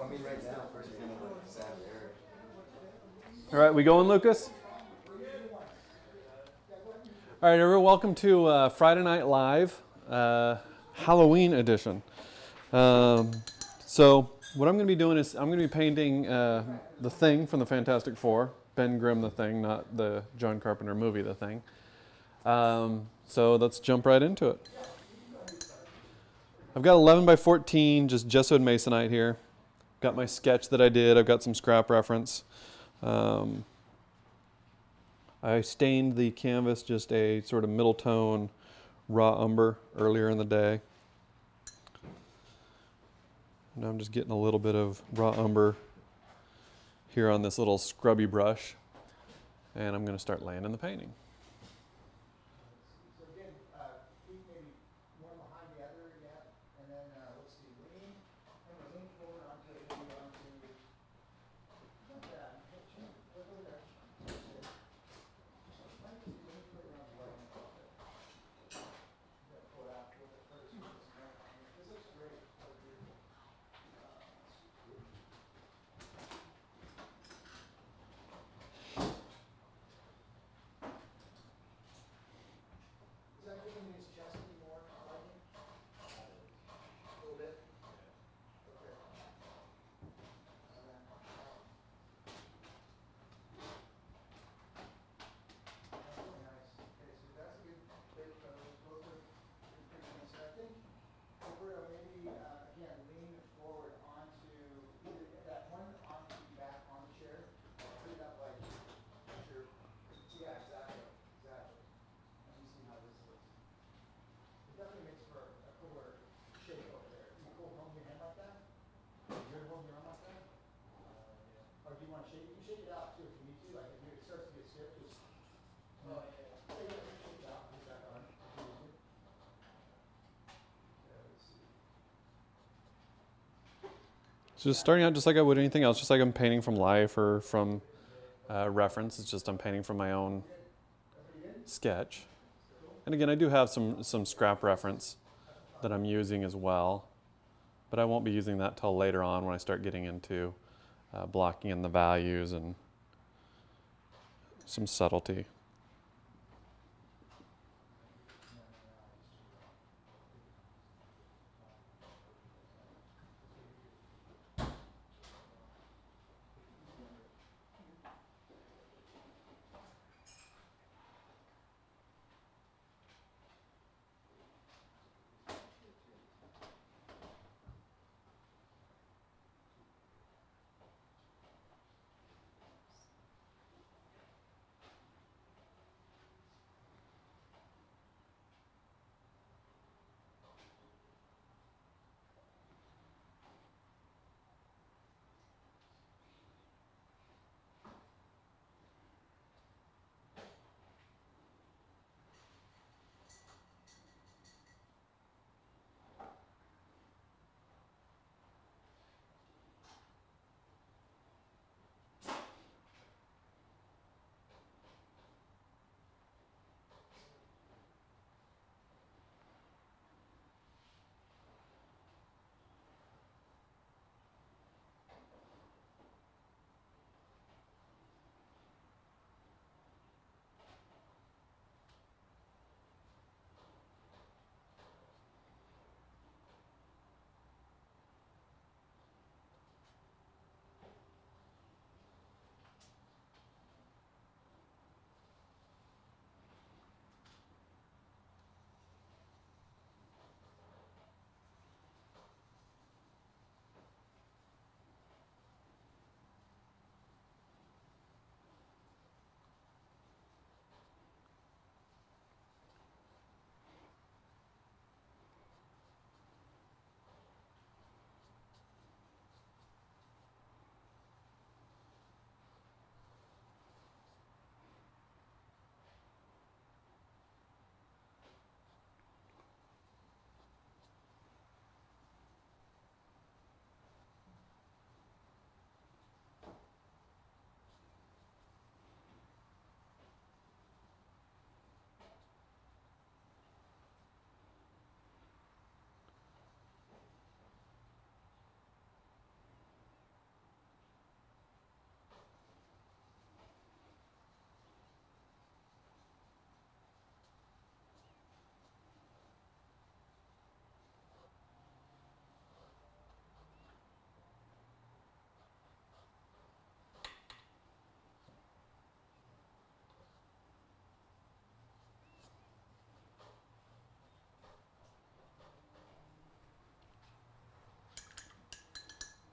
All right, we going, Lucas? All right, everyone, welcome to Friday Night Live, Halloween edition. So what I'm going to be doing is I'm going to be painting The Thing from the Fantastic Four, Ben Grimm The Thing, not the John Carpenter movie The Thing. So let's jump right into it. I've got 11 by 14, just gessoed masonite here. Got my sketch that I did. I've got some scrap reference. I stained the canvas just a sort of middle tone raw umber earlier in the day. Now I'm just getting a little bit of raw umber here on this little scrubby brush, and I'm going to start laying in the painting. So again, feet maybe one behind the other, yeah, and then let's see, lean, and we'll lean forward onto it, maybe onto, like that, over there. This looks great. Is that giving his chest any more lighting? A little bit? Okay. That's really nice. Okay, so that's a good bit. Both are pretty nice. I think over maybe, again, lean forward onto either that one onto the back on the chair. Put it up like, sure. Yeah, exactly. Exactly. Let me see how this looks. It definitely makes for a cooler shape over there. Is it cool holding your hand like that? You're holding your arm like that? Yeah. Or do you want to shake it? You can shake it out too if you need to. Like if it starts to get stiff, just shake it out. Put it back on. If you need to. Yeah, let's see. So just starting out just like I would anything else, just like I'm painting from life or from reference. It's just I'm painting from my own sketch. And again, I do have some scrap reference that I'm using as well, but I won't be using that till later on when I start getting into blocking in the values and some subtlety.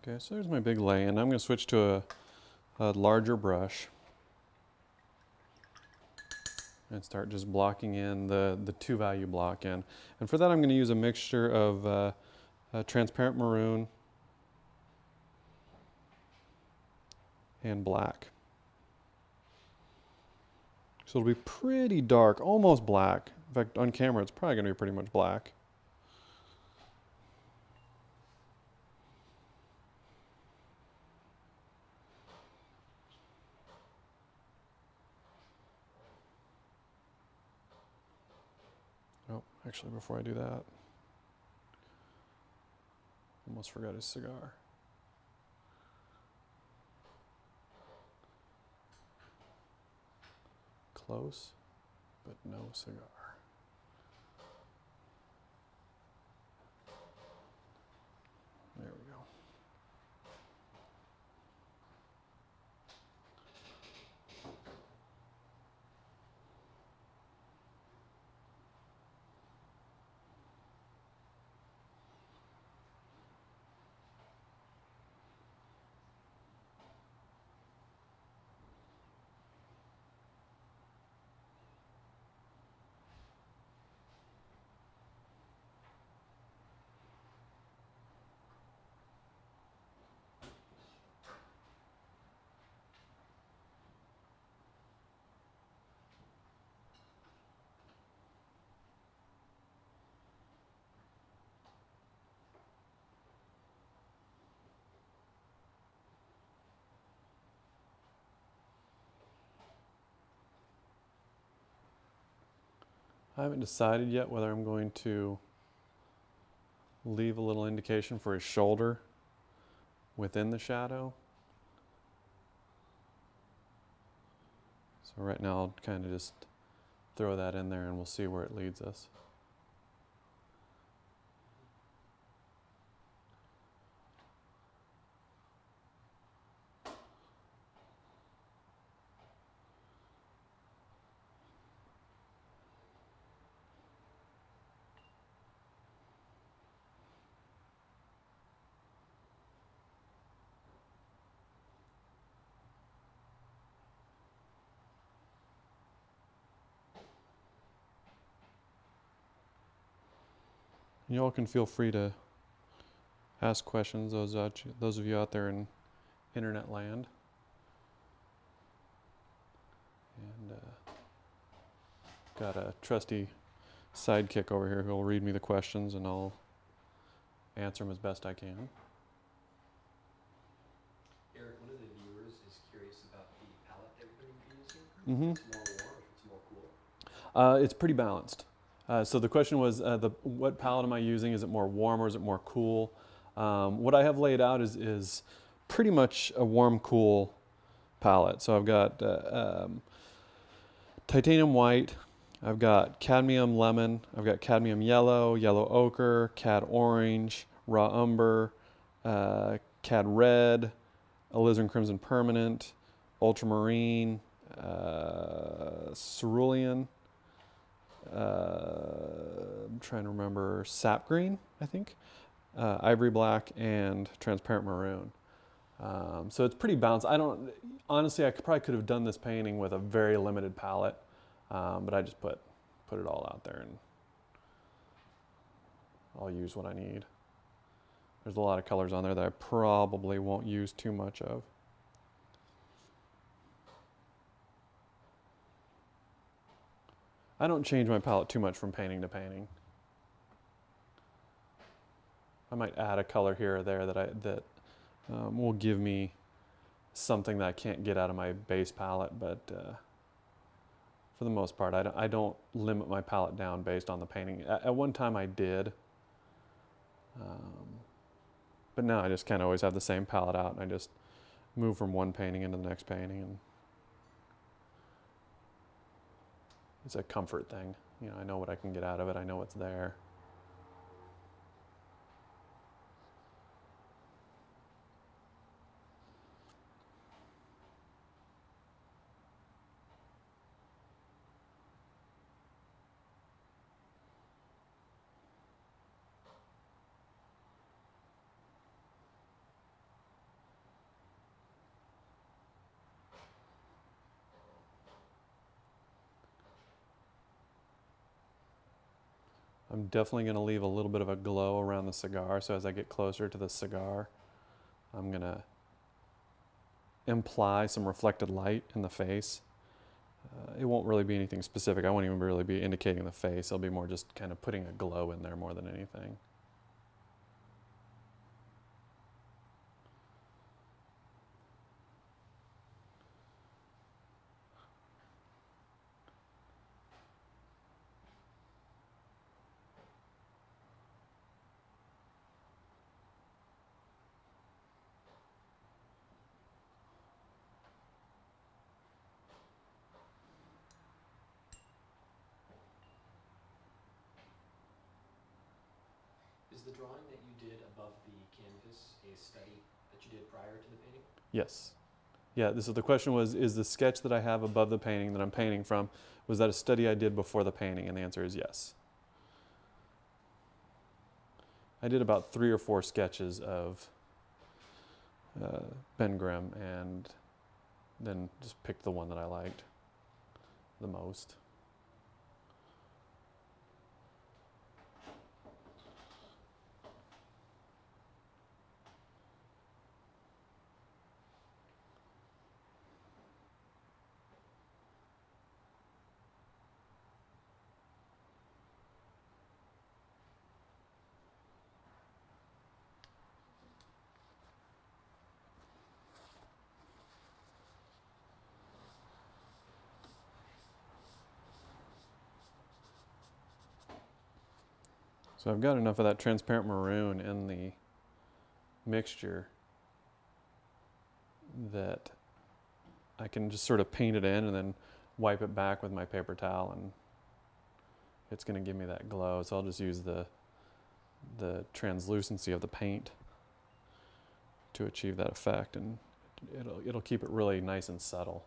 Okay, so there's my big lay-in. I'm going to switch to a larger brush and start just blocking in the 2-value block in. And for that I'm going to use a mixture of transparent maroon and black. So it'll be pretty dark, almost black. In fact, on camera it's probably going to be pretty much black. Oh, actually before I do that, almost forgot his cigar. Close, but no cigar. There we go. I haven't decided yet whether I'm going to leave a little indication for his shoulder within the shadow. So right now I'll kind of just throw that in there and we'll see where it leads us. You all can feel free to ask questions, those of you out there in internet land. And got a trusty sidekick over here who will read me the questions and I'll answer them as best I can. Eric, one of the viewers is curious about the palette that you're going to be using. If it's more warm, if it's more cool. It's pretty balanced. So the question was, what palette am I using? Is it more warm or is it more cool? What I have laid out is pretty much a warm, cool palette. So I've got titanium white, I've got cadmium lemon, I've got cadmium yellow, yellow ochre, cad orange, raw umber, cad red, alizarin crimson permanent, ultramarine, cerulean. I'm trying to remember, sap green, I think, ivory black, and transparent maroon. So it's pretty balanced. Honestly, I probably could have done this painting with a very limited palette, but I just put it all out there and I'll use what I need. There's a lot of colors on there that I probably won't use too much of. I don't change my palette too much from painting to painting. I might add a color here or there that will give me something that I can't get out of my base palette, but for the most part, I don't limit my palette down based on the painting. At one time I did, but now I just kind of always have the same palette out and I just move from one painting into the next painting, and it's a comfort thing. You know, I know what I can get out of it. I know what's there. I'm definitely going to leave a little bit of a glow around the cigar, so as I get closer to the cigar, I'm going to imply some reflected light in the face. It won't really be anything specific. I won't even really be indicating the face. It'll be more just kind of putting a glow in there more than anything. Is the drawing that you did above the canvas a study that you did prior to the painting? Yes. Yeah, so the question was, is the sketch that I have above the painting that I'm painting from, was that a study I did before the painting? And the answer is yes. I did about 3 or 4 sketches of Ben Grimm and then just picked the one that I liked the most. So I've got enough of that transparent maroon in the mixture that I can just sort of paint it in and then wipe it back with my paper towel, and it's going to give me that glow. So I'll just use the translucency of the paint to achieve that effect, and it'll keep it really nice and subtle.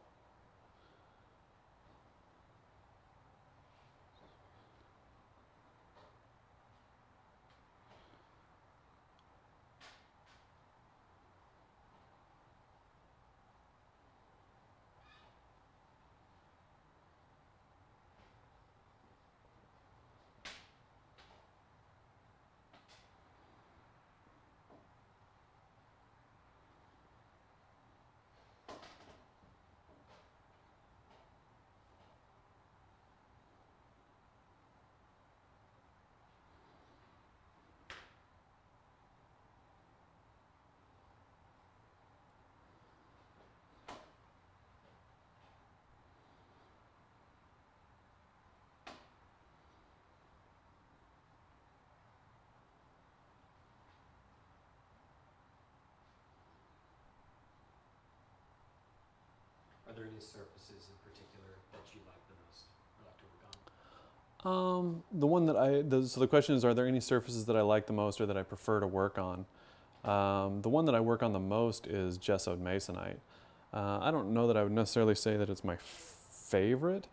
Are there any surfaces in particular that you like the most or like to work on? The one that so the question is, are there any surfaces that I like the most or that I prefer to work on? The one that I work on the most is gessoed masonite. I don't know that I would necessarily say that it's my favorite,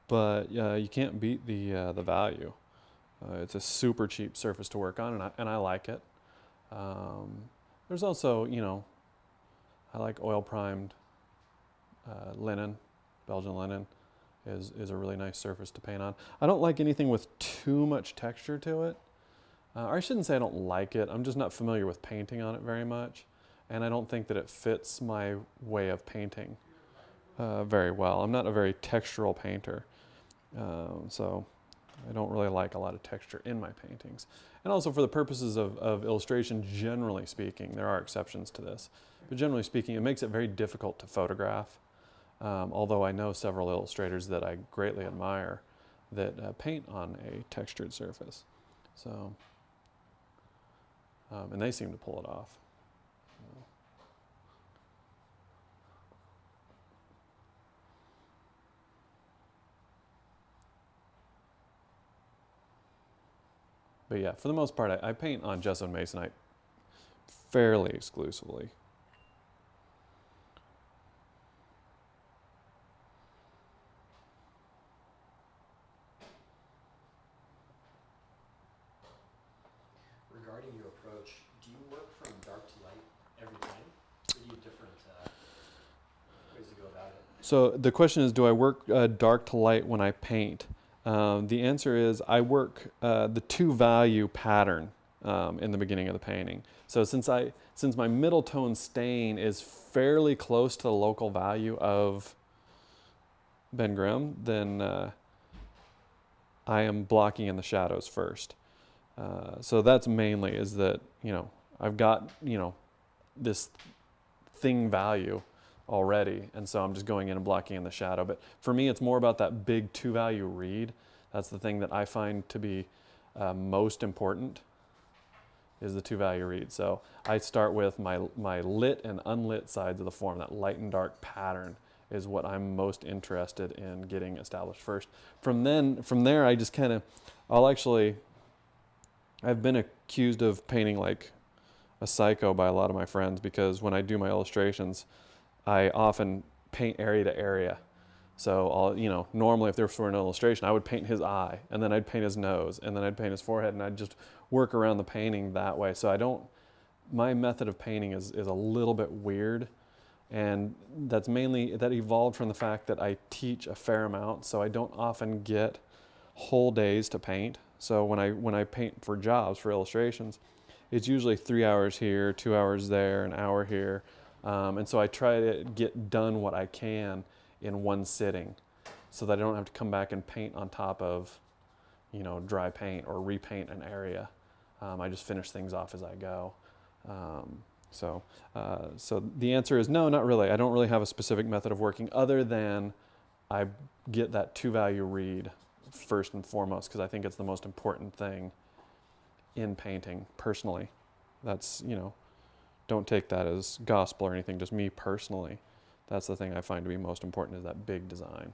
but you can't beat the value. It's a super cheap surface to work on, and I like it. There's also, I like oil primed linen. Belgian linen is a really nice surface to paint on. I don't like anything with too much texture to it. Or I shouldn't say I don't like it. I'm just not familiar with painting on it very much, and I don't think that it fits my way of painting very well. I'm not a very textural painter, so I don't really like a lot of texture in my paintings. And also for the purposes of illustration, generally speaking, there are exceptions to this, but generally speaking, it makes it very difficult to photograph. Although I know several illustrators that I greatly admire that paint on a textured surface. So, and they seem to pull it off. But yeah, for the most part, I paint on gessoed masonite fairly exclusively. Regarding your approach, do you work from dark to light every time? Or do you have different ways to go about it? So the question is, do I work dark to light when I paint? The answer is I work the two value pattern in the beginning of the painting. So since my middle tone stain is fairly close to the local value of Ben Grimm, then I am blocking in the shadows first. So that's mainly is that, I've got, this thing value already, and so I'm just going in and blocking in the shadow. But for me, it's more about that big two value read. That's the thing that I find to be most important, is the two value read. So I start with my lit and unlit sides of the form. That light and dark pattern is what I'm most interested in getting established first. From there, I just kind of, I've been accused of painting like a psycho by a lot of my friends, because when I do my illustrations, I often paint area to area. So normally if there was for an illustration, I would paint his eye, and then I'd paint his nose, and then I'd paint his forehead, and I'd just work around the painting that way. So my method of painting is a little bit weird, and that evolved from the fact that I teach a fair amount, so I don't often get whole days to paint. So when I paint for jobs, for illustrations, it's usually 3 hours here, 2 hours there, an hour here. And so I try to get done what I can in one sitting, so that I don't have to come back and paint on top of, dry paint or repaint an area. I just finish things off as I go. So the answer is no, not really. I don't really have a specific method of working, other than I get that two value read first and foremost, because I think it's the most important thing in painting personally. That's, don't take that as gospel or anything, just me personally. That's the thing I find to be most important, is that big design.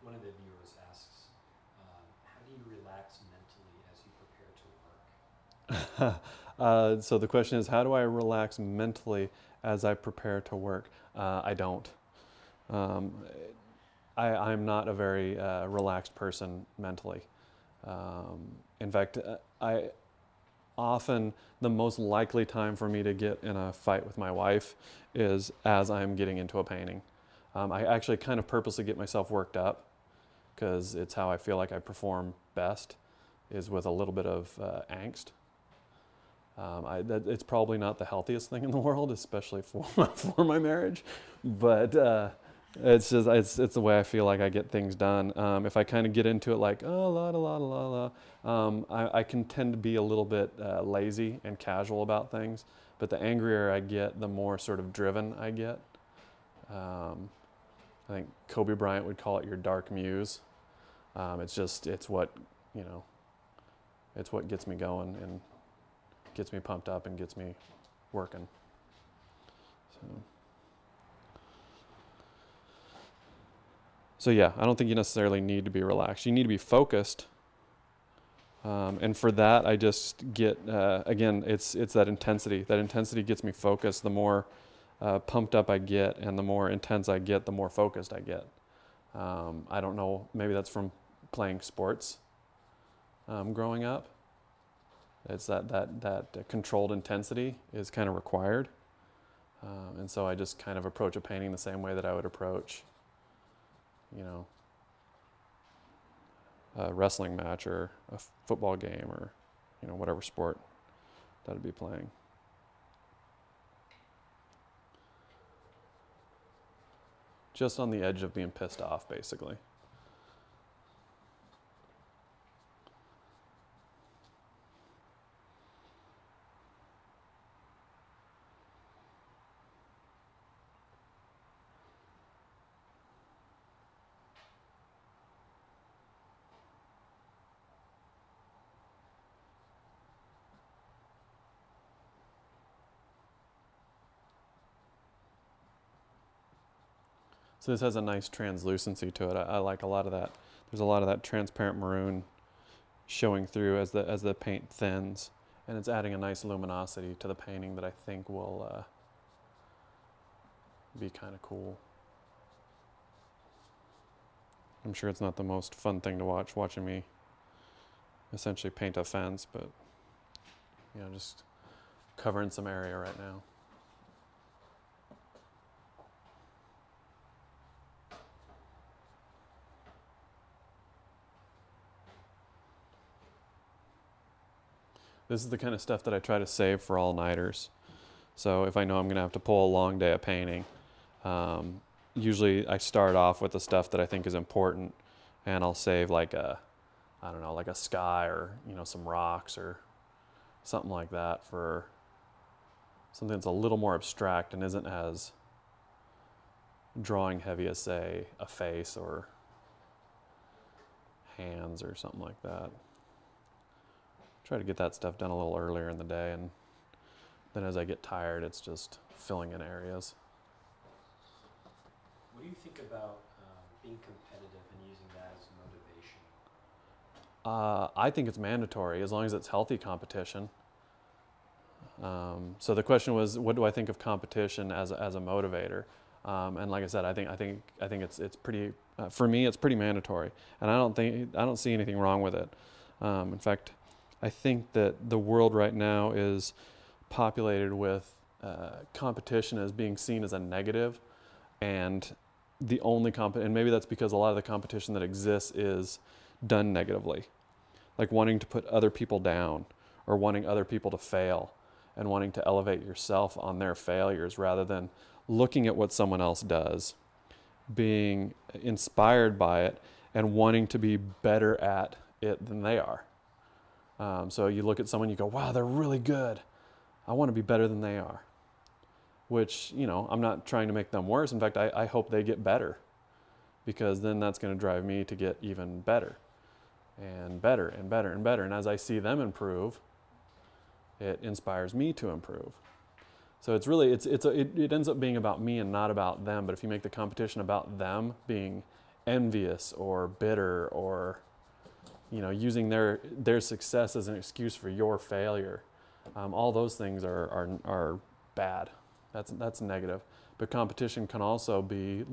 One of the viewers asks, how do you relax mentally as you prepare to work? So the question is, how do I relax mentally as I prepare to work? I don't. I'm not a very relaxed person mentally. In fact, the most likely time for me to get in a fight with my wife is as I'm getting into a painting. I actually kind of purposely get myself worked up, because it's how I feel like I perform best, is with a little bit of angst. It's probably not the healthiest thing in the world, especially for my marriage, but it's the way I feel like I get things done. If I kind of get into it like, oh, la la la la, I can tend to be a little bit lazy and casual about things. But the angrier I get, the more sort of driven I get. I think Kobe Bryant would call it your dark muse. It's what gets me going and gets me pumped up and gets me working. So yeah, I don't think you necessarily need to be relaxed. You need to be focused. And for that, I just get, again, it's that intensity. That intensity gets me focused. The more pumped up I get and the more intense I get, the more focused I get. I don't know, maybe that's from playing sports growing up. It's that controlled intensity is kind of required. And so I just kind of approach a painting the same way that I would approach, a wrestling match or a football game or, whatever sport that I'd be playing. Just on the edge of being pissed off, basically. So this has a nice translucency to it. I like a lot of that. There's a lot of that transparent maroon showing through as the paint thins, and it's adding a nice luminosity to the painting that I think will be kind of cool. I'm sure it's not the most fun thing to watch, watching me essentially paint a fence, but you know, just covering some area right now. This is the kind of stuff that I try to save for all-nighters. So if I know I'm going to have to pull a long day of painting, usually I start off with the stuff that I think is important, and I'll save like a, I don't know, like a sky or, you know, some rocks or something like that for something that's a little more abstract and isn't as drawing heavy as, say, a face or hands or something like that. Try to get that stuff done a little earlier in the day, and then as I get tired, it's just filling in areas. What do you think about being competitive and using that as motivation? I think it's mandatory as long as it's healthy competition. So the question was, what do I think of competition as a motivator? And like I said, I think it's pretty, for me, it's pretty mandatory, and I don't see anything wrong with it. In fact, I think that the world right now is populated with competition as being seen as a negative, and the only and maybe that's because a lot of the competition that exists is done negatively, like wanting to put other people down or wanting other people to fail and wanting to elevate yourself on their failures rather than looking at what someone else does, being inspired by it and wanting to be better at it than they are. So you look at someone, you go, wow, they're really good. I want to be better than they are. Which, you know, I'm not trying to make them worse. In fact, I hope they get better, because then that's going to drive me to get even better and better and better and better. And as I see them improve, it inspires me to improve. So it's really, it ends up being about me and not about them. But if you make the competition about them being envious or bitter or, you know, using their success as an excuse for your failure, all those things are bad. That's negative. But competition can also be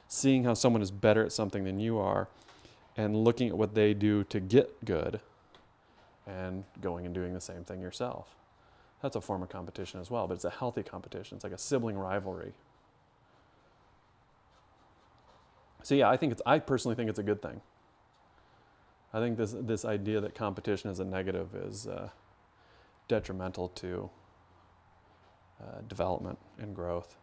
seeing how someone is better at something than you are and looking at what they do to get good and going and doing the same thing yourself. That's a form of competition as well, but it's a healthy competition. It's like a sibling rivalry. So yeah, I personally think it's a good thing. I think this idea that competition is a negative is detrimental to development and growth.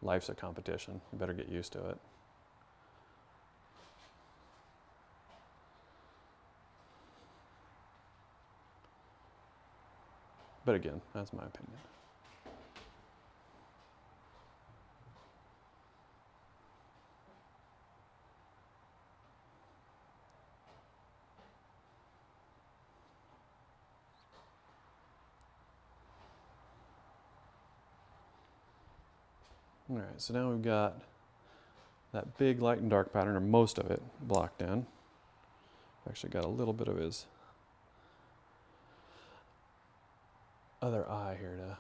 Life's a competition. You better get used to it. But again, that's my opinion. All right, so now we've got that big light and dark pattern, or most of it, blocked in. I've actually got a little bit of his other eye here to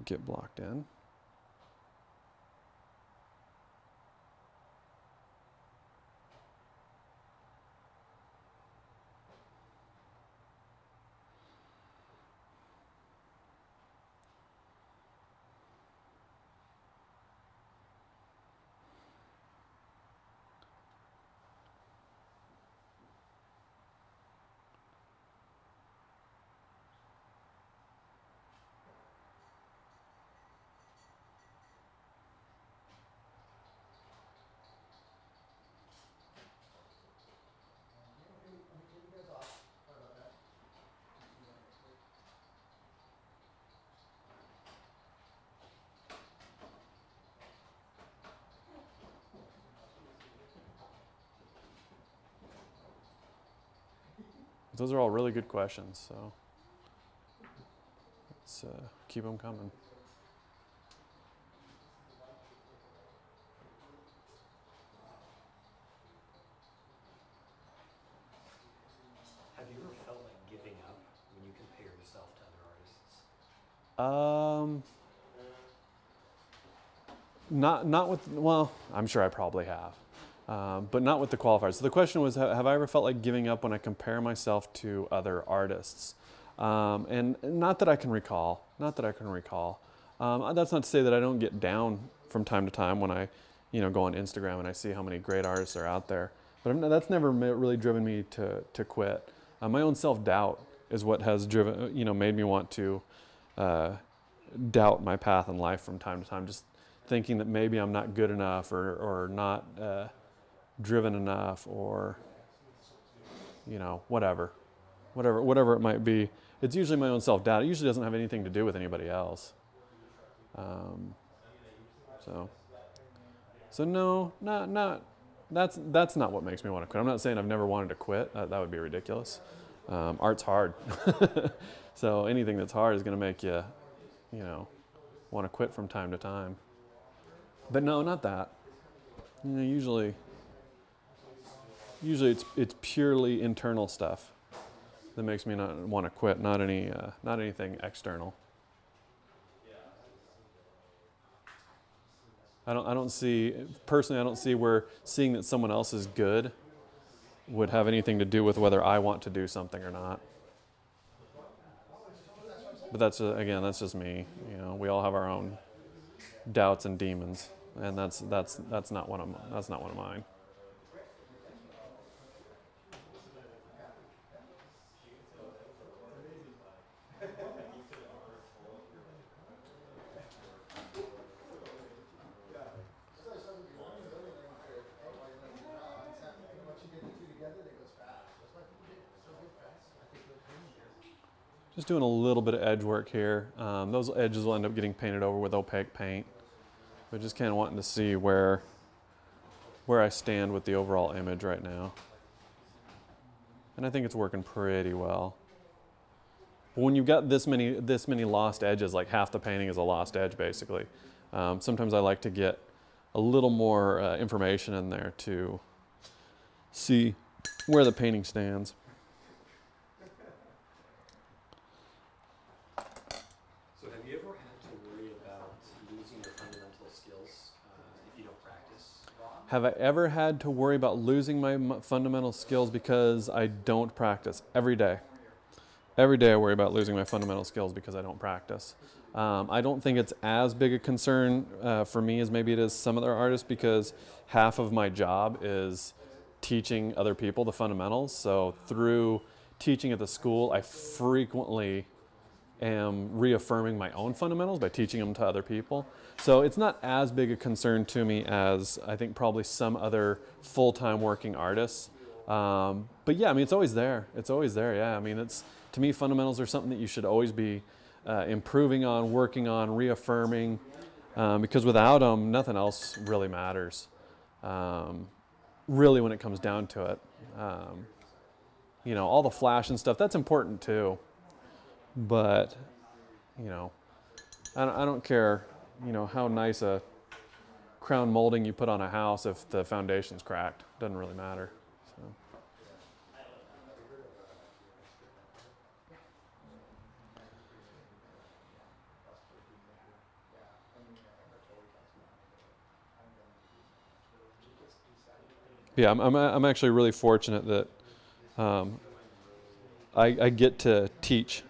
get blocked in. Those are all really good questions. So let's let's keep them coming. Have you ever felt like giving up when you compare yourself to other artists? Not with, well, I'm sure I probably have, but not with the qualifiers. So the question was, have I ever felt like giving up when I compare myself to other artists? And not that I can recall, not that I can recall. That's not to say that I don't get down from time to time when I, go on Instagram and I see how many great artists are out there. But that's never really driven me to quit. My own self-doubt is what has driven, made me want to doubt my path in life from time to time. Just thinking that maybe I'm not good enough or not driven enough, or whatever it might be. It's usually my own self-doubt. It usually doesn't have anything to do with anybody else. So no, not that's not what makes me want to quit. I'm not saying I've never wanted to quit. That would be ridiculous. Art's hard. So anything that's hard is going to make you, want to quit from time to time. But no, not that. Usually it's purely internal stuff that makes me not want to quit. Not anything external. I don't see where seeing that someone else is good would have anything to do with whether I want to do something or not. But that's just me. We all have our own doubts and demons, and that's not one of mine. Just doing a little bit of edge work here. Those edges will end up getting painted over with opaque paint. But just kind of wanting to see where I stand with the overall image right now. And I think it's working pretty well. But when you've got this many lost edges, like half the painting is a lost edge basically. Sometimes I like to get a little more information in there to see where the painting stands. So have you ever had to worry about losing your fundamental skills if you don't practice? Have I ever had to worry about losing my fundamental skills because I don't practice? Every day. Every day I worry about losing my fundamental skills because I don't practice. I don't think it's as big a concern for me as maybe it is some other artists, because half of my job is teaching other people the fundamentals. So through teaching at the school, I frequently am reaffirming my own fundamentals by teaching them to other people. So it's not as big a concern to me as I think probably some other full-time working artists. But yeah, I mean, it's always there. It's always there, yeah. I mean, to me, fundamentals are something that you should always be improving on, working on, reaffirming, because without them, nothing else really matters. Really, when it comes down to it. All the flash and stuff, that's important too. But, I don't care, how nice a crown molding you put on a house if the foundation's cracked. Doesn't really matter. So. Yeah, I'm actually really fortunate that I get to teach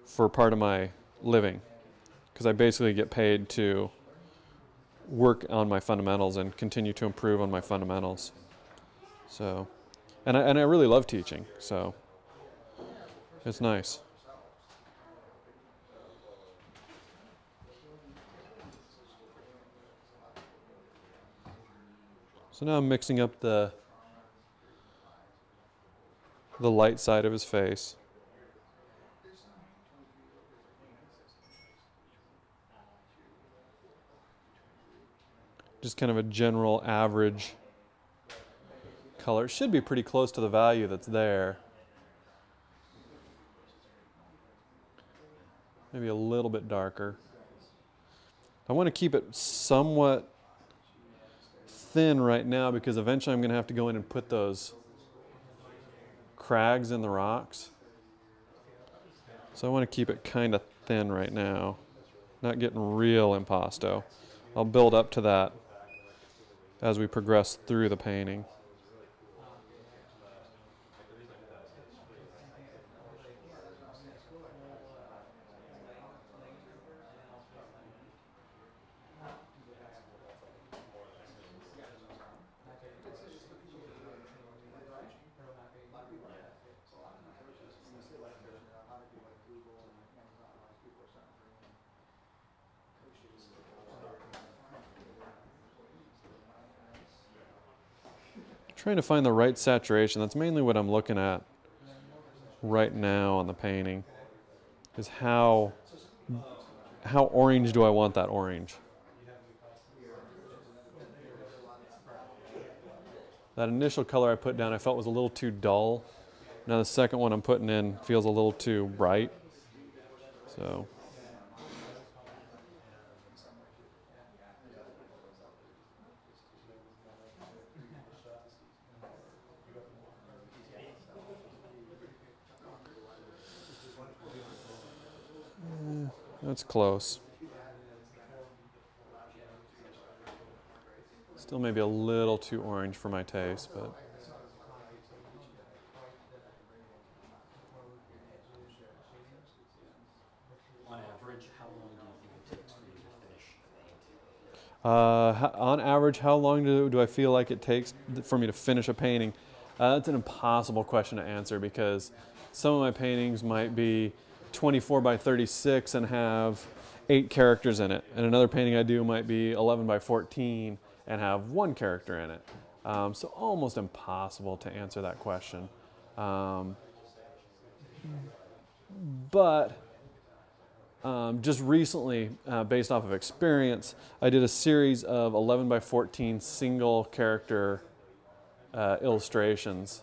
for part of my living, because I basically get paid to work on my fundamentals and continue to improve on my fundamentals. So, and I really love teaching, so it's nice. So now I'm mixing up the light side of his face. Just kind of a general average color. It should be pretty close to the value that's there. maybe a little bit darker. I want to keep it somewhat thin right now because eventually I'm going to have to go in and put those crags in the rocks. So I want to keep it kind of thin right now, not getting real impasto. I'll build up to that as we progress through the painting. Trying to find the right saturation. That's mainly what I'm looking at right now on the painting, is how orange do I want that orange? That initial color I put down I felt was a little too dull. Now the second one I'm putting in feels a little too bright. So that's close. Still maybe a little too orange for my taste, but On average, how long do you think it takes for you to finish a paint? on average, how long do I feel like it takes for me to finish a painting? That's an impossible question to answer because some of my paintings might be 24 by 36 and have 8 characters in it, and another painting I do might be 11 by 14 and have 1 character in it. So almost impossible to answer that question. But just recently, based off of experience, I did a series of 11 by 14 single character illustrations,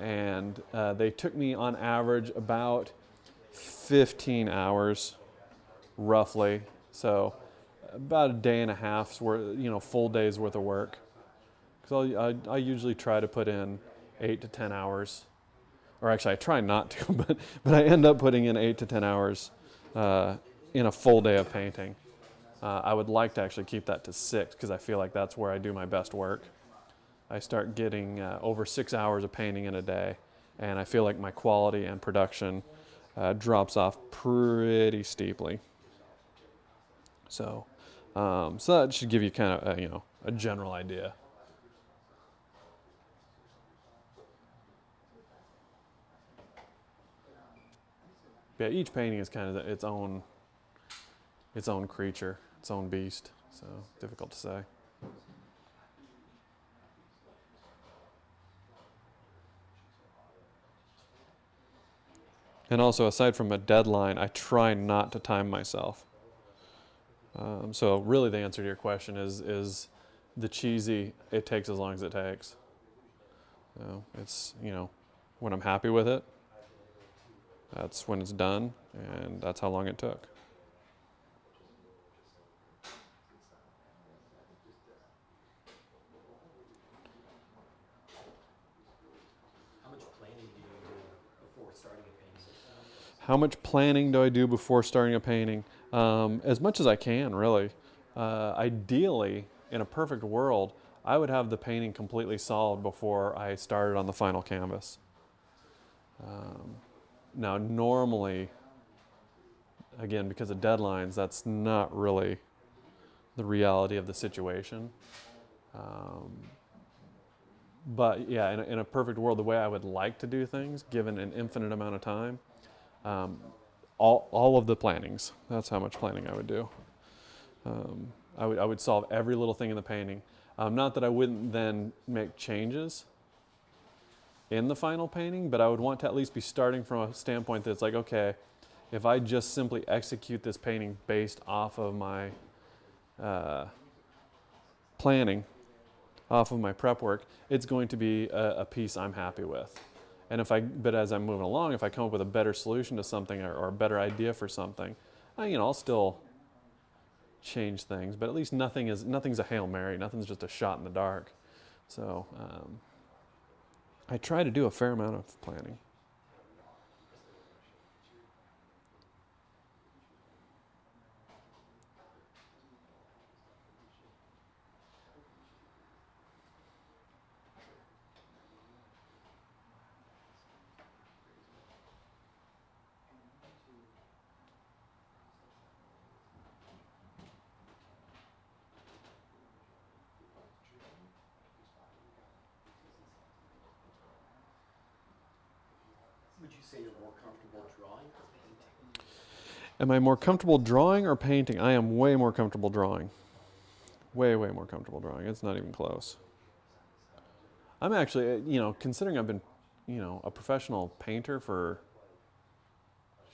and they took me on average about 15 hours, roughly. So about a day and a half's worth, full day's worth of work. Because I usually try to put in 8 to 10 hours, or actually I try not to, but I end up putting in 8 to 10 hours in a full day of painting. I would like to actually keep that to 6 because I feel like that's where I do my best work. I start getting over 6 hours of painting in a day, and I feel like my quality and production drops off pretty steeply. So that should give you kind of a general idea. Yeah, each painting is kind of its own creature, its own beast. So difficult to say. And also, aside from a deadline, I try not to time myself. So really the answer to your question is the cheesy, it takes as long as it takes. So it's, when I'm happy with it, that's when it's done, and that's how long it took. How much planning do you do before starting a painting? How much planning do I do before starting a painting? As much as I can, really. Ideally, in a perfect world, I would have the painting completely solid before I started on the final canvas. Now, normally, again, because of deadlines, that's not really the reality of the situation. But yeah, in a perfect world, the way I would like to do things, given an infinite amount of time, all of the plannings, that's how much planning I would do. I would solve every little thing in the painting. Not that I wouldn't then make changes in the final painting, but I would want to at least be starting from a standpoint that's like, okay, if I just simply execute this painting based off of my planning, off of my prep work, it's going to be a piece I'm happy with. But as I'm moving along, if I come up with a better solution to something or a better idea for something, I'll still change things. But at least nothing's a Hail Mary. Nothing's just a shot in the dark. So I try to do a fair amount of planning. Would you say you're more comfortable drawing or painting? Am I more comfortable drawing or painting? I am way more comfortable drawing. Way, way more comfortable drawing. It's not even close. I'm actually, considering I've been, a professional painter for,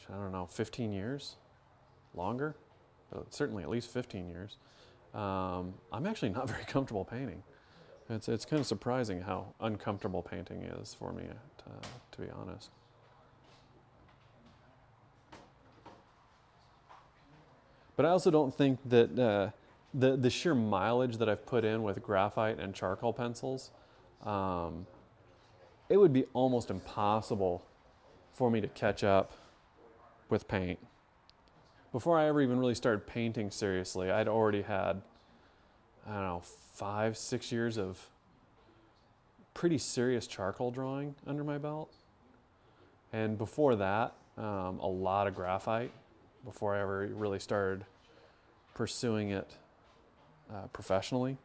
I don't know, 15 years, longer, certainly at least 15 years. I'm actually not very comfortable painting. It's kind of surprising how uncomfortable painting is for me, to be honest. But I also don't think that the sheer mileage that I've put in with graphite and charcoal pencils, it would be almost impossible for me to catch up with paint. Before I ever even really started painting seriously, I'd already had, 5-6 years of pretty serious charcoal drawing under my belt. And before that, a lot of graphite before I ever really started pursuing it professionally.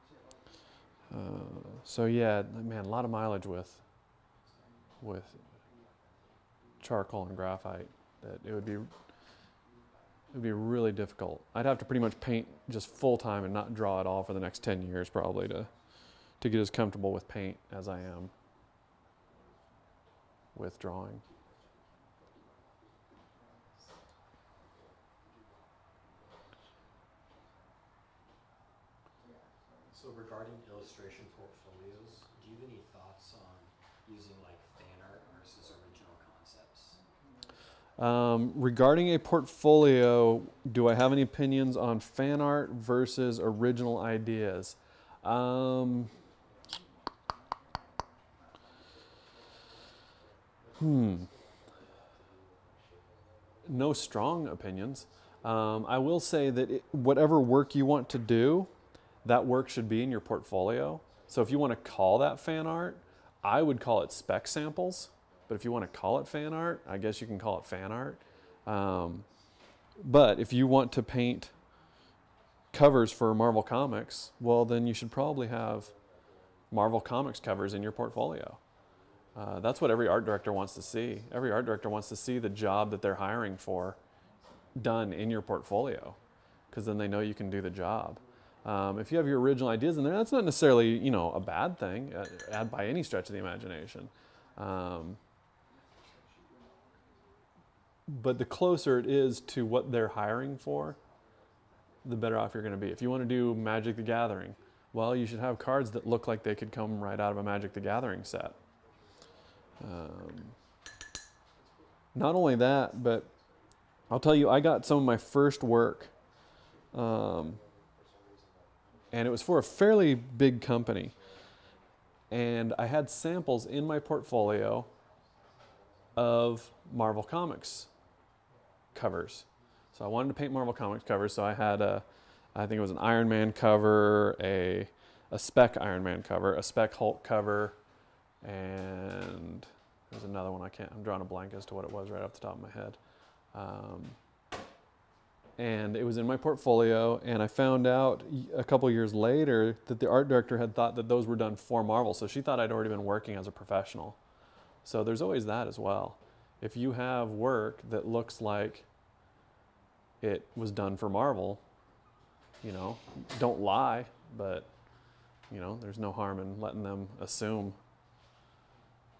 So yeah, man, a lot of mileage with charcoal and graphite. That it would be really difficult. I'd have to pretty much paint just full time and not draw at all for the next 10 years probably to get as comfortable with paint as I am with drawing. So regarding illustration portfolios, do you have any thoughts on using like fan art versus original concepts? Regarding a portfolio, do I have any opinions on fan art versus original ideas? No strong opinions. I will say that whatever work you want to do, that work should be in your portfolio. So if you want to call that fan art, I would call it spec samples. But if you want to call it fan art, I guess you can call it fan art. But if you want to paint covers for Marvel Comics, well, then you should probably have Marvel Comics covers in your portfolio. That's what every art director wants to see. Every art director wants to see the job that they're hiring for done in your portfolio, because then they know you can do the job. If you have your original ideas in there, that's not necessarily, a bad thing by any stretch of the imagination. But the closer it is to what they're hiring for, the better off you're going to be. If you want to do Magic the Gathering, well, you should have cards that look like they could come right out of a Magic the Gathering set. Not only that, but I'll tell you, I got some of my first work, and it was for a fairly big company. And I had samples in my portfolio of Marvel Comics covers. So I wanted to paint Marvel Comics covers, so I had I think it was an Iron Man cover, a spec Iron Man cover, a spec Hulk cover, and there's another one I'm drawing a blank as to what it was right off the top of my head. And it was in my portfolio, and I found out a couple years later that the art director had thought that those were done for Marvel, so she thought I'd already been working as a professional. So there's always that as well. If you have work that looks like it was done for Marvel, don't lie, but, there's no harm in letting them assume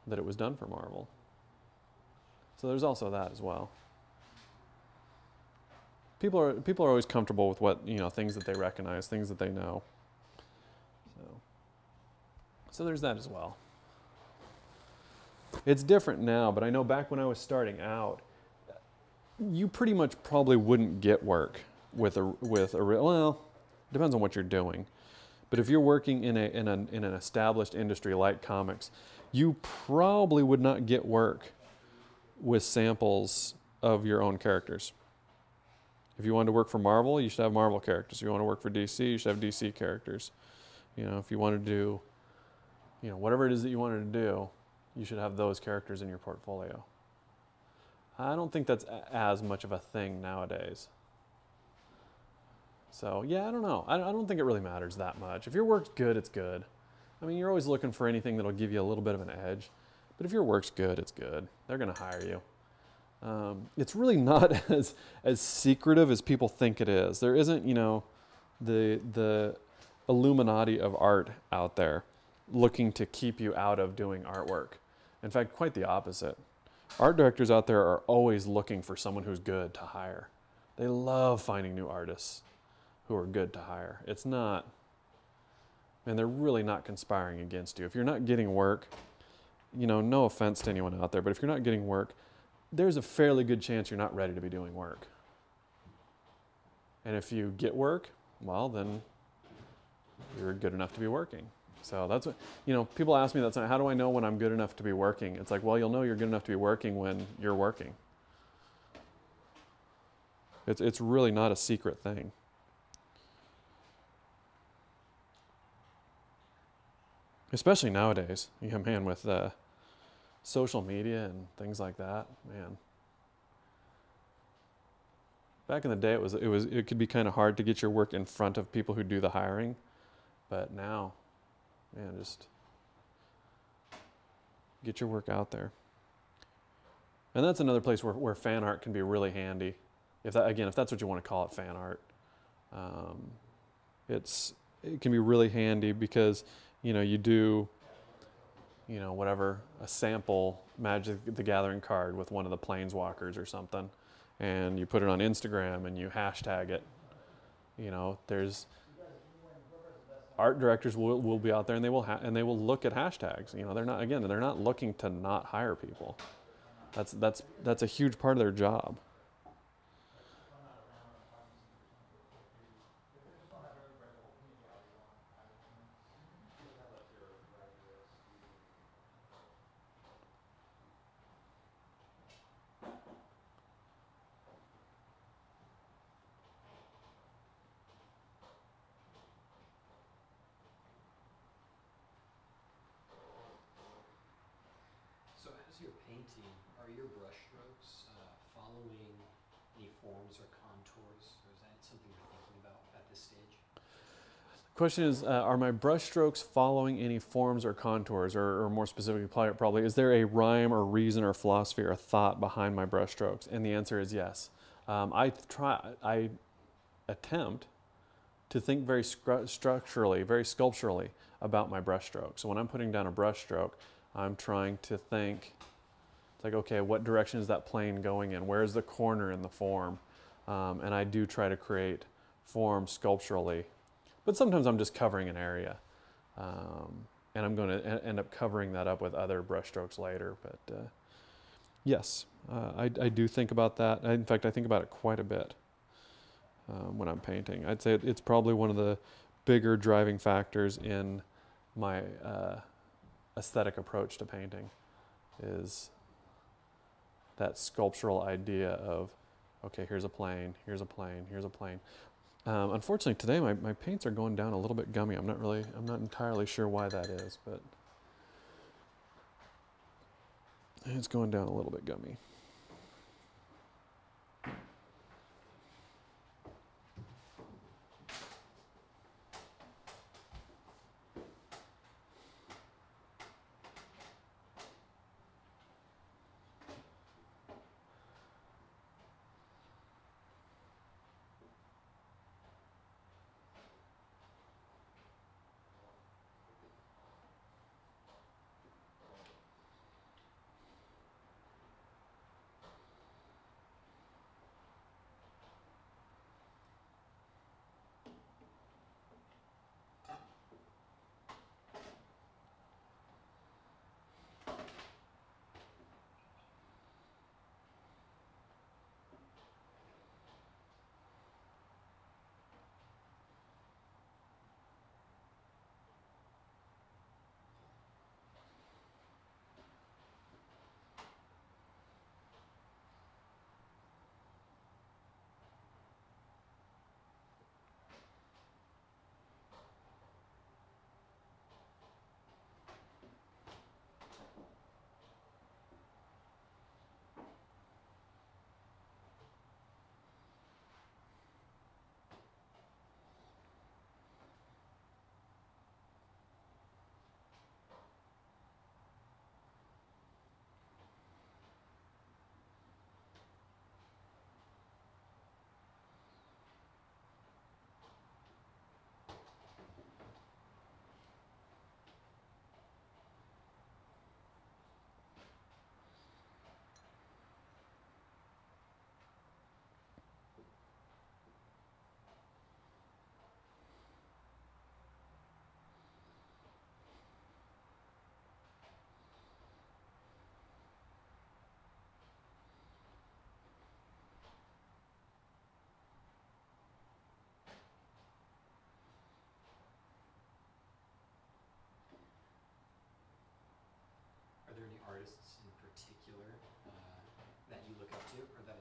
that it was done for Marvel. So there's also that as well. People are always comfortable with what, things that they recognize, things that they know. So there's that as well. It's different now, but I know back when I was starting out, you pretty much probably wouldn't get work with a well, depends on what you're doing. But if you're working in an established industry like comics, you probably would not get work with samples of your own characters. If you wanted to work for Marvel, you should have Marvel characters. If you want to work for DC, you should have DC characters. You know, if you want to do, you know, whatever it is that you wanted to do, you should have those characters in your portfolio. I don't think that's as much of a thing nowadays. So, yeah, I don't know. I don't think it really matters that much. If your work's good, it's good. I mean, you're always looking for anything that'll give you a little bit of an edge. But if your work's good, it's good. They're going to hire you. It's really not as secretive as people think it is. There isn't, you know, the Illuminati of art out there looking to keep you out of doing artwork. In fact, quite the opposite. Art directors out there are always looking for someone who's good to hire. They love finding new artists who are good to hire. It's not, and they're really not conspiring against you. If you're not getting work, you know, no offense to anyone out there, but if you're not getting work, there's a fairly good chance you're not ready to be doing work. And if you get work, well, then you're good enough to be working. So that's what, you know, people ask me that, how do I know when I'm good enough to be working? It's like, well, you'll know you're good enough to be working when you're working. It's really not a secret thing. Especially nowadays, yeah, man, with social media and things like that, man. Back in the day, it could be kind of hard to get your work in front of people who do the hiring, but now, man, just get your work out there. And that's another place where fan art can be really handy. If that's what you want to call it, fan art. It can be really handy because, you know, you do, you know, whatever, a sample Magic the Gathering card with one of the Planeswalkers or something, and you put it on Instagram and you hashtag it. You know, there's art directors will be out there and they will look at hashtags. You know, they're not looking to not hire people. That's a huge part of their job. So as you're painting, are your brushstrokes following any forms or contours, or is that something you're thinking about at this stage? The question is, are my brushstrokes following any forms or contours, or more specifically, probably, is there a rhyme or reason or philosophy or thought behind my brushstrokes? And the answer is yes. I attempt to think very structurally, very sculpturally about my brushstroke. So when I'm putting down a brushstroke, I'm trying to think, it's like, okay, what direction is that plane going in? Where's the corner in the form? And I do try to create form sculpturally. But sometimes I'm just covering an area. And I'm going to end up covering that up with other brushstrokes later. But yes, I do think about that. In fact, I think about it quite a bit when I'm painting. I'd say it's probably one of the bigger driving factors in my aesthetic approach to painting, is that sculptural idea of, okay, here's a plane, here's a plane, here's a plane. Unfortunately today my paints are going down a little bit gummy. I'm not entirely sure why that is, but it's going down a little bit gummy.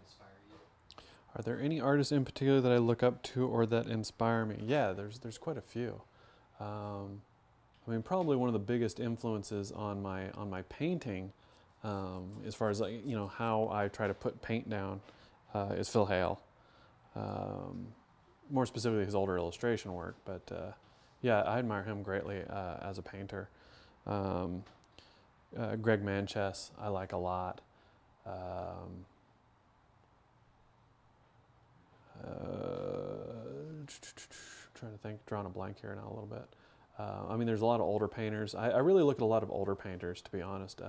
inspire you? Are there any artists in particular that I look up to or that inspire me? Yeah, there's quite a few. I mean, probably one of the biggest influences on my painting, as far as how I try to put paint down, is Phil Hale. More specifically, his older illustration work. But yeah, I admire him greatly as a painter. Greg Manchess, I like a lot. Trying to think, drawing a blank here now a little bit. I mean, there's a lot of older painters. I really look at a lot of older painters, to be honest.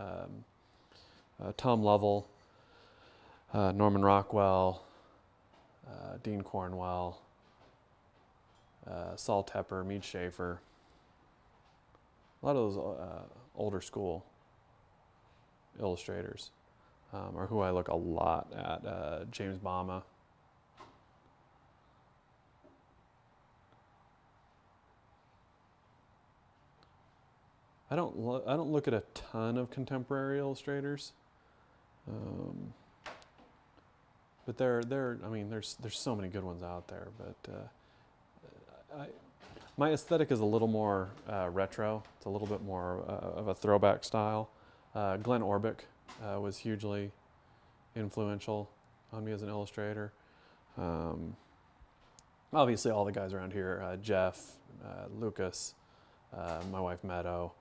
Tom Lovell, Norman Rockwell, Dean Cornwell, Saul Tepper, Mead Schaefer. A lot of those older school illustrators are who I look a lot at. James Bama. I don't look at a ton of contemporary illustrators, but I mean, there's so many good ones out there. But my aesthetic is a little more retro. It's a little bit more of a throwback style. Glenn Orbick was hugely influential on me as an illustrator. Obviously, all the guys around here, Jeff, Lucas, my wife Meadow.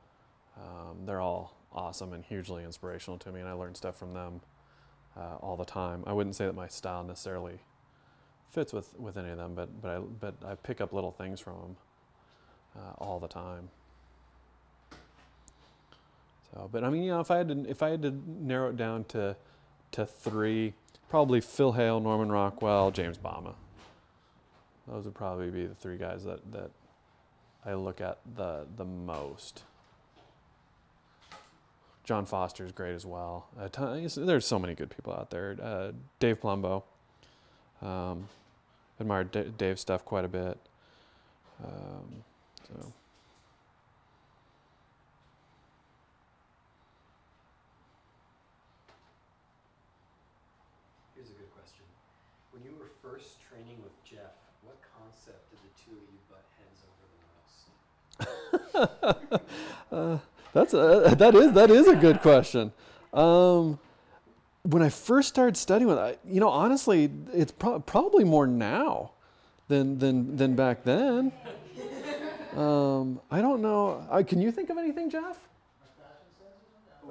They're all awesome and hugely inspirational to me, and I learn stuff from them all the time. I wouldn't say that my style necessarily fits with any of them, but I pick up little things from them all the time. So, but I mean, if I had to narrow it down to three, probably Phil Hale, Norman Rockwell, James Bama. Those would probably be the three guys that I look at the most. John Foster's great as well. There's so many good people out there. Dave Plumbo. Admire Dave's stuff quite a bit. So. Here's a good question. When you were first training with Jeff, what concept did the two of you butt heads over the most? That is a good question. When I first started studying with it, honestly, it's probably more now than back then. I don't know. Can you think of anything, Jeff?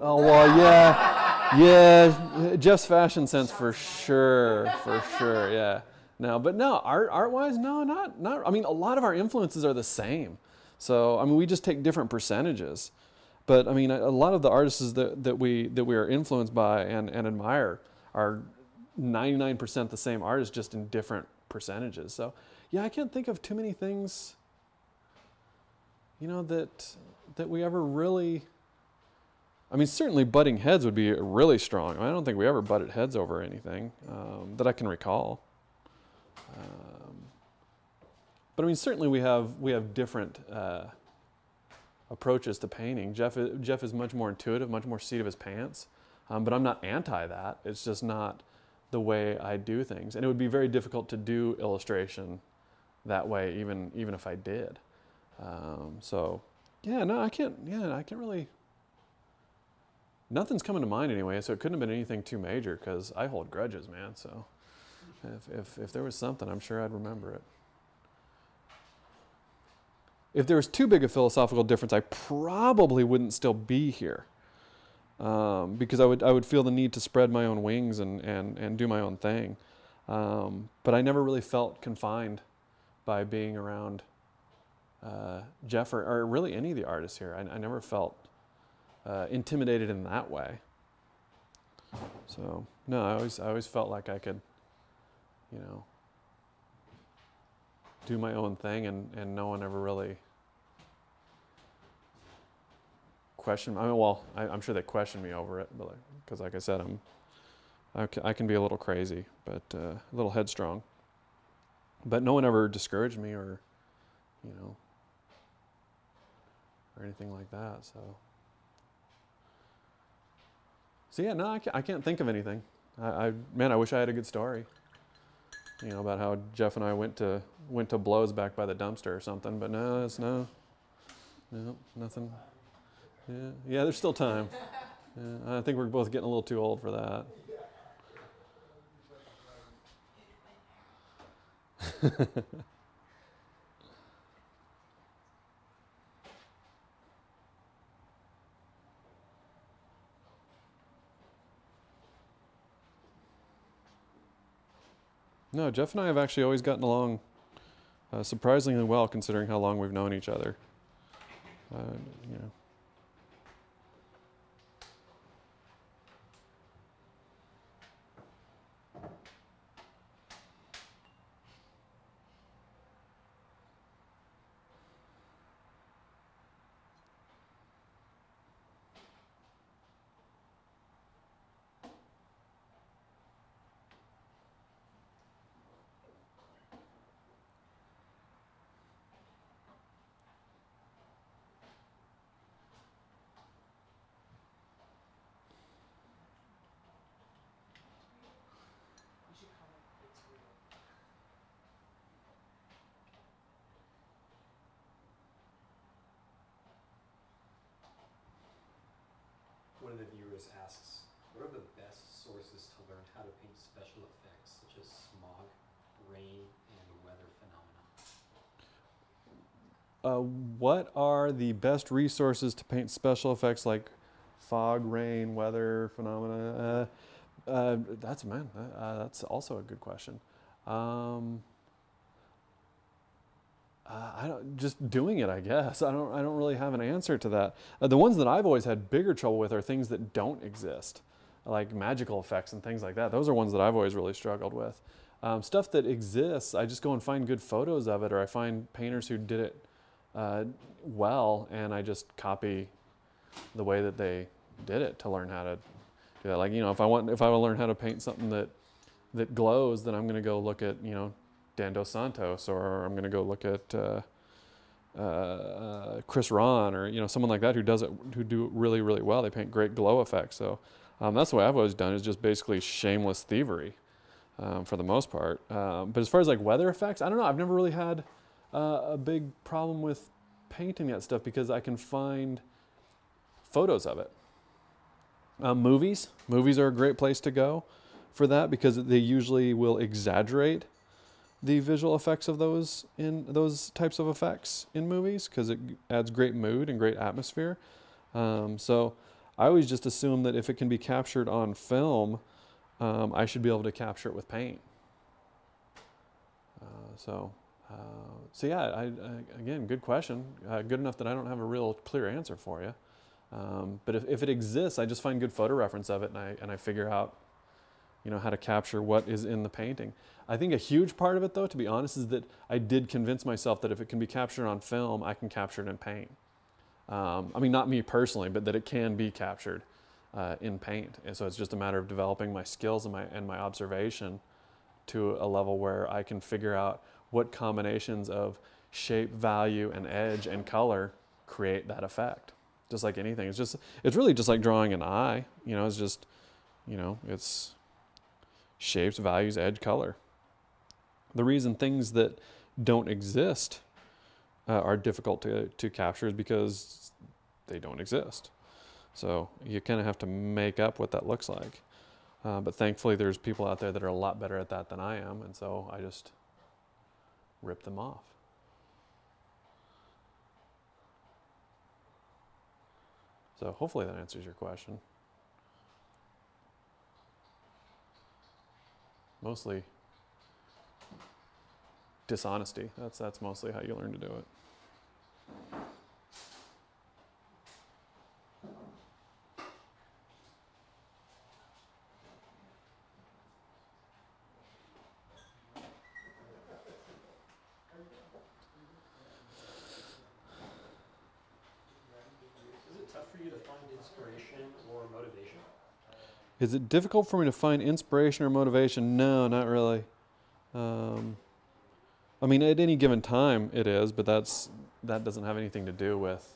Oh well, yeah. Jeff's fashion sense for sure. Yeah. No, art-wise, no, not. I mean, a lot of our influences are the same. So I mean, we just take different percentages. But I mean, a lot of the artists that we are influenced by and admire are 99% the same artists, just in different percentages. So yeah, I can't think of too many things, that we ever really. I mean, certainly butting heads would be really strong. I don't think we ever butted heads over anything that I can recall. But I mean, certainly we have different approaches to painting. Jeff is much more intuitive, much more seat of his pants. But I'm not anti that. It's just not the way I do things, and it would be very difficult to do illustration that way, even if I did. So yeah, no, I can't really. Nothing's coming to mind anyway, so it couldn't have been anything too major, because I hold grudges, man. So if there was something, I'm sure I'd remember it. If there was too big a philosophical difference, I probably wouldn't still be here, because I would feel the need to spread my own wings and do my own thing. But I never really felt confined by being around Jeff or really any of the artists here. I never felt intimidated in that way. So no, I always felt like I could, do my own thing, and no one ever really questioned. I mean, well, I'm sure they questioned me over it, but because like I said, I can be a little crazy, but a little headstrong. But no one ever discouraged me or anything like that. So yeah, no, I can't think of anything. Man, I wish I had a good story. You know, about how Jeff and I went to blows back by the dumpster or something. But no, it's no, nothing. Yeah, there's still time. Yeah, I think we're both getting a little too old for that. No, Jeff and I have actually always gotten along surprisingly well, considering how long we've known each other. You know. One of the viewers asks, what are the best sources to learn how to paint special effects such as smog, rain, and weather phenomena? What are the best resources to paint special effects like fog, rain, weather phenomena? That's also a good question. I don't, just doing it, I guess. I don't really have an answer to that. The ones that I've always had bigger trouble with are things that don't exist, like magical effects and things like that. Those are ones that I've always really struggled with. Stuff that exists, I just go and find good photos of it, or I find painters who did it well, and I just copy the way that they did it to learn how to do that. Like, you know, if I want to learn how to paint something that glows, then I'm going to go look at, you know, Dan Dos Santos, or I'm going to go look at Chris Ron, or, you know, someone like that who do it really, really well. They paint great glow effects. So that's the way I've always done, is just basically shameless thievery for the most part. But as far as like weather effects, I don't know. I've never really had a big problem with painting that stuff because I can find photos of it. Movies are a great place to go for that, because they usually will exaggerate the visual effects of those types of effects in movies, because it adds great mood and great atmosphere. So I always just assume that if it can be captured on film, I should be able to capture it with paint. So yeah, again, good question. Good enough that I don't have a real clear answer for you. But if it exists, I just find good photo reference of it, and I figure out, you know, how to capture what is in the painting. I think a huge part of it, though, to be honest, is that I did convince myself that if it can be captured on film, I can capture it in paint. I mean, not me personally, but that it can be captured in paint. And so it's just a matter of developing my skills and my observation to a level where I can figure out what combinations of shape, value, and edge and color create that effect. Just like anything, it's really just like drawing an eye. You know, it's just, you know, it's shapes, values, edge, color. The reason things that don't exist are difficult to capture is because they don't exist. So you kind of have to make up what that looks like. But thankfully, there's people out there that are a lot better at that than I am, and so I just rip them off. So hopefully that answers your question. Mostly dishonesty. That's mostly how you learn to do it. Is it tough for you to find inspiration or motivation? Is it difficult for me to find inspiration or motivation? No, not really. I mean, at any given time it is, but that doesn't have anything to do with,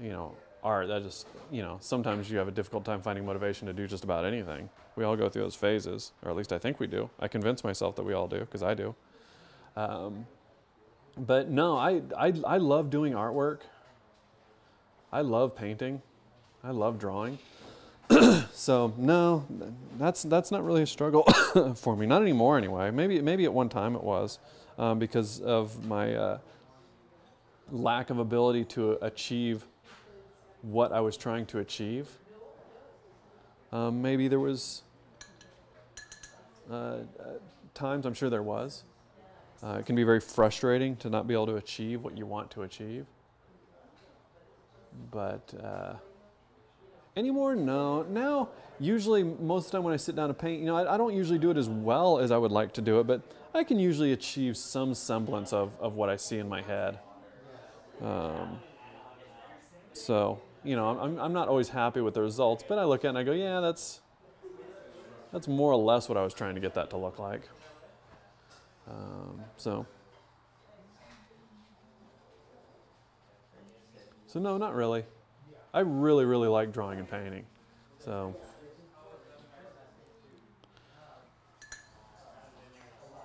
you know, art. That just, you know, sometimes you have a difficult time finding motivation to do just about anything. We all go through those phases, or at least I think we do. I convince myself that we all do, because I do. But no, I love doing artwork. I love painting. I love drawing. So no, that's not really a struggle for me. Not anymore, anyway. Maybe at one time it was, because of my lack of ability to achieve what I was trying to achieve. Maybe there was times, I'm sure there was. It can be very frustrating to not be able to achieve what you want to achieve. But anymore, no. Now, usually, most of the time when I sit down to paint, you know, I don't usually do it as well as I would like to do it, but I can usually achieve some semblance of what I see in my head. So, you know, I'm not always happy with the results, but I look at it and I go, yeah, that's more or less what I was trying to get that to look like. So no, not really. I really, really like drawing and painting. So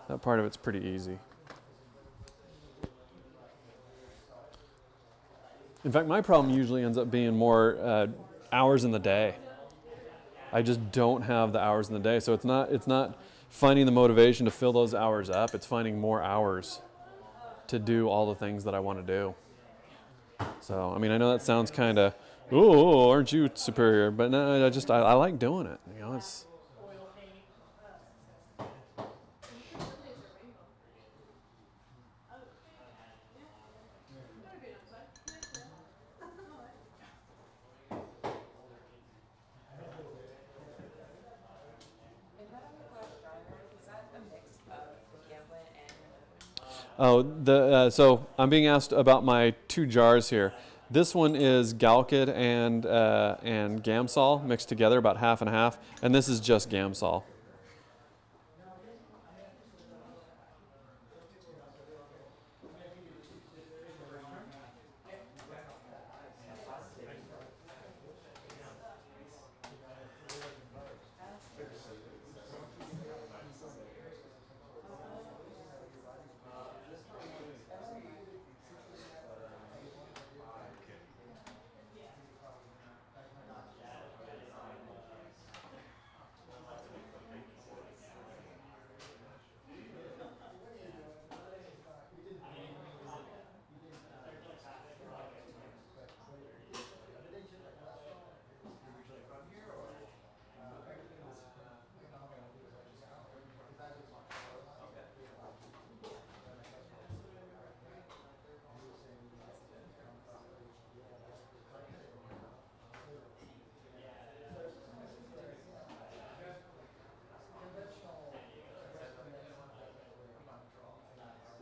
that part of it's pretty easy. In fact, my problem usually ends up being more hours in the day. I just don't have the hours in the day, so it's not finding the motivation to fill those hours up. It's finding more hours to do all the things that I want to do. So, I mean, I know that sounds kind of, oh, aren't you superior? But no, I like doing it. You know, it's. Oh, so I'm being asked about my two jars here. This one is Galkid and Gamsol mixed together, about half and half, and this is just Gamsol.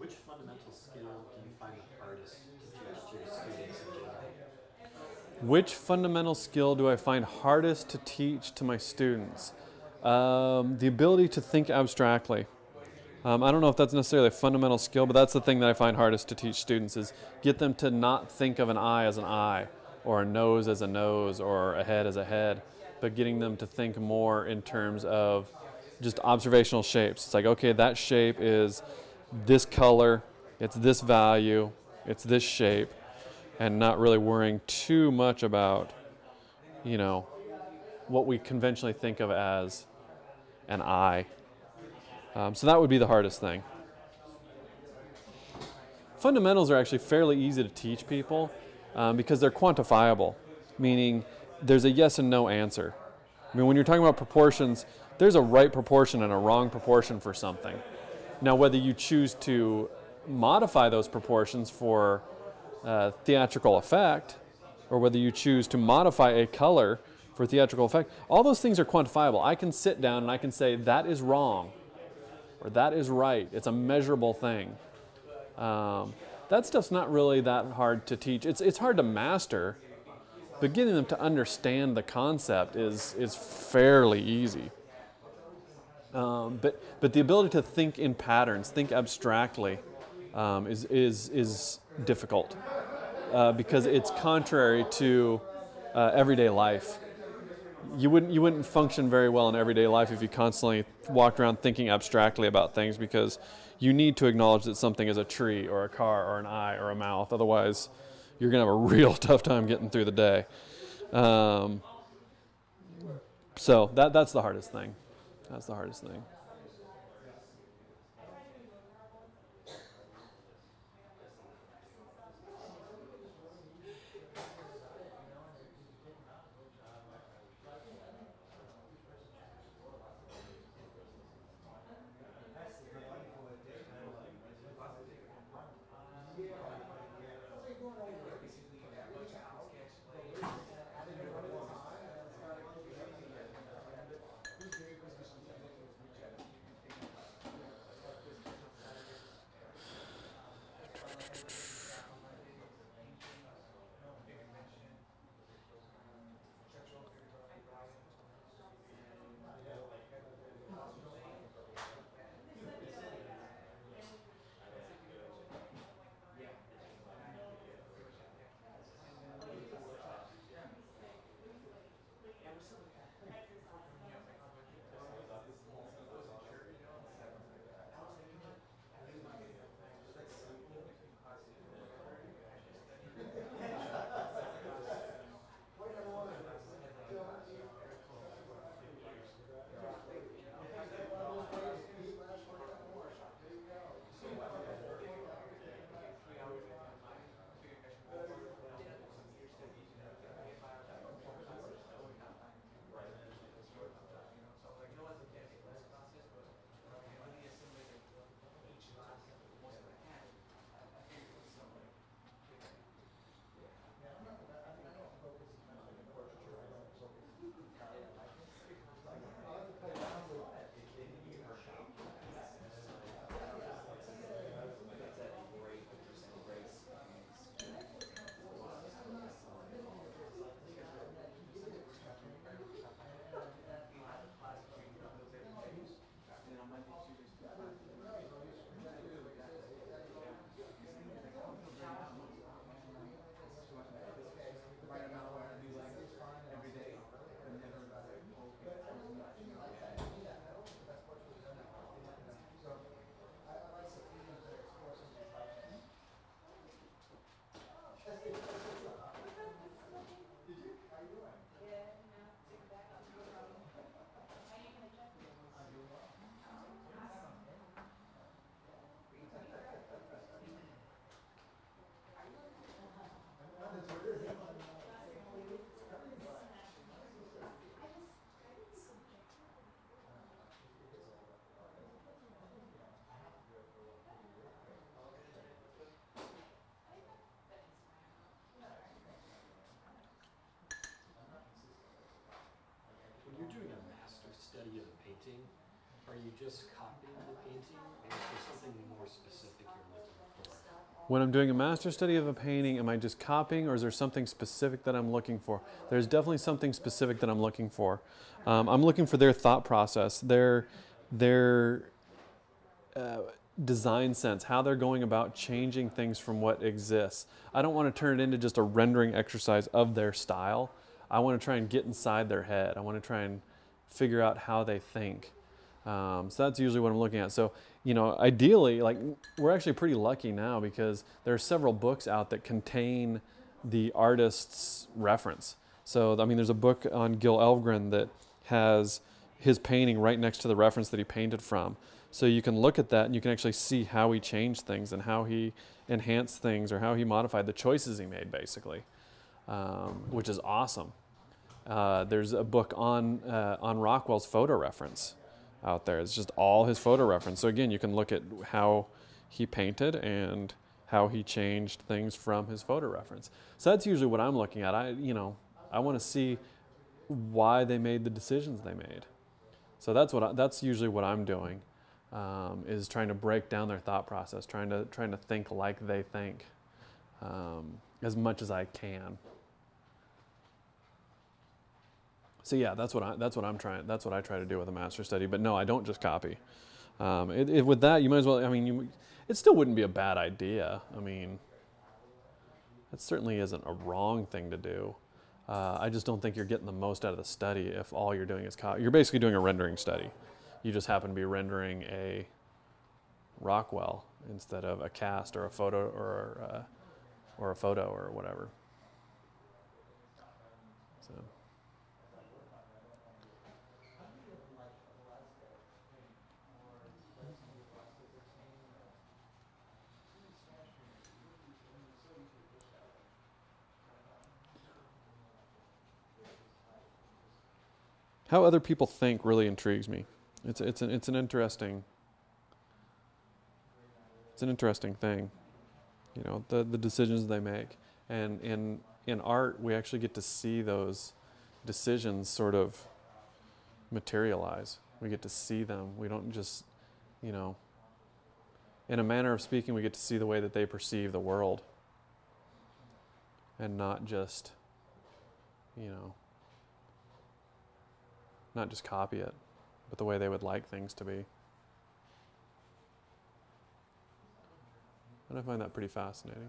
Which fundamental skill do you find the hardest to teach to your students in general? Which fundamental skill do I find hardest to teach to my students? The ability to think abstractly. I don't know if that's necessarily a fundamental skill, but that's the thing that I find hardest to teach students, is get them to not think of an eye as an eye, or a nose as a nose, or a head as a head, but getting them to think more in terms of just observational shapes. It's like, okay, that shape is this color, it's this value, it's this shape, and not really worrying too much about, you know, what we conventionally think of as an eye. So that would be the hardest thing. Fundamentals are actually fairly easy to teach people because they're quantifiable, meaning there's a yes and no answer. I mean, when you're talking about proportions, there's a right proportion and a wrong proportion for something. Now, whether you choose to modify those proportions for theatrical effect, or whether you choose to modify a color for theatrical effect, all those things are quantifiable. I can sit down and I can say, that is wrong, or that is right. It's a measurable thing. That stuff's not really that hard to teach. It's hard to master, but getting them to understand the concept is fairly easy. But the ability to think in patterns, think abstractly, is difficult because it's contrary to everyday life. You wouldn't function very well in everyday life if you constantly walked around thinking abstractly about things, because you need to acknowledge that something is a tree or a car or an eye or a mouth. Otherwise, you're going to have a real tough time getting through the day. So that's the hardest thing. That's the hardest thing. When you're doing a master study of a painting, are you just copying the painting, or is there something more specific you're looking for? When I'm doing a master study of a painting, am I just copying, or is there something specific that I'm looking for? There's definitely something specific that I'm looking for. I'm looking for their thought process, their design sense, how they're going about changing things from what exists. I don't want to turn it into just a rendering exercise of their style. I want to try and get inside their head. I want to try and figure out how they think. So that's usually what I'm looking at. So, you know, ideally, like, we're actually pretty lucky now because there are several books out that contain the artist's reference. So, I mean, there's a book on Gil Elvgren that has his painting right next to the reference that he painted from. So you can look at that and you can actually see how he changed things and how he enhanced things or how he modified the choices he made, basically, which is awesome. There's a book on Rockwell's photo reference out there. It's just all his photo reference. So again, you can look at how he painted and how he changed things from his photo reference. So that's usually what I'm looking at. I want to see why they made the decisions they made. So that's usually what I'm doing, is trying to break down their thought process, trying to think like they think, as much as I can. So yeah, that's what I try to do with a master study. But no, I don't just copy. With that, you might as well. I mean, it still wouldn't be a bad idea. I mean, it certainly isn't a wrong thing to do. I just don't think you're getting the most out of the study if all you're doing is you're basically doing a rendering study. You just happen to be rendering a Rockwell instead of a cast or a photo or a photo or whatever. So. How other people think really intrigues me. It's an interesting thing, you know, the decisions they make. And in art, we actually get to see those decisions sort of materialize. We get to see them. We don't just, you know, in a manner of speaking, we get to see the way that they perceive the world, and not just, you know, not just copy it, but the way they would like things to be. And I find that pretty fascinating.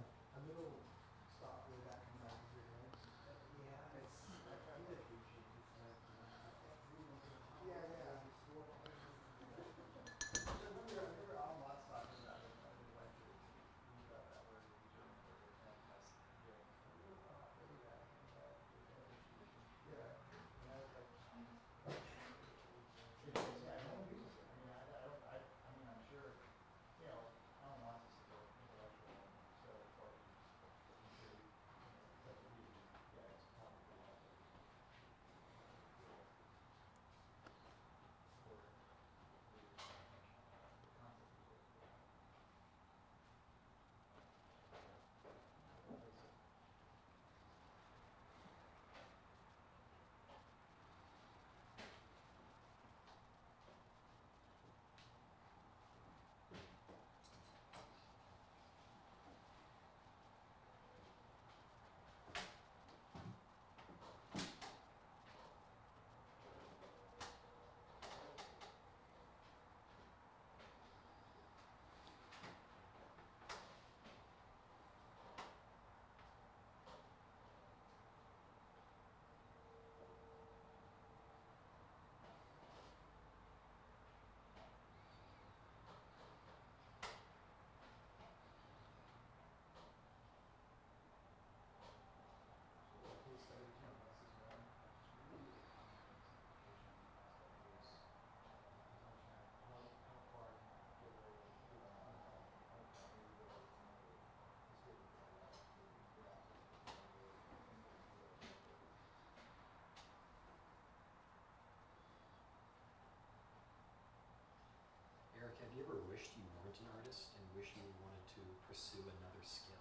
Erik, have you ever wished you weren't an artist and wish you wanted to pursue another skill?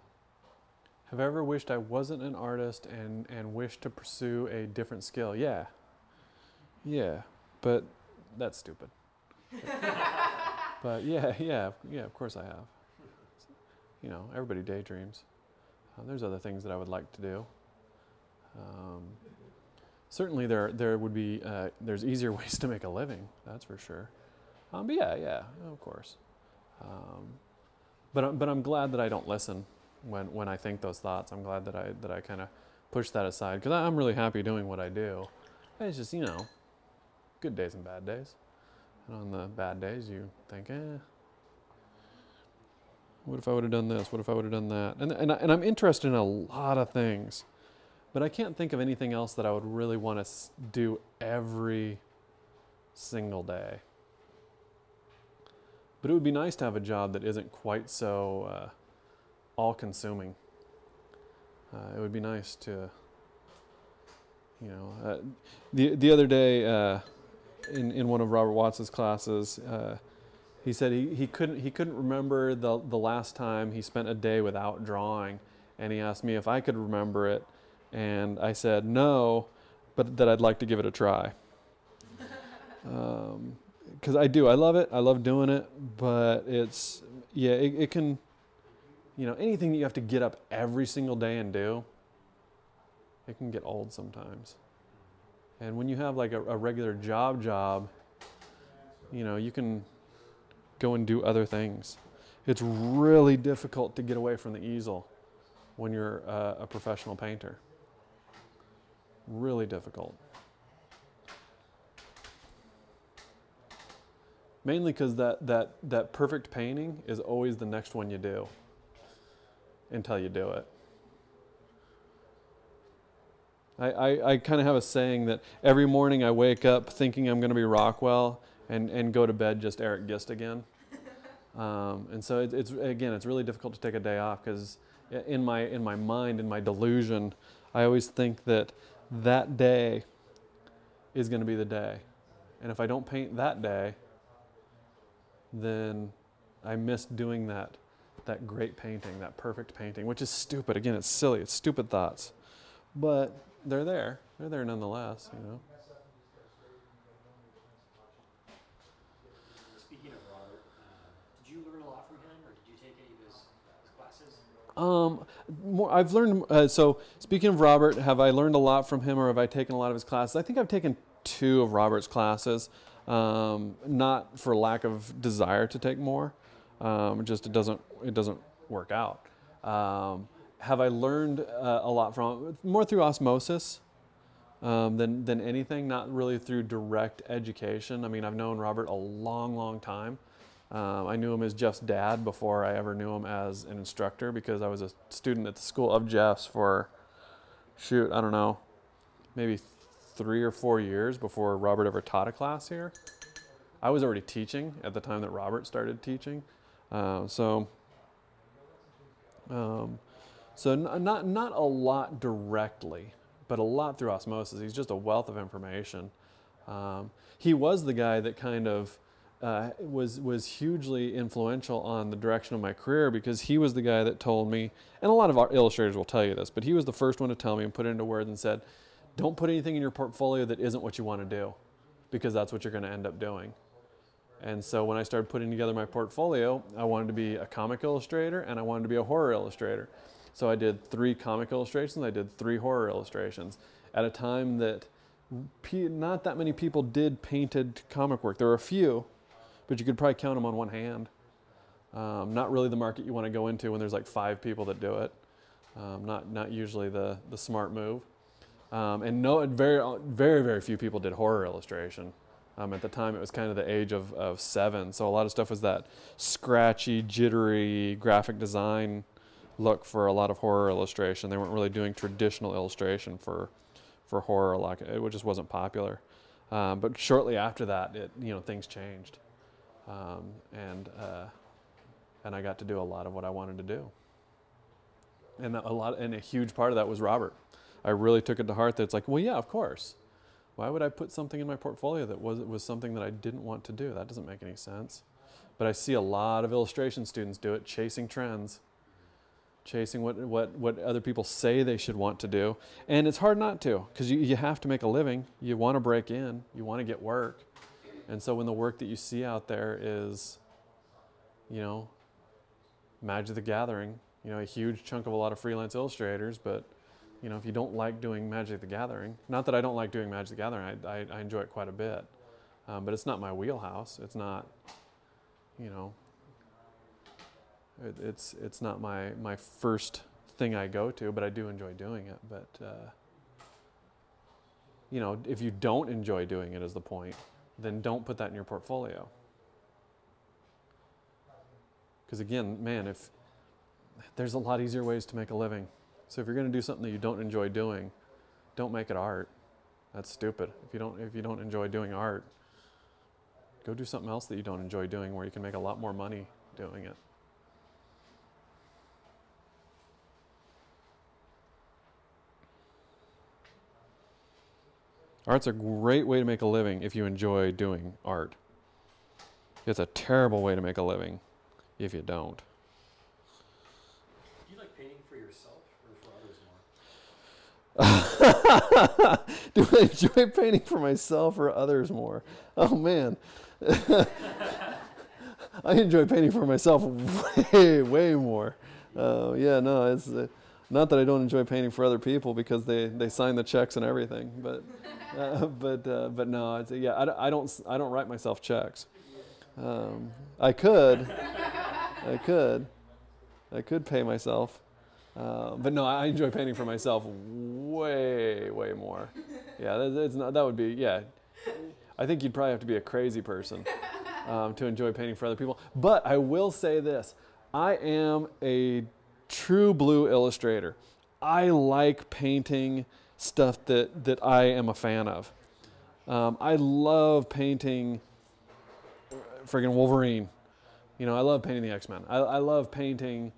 Have I ever wished I wasn't an artist and wished to pursue a different skill? Yeah. Yeah, but that's stupid. But yeah, of course I have. You know, everybody daydreams. There's other things that I would like to do. Certainly there would be, there's easier ways to make a living, that's for sure. But yeah, of course. But I'm glad that I don't listen when I think those thoughts. I'm glad that I kind of push that aside, because I'm really happy doing what I do. It's just, you know, good days and bad days. And on the bad days, you think, what if I would have done this? What if I would have done that? And I'm interested in a lot of things, but I can't think of anything else that I would really want to do every single day. But it would be nice to have a job that isn't quite so all-consuming. It would be nice to, you know, the other day in one of Robert Watts's classes, he said he couldn't remember the last time he spent a day without drawing, and he asked me if I could remember it, and I said no, but that I'd like to give it a try. Because I do. I love it. I love doing it. But it's, yeah, it can, you know, anything that you have to get up every single day and do, it can get old sometimes. And when you have like a regular job, you know, you can go and do other things. It's really difficult to get away from the easel when you're a professional painter. Really difficult. Mainly because that perfect painting is always the next one you do until you do it. I kind of have a saying that every morning I wake up thinking I'm going to be Rockwell and go to bed just Erik Gist again. And so it's really difficult to take a day off because in my mind, in my delusion, I always think that day is going to be the day. And if I don't paint that day, then I missed doing that great painting, that perfect painting, which is stupid. Again, it's silly. It's stupid thoughts. But they're there. They're there nonetheless, you know. Speaking of Robert, did you learn a lot from him, or did you take any of his classes? I've learned, so speaking of Robert, have I learned a lot from him or have I taken a lot of his classes? I think I've taken 2 of Robert's classes. Not for lack of desire to take more, just it doesn't work out. Have I learned a lot from more through osmosis than anything? Not really through direct education. I mean, I've known Robert a long time. I knew him as Jeff's dad before I ever knew him as an instructor because I was a student at the school of Jeff's for, I don't know, maybe 3 or 4 years before Robert ever taught a class here. I was already teaching at the time that Robert started teaching. So not a lot directly, but a lot through osmosis. He's just a wealth of information. He was the guy that kind of was hugely influential on the direction of my career because he was the guy that told me, and a lot of our illustrators will tell you this, but he was the first one to tell me and put it into words and said, don't put anything in your portfolio that isn't what you want to do because that's what you're going to end up doing. And so when I started putting together my portfolio, I wanted to be a comic illustrator and I wanted to be a horror illustrator. So I did 3 comic illustrations, I did 3 horror illustrations at a time that not that many people did painted comic work. There were a few, but you could probably count them on one hand. Not really the market you want to go into when there's like 5 people that do it. Not usually the smart move. And very few people did horror illustration. At the time, it was kind of the age of 7, so a lot of stuff was that scratchy, jittery graphic design look for a lot of horror illustration. They weren't really doing traditional illustration for horror, like it just wasn't popular. But shortly after that, things changed, and I got to do a lot of what I wanted to do. And a huge part of that was Robert. I really took it to heart that it's like, well, yeah, of course. Why would I put something in my portfolio that was something that I didn't want to do? That doesn't make any sense. But I see a lot of illustration students do it, chasing trends, chasing what other people say they should want to do. And it's hard not to, because you have to make a living. You want to break in. You want to get work. And so when the work that you see out there is, Magic the Gathering, a huge chunk of a lot of freelance illustrators, but if you don't like doing Magic the Gathering, not that I don't like doing Magic the Gathering, I enjoy it quite a bit, but it's not my wheelhouse. It's not, it's not my first thing I go to, but I do enjoy doing it. But, if you don't enjoy doing it is the point, then don't put that in your portfolio. Because again, man, if there's a lot easier ways to make a living. So if you're going to do something that you don't enjoy doing, don't make it art. That's stupid. If you don't enjoy doing art, go do something else that you don't enjoy doing where you can make a lot more money doing it. Art's a great way to make a living if you enjoy doing art. It's a terrible way to make a living if you don't. Do I enjoy painting for myself or others more? Oh man, I enjoy painting for myself way more. It's not that I don't enjoy painting for other people because they sign the checks and everything, but no, I don't write myself checks. I could pay myself. But no, I enjoy painting for myself way, way more. Yeah, it's not, that would be, yeah. I think you'd probably have to be a crazy person to enjoy painting for other people. But I will say this, I am a true blue illustrator. I like painting stuff that I am a fan of. I love painting friggin' Wolverine. You know, I love painting the X-Men. I love painting,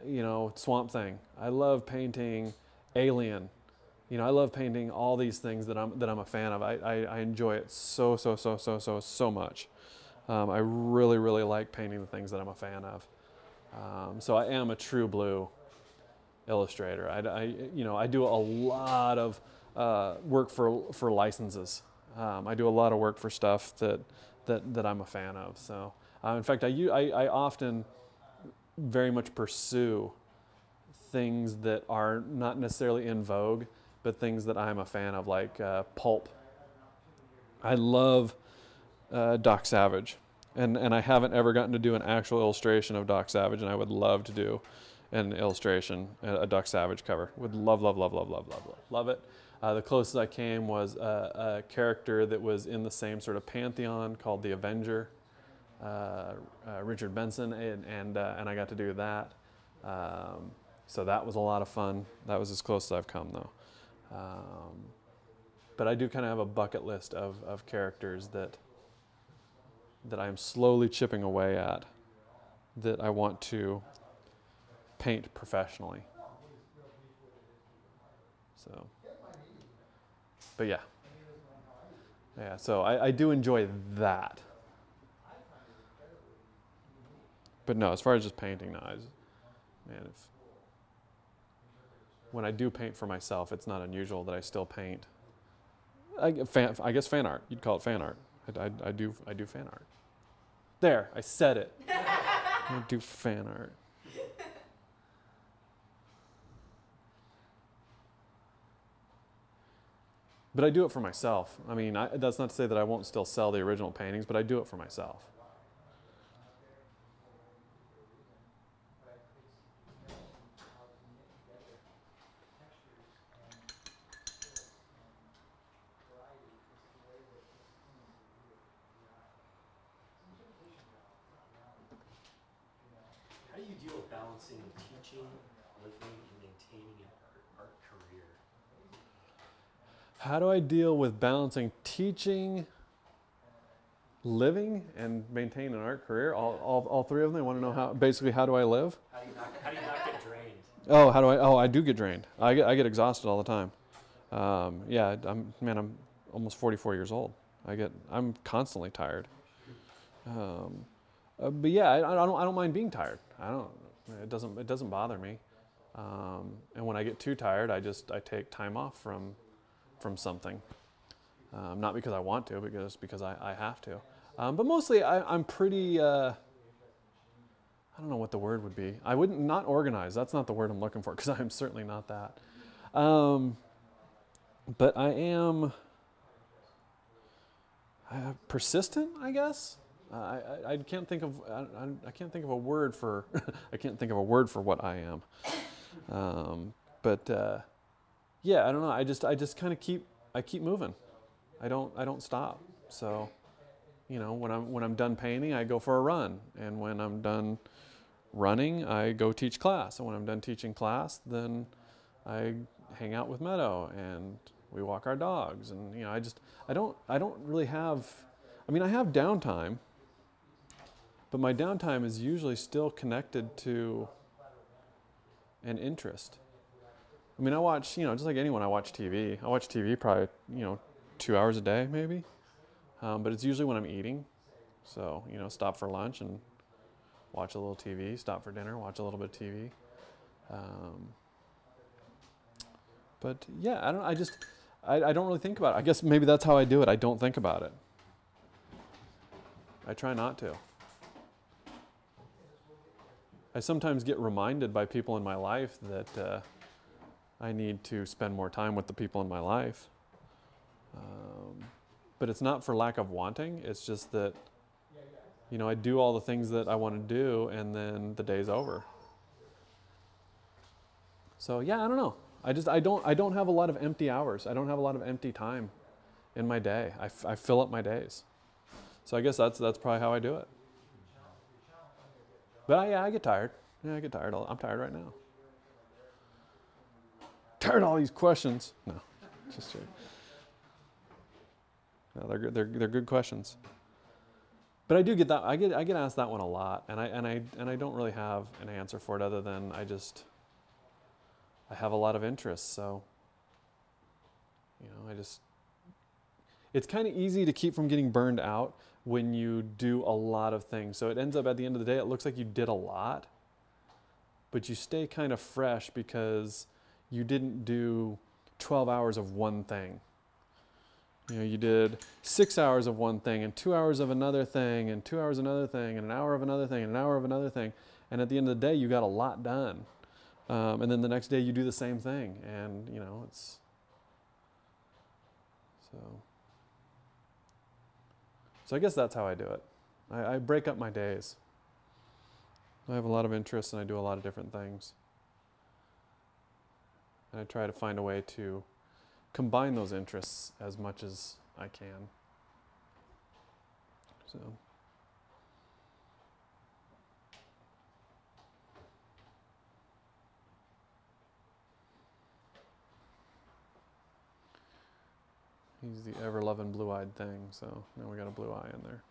you know, Swamp Thing. I love painting Alien. You know, I love painting all these things that I'm a fan of. I enjoy it so much. I really, really like painting the things that I'm a fan of. So I am a true blue illustrator. You know, I do a lot of work for licenses. I do a lot of work for stuff that I'm a fan of. So, in fact, I often very much pursue things that are not necessarily in vogue, but things that I'm a fan of, like pulp. I love Doc Savage, and I haven't ever gotten to do an actual illustration of Doc Savage, and I would love to do an illustration, a Doc Savage cover. Would love it. The closest I came was a character that was in the same sort of pantheon called the Avenger, Richard Benson, and I got to do that. So that was a lot of fun. That was as close as I've come, though. But I do kind of have a bucket list of characters that I'm slowly chipping away at, that I want to paint professionally. So, but yeah. Yeah, so I do enjoy that. But no, as far as just painting, no, man, when I do paint for myself, it's not unusual that I still paint. I guess fan art. You'd call it fan art. I do fan art. There, I said it. I do fan art. But I do it for myself. I mean, that's not to say that I won't still sell the original paintings, but I do it for myself. How do you deal with balancing teaching, living, and maintaining an art career? How do I deal with balancing teaching, living, and maintain an art career? All three of them? They want to know how do I live? How do you not get drained? I do get drained. I get exhausted all the time. Yeah, I'm almost 44 years old. I'm constantly tired. But yeah, I don't mind being tired. It doesn't bother me. And when I get too tired, I take time off from something. Not because I want to, because I have to. But mostly I'm pretty, I don't know what the word would be. Not organized. That's not the word I'm looking for, because I'm certainly not that. But I am persistent, I guess. I can't think of a word for I can't think of a word for what I am. Yeah, I don't know. I just kind of keep moving. I don't stop. So, you know, when I'm done painting, I go for a run, and when I'm done running, I go teach class, and when I'm done teaching class, then I hang out with Meadow and we walk our dogs, and you know, I don't really have. I mean, I have downtime, but my downtime is usually still connected to an interest. I mean, I watch, you know, just like anyone, I watch TV. I watch TV probably, you know, 2 hours a day maybe, but it's usually when I'm eating. So, you know, stop for lunch and watch a little TV, stop for dinner, watch a little bit of TV. But yeah, I don't really think about it. I guess maybe that's how I do it. I don't think about it. I try not to. I sometimes get reminded by people in my life that I need to spend more time with the people in my life. But it's not for lack of wanting. It's just that, you know, I do all the things that I want to do, and then the day's over. So yeah, I don't know. I don't have a lot of empty hours. I don't have a lot of empty time in my day. I fill up my days. So I guess that's probably how I do it. But I get tired. Yeah, I get tired. I'm tired right now. Tired of all these questions. No, just kidding. No, they're good. They're good questions. But I do get that. I get asked that one a lot, and I don't really have an answer for it other than I have a lot of interests. So it's kind of easy to keep from getting burned out when you do a lot of things. So it ends up at the end of the day, it looks like you did a lot, but you stay kind of fresh because you didn't do 12 hours of one thing. You did 6 hours of one thing and 2 hours of another thing and 2 hours of another thing and an hour of another thing and an hour of another thing. And at the end of the day, you got a lot done. And then the next day you do the same thing. And, it's... So I guess that's how I do it. I break up my days. I have a lot of interests and I do a lot of different things. And I try to find a way to combine those interests as much as I can. So. He's the ever-loving blue-eyed thing, so now we got a blue eye in there.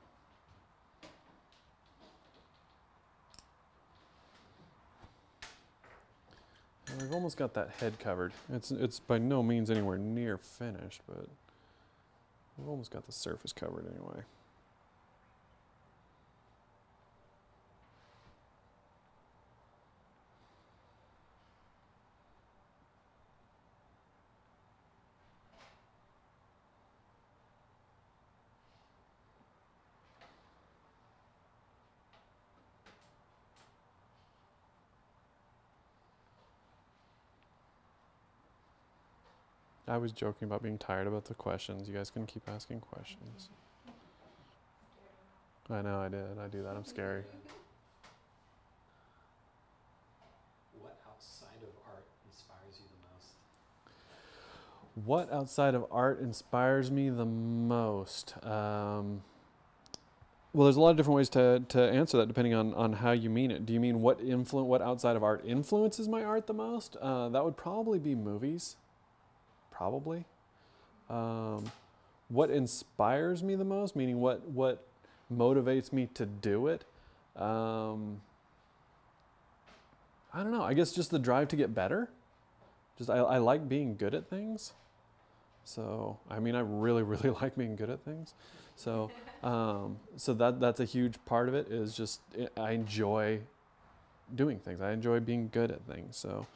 And we've almost got that head covered. It's by no means anywhere near finished, but we've almost got the surface covered anyway. I was joking about being tired about the questions. You guys can keep asking questions. I know I did. I do that. I'm scary. What outside of art inspires you the most? What outside of art inspires me the most? Well, there's a lot of different ways to answer that depending on how you mean it. Do you mean what outside of art influences my art the most? That would probably be movies. Probably. What inspires me the most, meaning what motivates me to do it? I don't know. I guess just the drive to get better. Just I like being good at things. So I really like being good at things. So that's a huge part of it. Is just I enjoy doing things. I enjoy being good at things. So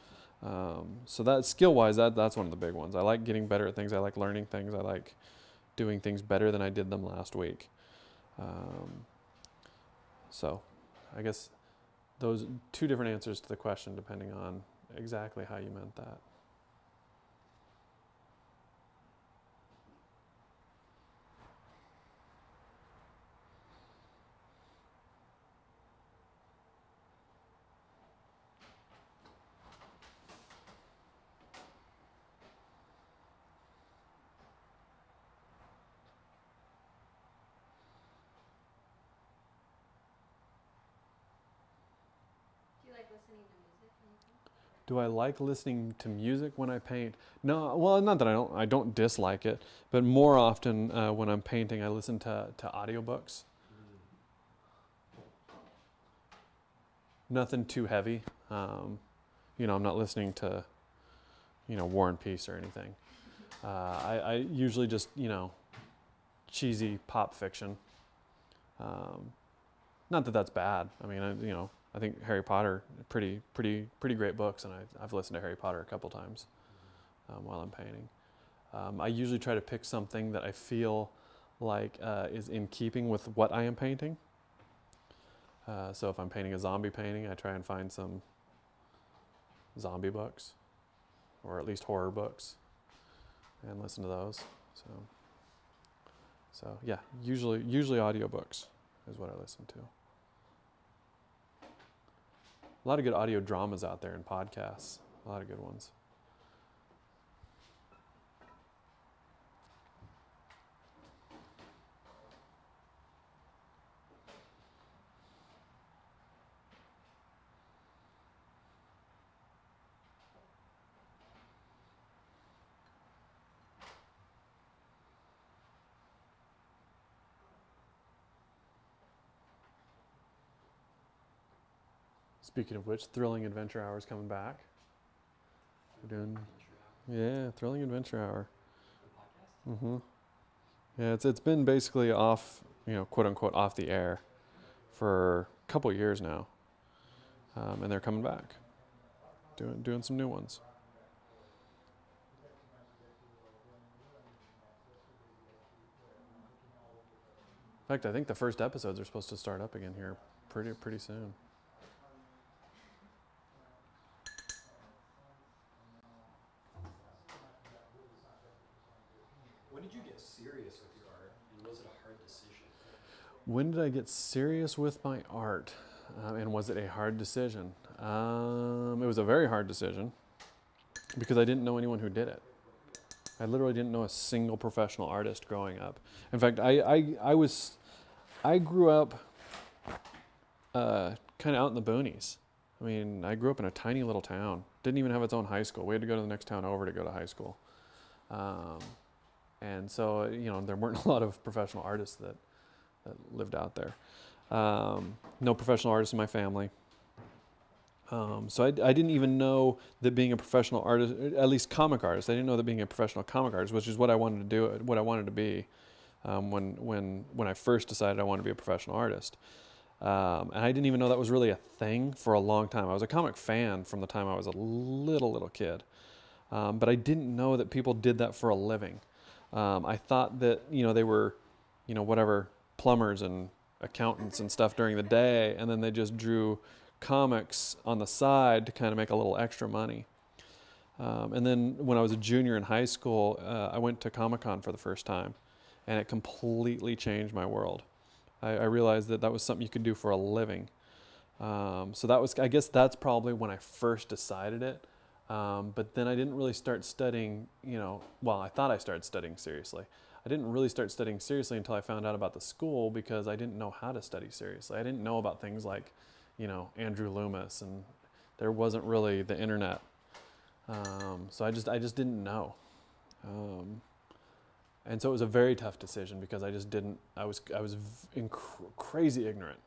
that skill-wise, that's one of the big ones. I like getting better at things. I like learning things. I like doing things better than I did them last week. So I guess those two different answers to the question depending on exactly how you meant that. Do I like listening to music when I paint? No, well, not that I don't dislike it, but more often when I'm painting, I listen to audiobooks. Nothing too heavy. I'm not listening to, War and Peace or anything. I usually just, cheesy pop fiction. Not that that's bad. I think Harry Potter, pretty great books, and I've listened to Harry Potter a couple times while I'm painting. I usually try to pick something that I feel like is in keeping with what I am painting. So if I'm painting a zombie painting, I try and find some zombie books, or at least horror books, and listen to those. So yeah, usually audiobooks is what I listen to. A lot of good audio dramas out there and podcasts. A lot of good ones. Speaking of which, Thrilling Adventure Hour is coming back. We're doing, yeah, Thrilling Adventure Hour. Mm-hmm. Yeah, it's been basically off, quote unquote, off the air for a couple years now, and they're coming back, doing some new ones. In fact, I think the first episodes are supposed to start up again here pretty soon. When did you get serious with your art, and was it a hard decision? When did I get serious with my art, and was it a hard decision? It was a very hard decision because I didn't know anyone who did it. I literally didn't know a single professional artist growing up. In fact, I grew up kind of out in the boonies. I mean, I grew up in a tiny little town. Didn't even have its own high school. We had to go to the next town over to go to high school. And so, there weren't a lot of professional artists that lived out there. No professional artists in my family. So I didn't even know that being a professional artist, at least comic artist, I didn't know that being a professional comic artist, which is what I wanted to do, what I wanted to be when I first decided I wanted to be a professional artist. And I didn't even know that was really a thing for a long time. I was a comic fan from the time I was a little kid. But I didn't know that people did that for a living. I thought that, they were, whatever, plumbers and accountants and stuff during the day, and then they just drew comics on the side to kind of make a little extra money. And then when I was a junior in high school, I went to Comic-Con for the first time, and it completely changed my world. I realized that was something you could do for a living. So I guess that's probably when I first decided it. But then I didn't really start studying, I thought I started studying seriously. I didn't really start studying seriously until I found out about the school, because I didn't know how to study seriously. I didn't know about things like, Andrew Loomis, and there wasn't really the internet. So I just didn't know. And so it was a very tough decision because I was crazy ignorant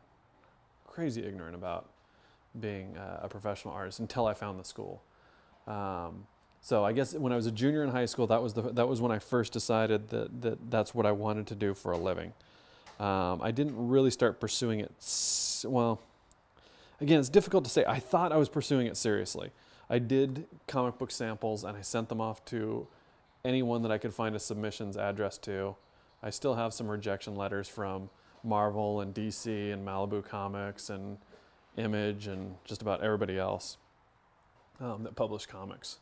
about being a professional artist until I found the school. So I guess when I was a junior in high school, that was when I first decided that's what I wanted to do for a living. I didn't really start pursuing it. Well, again, it's difficult to say. I thought I was pursuing it seriously. I did comic book samples, and I sent them off to anyone that I could find a submissions address to. I still have some rejection letters from Marvel and DC and Malibu Comics and Image and just about everybody else that published comics,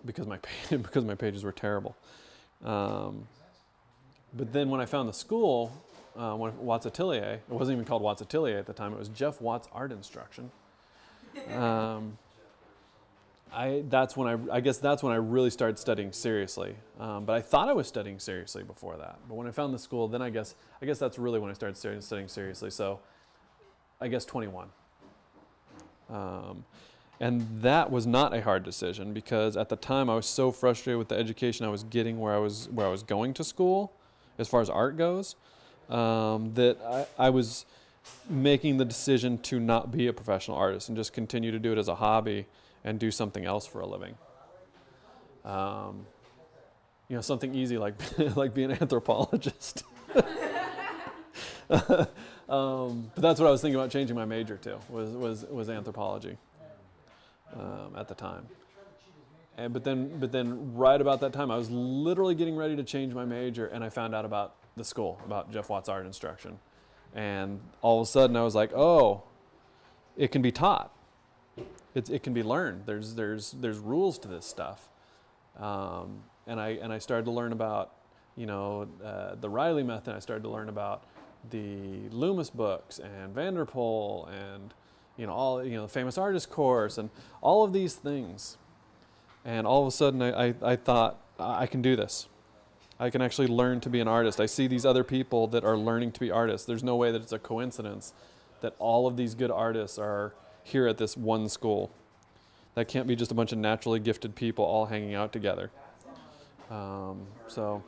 because my pages were terrible. But then when I found the school, Watts Atelier, it wasn't even called Watts Atelier at the time. It was Jeff Watts Art Instruction. That's when I really started studying seriously. But I thought I was studying seriously before that. But when I found the school, then I guess that's really when I started studying seriously. So I guess 21. And that was not a hard decision, because at the time I was so frustrated with the education I was getting where I was going to school, as far as art goes, that I was making the decision to not be a professional artist and just continue to do it as a hobby and do something else for a living. Something easy like like being an anthropologist. But that's what I was thinking about changing my major to, was anthropology at the time. But then right about that time, I was literally getting ready to change my major, and I found out about the school, about Jeff Watts Art Instruction. And all of a sudden I was like, oh, it can be taught. It can be learned. There's rules to this stuff. And I started to learn about, the Riley method. I started to learn about the Loomis books and Vanderpool and the famous artist course and all of these things. And all of a sudden I thought, I can do this. I can actually learn to be an artist. I see these other people that are learning to be artists. There's no way that it's a coincidence that all of these good artists are here at this one school. That can't be just a bunch of naturally gifted people all hanging out together. So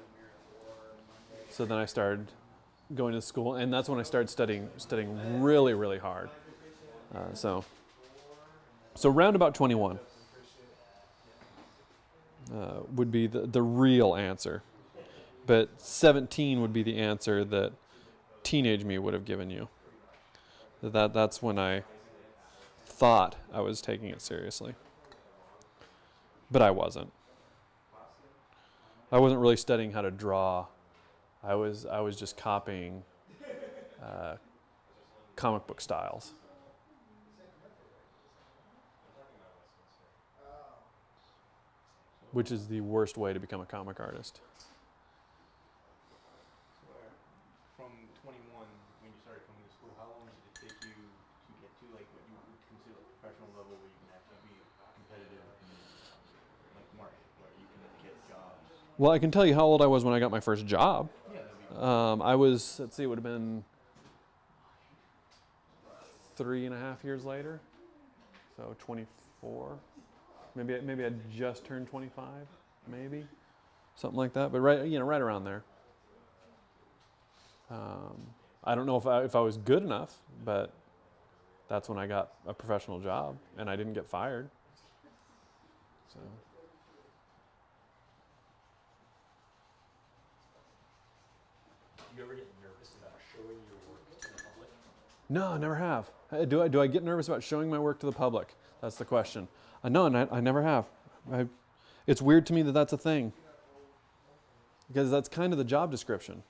then I started going to school, and that's when I started studying really, really hard. So round about 21 would be the real answer. But 17 would be the answer that teenage me would have given you. That's when I thought I was taking it seriously. But I wasn't. I wasn't really studying how to draw. I was just copying comic book styles. Which is the worst way to become a comic artist. From 21, when you started coming to school, how long did it take you to get to like what you would consider a professional level where you can actually be competitive in like market, where you can get jobs? Well, I can tell you how old I was when I got my first job. Yeah, that'd be cool. I was, let's see, it would have been 3.5 years later. So 24. Maybe I just turned 25, maybe. Something like that, but right around there. I don't know if I was good enough, but that's when I got a professional job, and I didn't get fired. So. Do you ever get nervous about showing your work to the public? No, I never have. Do I get nervous about showing my work to the public? That's the question. No, I never have. It's weird to me that that's a thing, because that's kind of the job description.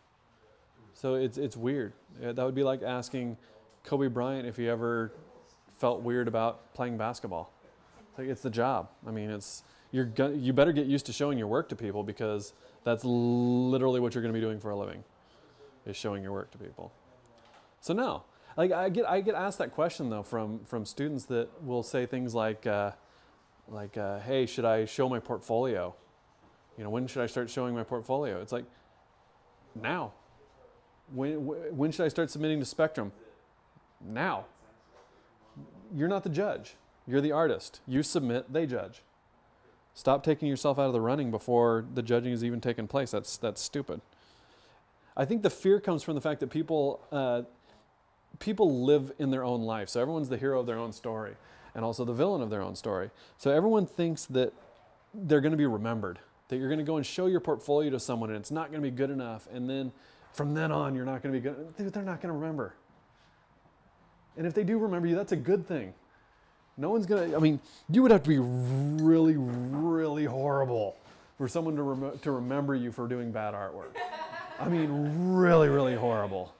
So it's weird. That would be like asking Kobe Bryant if he ever felt weird about playing basketball. It's the job. I mean, you better get used to showing your work to people, because that's literally what you're going to be doing for a living, is showing your work to people. So no, like I get asked that question though from students that will say things like, hey, should I show my portfolio? When should I start showing my portfolio? It's like, now. When should I start submitting to Spectrum? Now. You're not the judge. You're the artist. You submit, they judge. Stop taking yourself out of the running before the judging has even taken place. That's stupid. I think the fear comes from the fact that people live in their own life. So everyone's the hero of their own story, and also the villain of their own story. So everyone thinks that they're going to be remembered, that you're going to go and show your portfolio to someone and it's not going to be good enough, and then from then on you're not going to be good. Dude, they're not going to remember. And if they do remember you, that's a good thing. No one's going to, you would have to be really, really horrible for someone to remember you for doing bad artwork. Really, really horrible.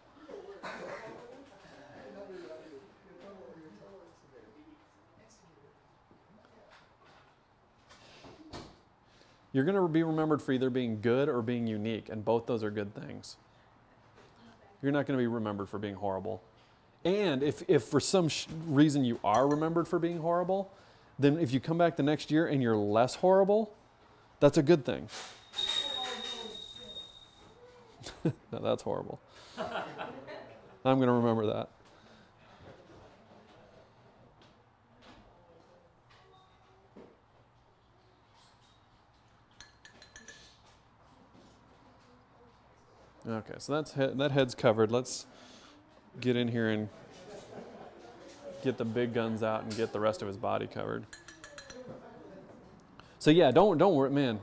You're going to be remembered for either being good or being unique, and both those are good things. You're not going to be remembered for being horrible. And if for some reason you are remembered for being horrible, then if you come back the next year and you're less horrible, that's a good thing. No, that's horrible. I'm going to remember that. Okay, so that head's covered. Let's get in here and get the big guns out and get the rest of his body covered. So yeah, don't worry, man.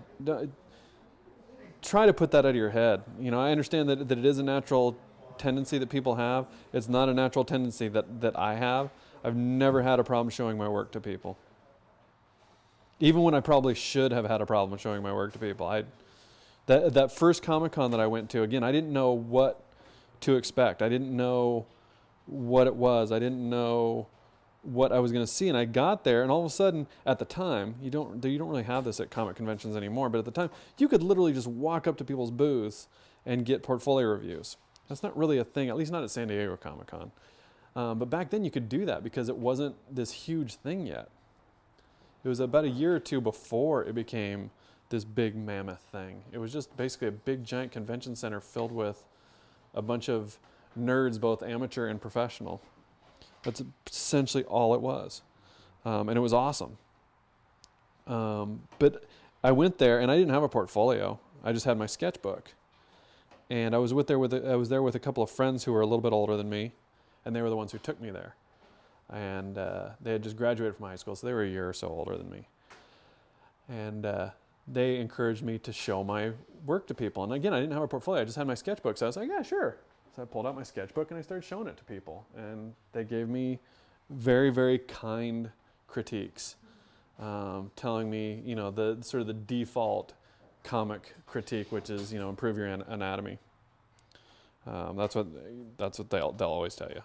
Try to put that out of your head. I understand that it is a natural tendency that people have. It's not a natural tendency that I have. I've never had a problem showing my work to people. Even when I probably should have had a problem showing my work to people. That first Comic-Con that I went to, again, I didn't know what to expect. I didn't know what it was. I didn't know what I was going to see. And I got there, and all of a sudden, at the time, you don't really have this at comic conventions anymore, but at the time, you could literally just walk up to people's booths and get portfolio reviews. That's not really a thing, at least not at San Diego Comic-Con. But back then you could do that because it wasn't this huge thing yet. It was about a year or two before it became this big mammoth thing. It was just basically a big giant convention center filled with a bunch of nerds, both amateur and professional. That's essentially all it was. And it was awesome. But I went there and I didn't have a portfolio. I just had my sketchbook. And I was there with a couple of friends who were a little bit older than me, and they were the ones who took me there. And they had just graduated from high school, so they were a year or so older than me. And they encouraged me to show my work to people. And again, I didn't have a portfolio. I just had my sketchbook. So I was like, yeah, sure. So I pulled out my sketchbook and I started showing it to people. And they gave me very, very kind critiques, telling me, the sort of the default comic critique, which is, improve your anatomy. That's what they'll always tell you.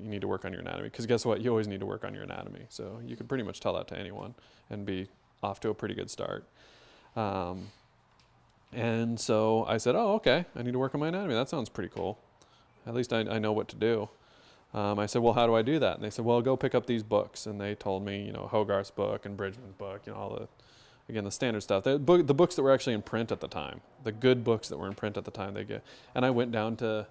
You need to work on your anatomy, because guess what? You always need to work on your anatomy. So you can pretty much tell that to anyone and be off to a pretty good start. And so I said, oh, okay, I need to work on my anatomy. That sounds pretty cool. At least I know what to do. I said, well, how do I do that? And they said, well, go pick up these books. And they told me, Hogarth's book and Bridgman's book, all the standard stuff. The books that were actually in print at the time, the good books that were in print at the time, and I went down to,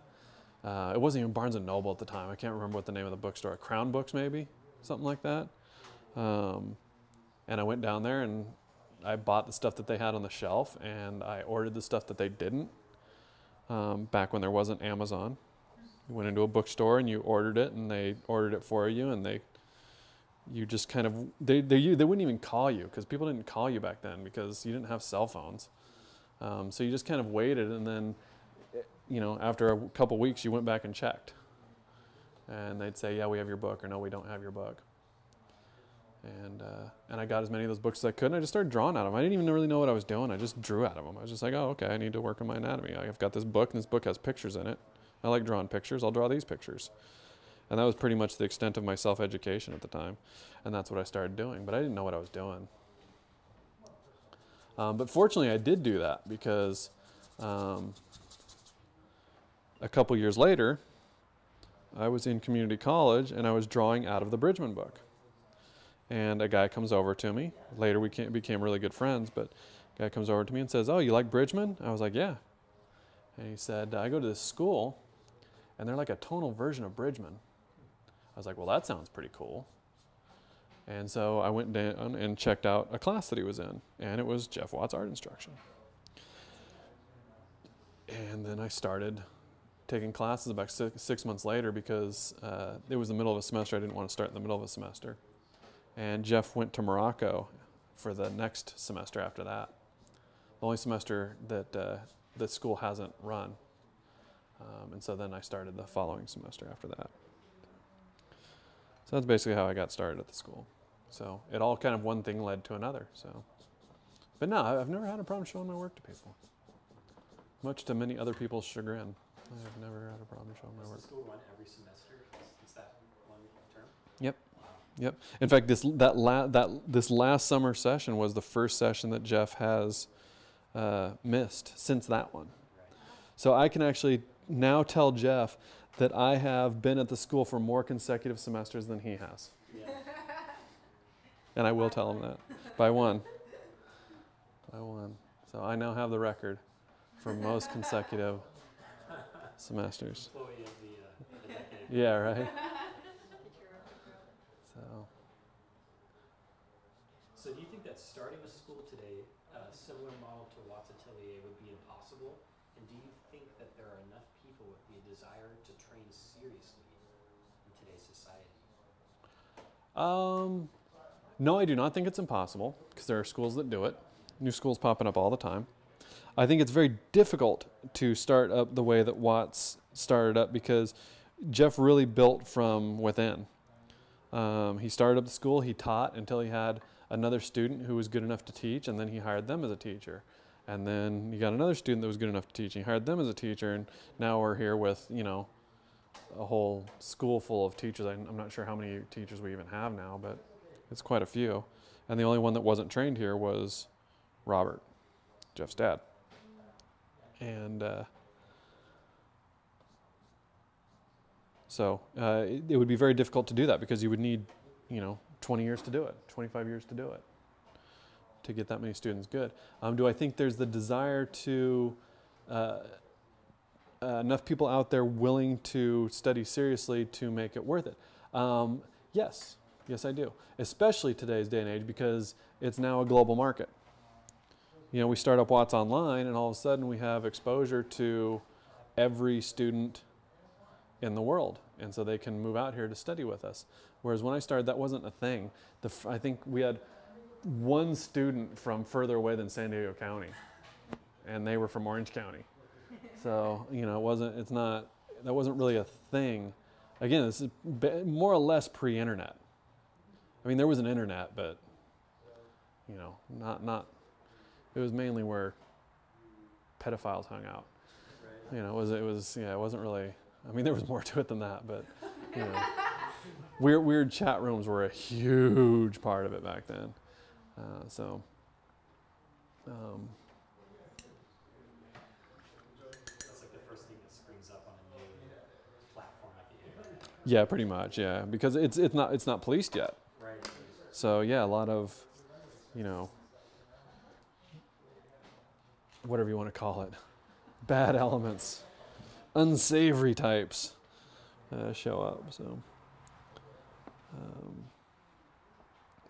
it wasn't even Barnes & Noble at the time. I can't remember what the name of the bookstore, Crown Books maybe, something like that. And I went down there and I bought the stuff that they had on the shelf, and I ordered the stuff that they didn't, back when there wasn't Amazon. You went into a bookstore and you ordered it, and they ordered it for you, and you just kind of, they wouldn't even call you, because people didn't call you back then because you didn't have cell phones. So you just kind of waited, and then, after a couple weeks you went back and checked. And they'd say, yeah, we have your book, or no, we don't have your book. And I got as many of those books as I could, and I just started drawing out of them. I didn't even really know what I was doing. I just drew out of them. I was just like, oh, okay, I need to work on my anatomy. I've got this book, and this book has pictures in it. I like drawing pictures. I'll draw these pictures. And that was pretty much the extent of my self-education at the time. And that's what I started doing. But I didn't know what I was doing. But fortunately, I did do that, because a couple years later, I was in community college, and I was drawing out of the Bridgman book. And a guy comes over to me. Later, we became really good friends. But a guy comes over to me and says, oh, you like Bridgman? I was like, yeah. And he said, I go to this school, and they're like a tonal version of Bridgman. I was like, well, that sounds pretty cool. And so I went down and checked out a class that he was in, and it was Jeff Watt's art instruction. And then I started taking classes about 6 months later, because it was the middle of a semester. I didn't want to start in the middle of a semester. And Jeff went to Morocco for the next semester after that. The only semester that the school hasn't run. And so then I started the following semester after that. So that's basically how I got started at the school. So it all kind of one thing led to another. So, but no, I've never had a problem showing my work to people. Much to many other people's chagrin, I have never had a problem showing my work. Does the school run every semester? Is that one term? Yep. Yep. In fact, this last summer session was the first session that Jeff has missed since that one. So I can actually now tell Jeff that I have been at the school for more consecutive semesters than he has. Yeah. And I will tell him that. By one. By one. So I now have the record for most consecutive semesters. Employee of the decade. Yeah, right? So do you think that starting a school today, a similar model to Watt's Atelier, would be impossible? And do you think that there are enough people with the desire to train seriously in today's society? No, I do not think it's impossible, because there are schools that do it. New schools popping up all the time. I think it's very difficult to start up the way that Watts started up, because Jeff really built from within. He started up the school, he taught until he had another student who was good enough to teach, and then he hired them as a teacher. And then he got another student that was good enough to teach, and he hired them as a teacher, and now we're here with, a whole school full of teachers. I'm not sure how many teachers we even have now, but it's quite a few. And the only one that wasn't trained here was Robert, Jeff's dad. And So it would be very difficult to do that because you would need, 20 years to do it, 25 years to do it, to get that many students good. Do I think there's the desire to, enough people out there willing to study seriously to make it worth it? Yes. Yes, I do. Especially today's day and age because it's now a global market. We start up Watts Online and all of a sudden we have exposure to every student in the world. And so they can move out here to study with us. Whereas when I started, that wasn't a thing. I think we had one student from further away than San Diego County, and they were from Orange County. So, that wasn't really a thing. Again, this is more or less pre-internet. I mean, there was an internet, but, it was mainly where pedophiles hung out. It wasn't really, I mean, there was more to it than that, but, weird chat rooms were a huge part of it back then. That's like the first thing that springs up on a new platform at the internet. Yeah, pretty much, yeah, because it's not policed yet. Right. So yeah, a lot of, whatever you want to call it, bad elements, unsavory types show up. So,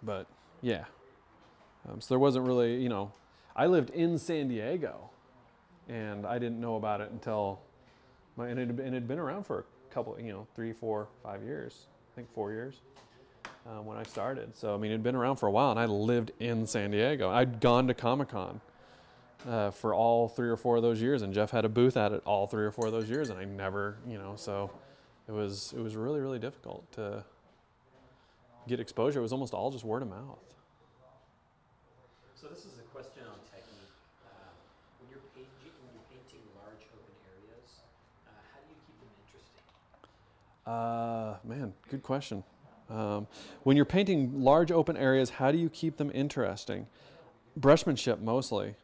but yeah, so there wasn't really, I lived in San Diego, and I didn't know about it until and it had been around for a couple, 3, 4, 5 years. I think 4 years when I started. So I mean, it had been around for a while, and I lived in San Diego. I'd gone to Comic-Con for all 3 or 4 of those years, and Jeff had a booth at it all 3 or 4 of those years, and I never, so it was really, really difficult to get exposure. It was almost all just word of mouth. So this is a question on technique. When you're painting large open areas, how do you keep them interesting? Man, good question. When you're painting large open areas, how do you keep them interesting? Brushmanship mostly.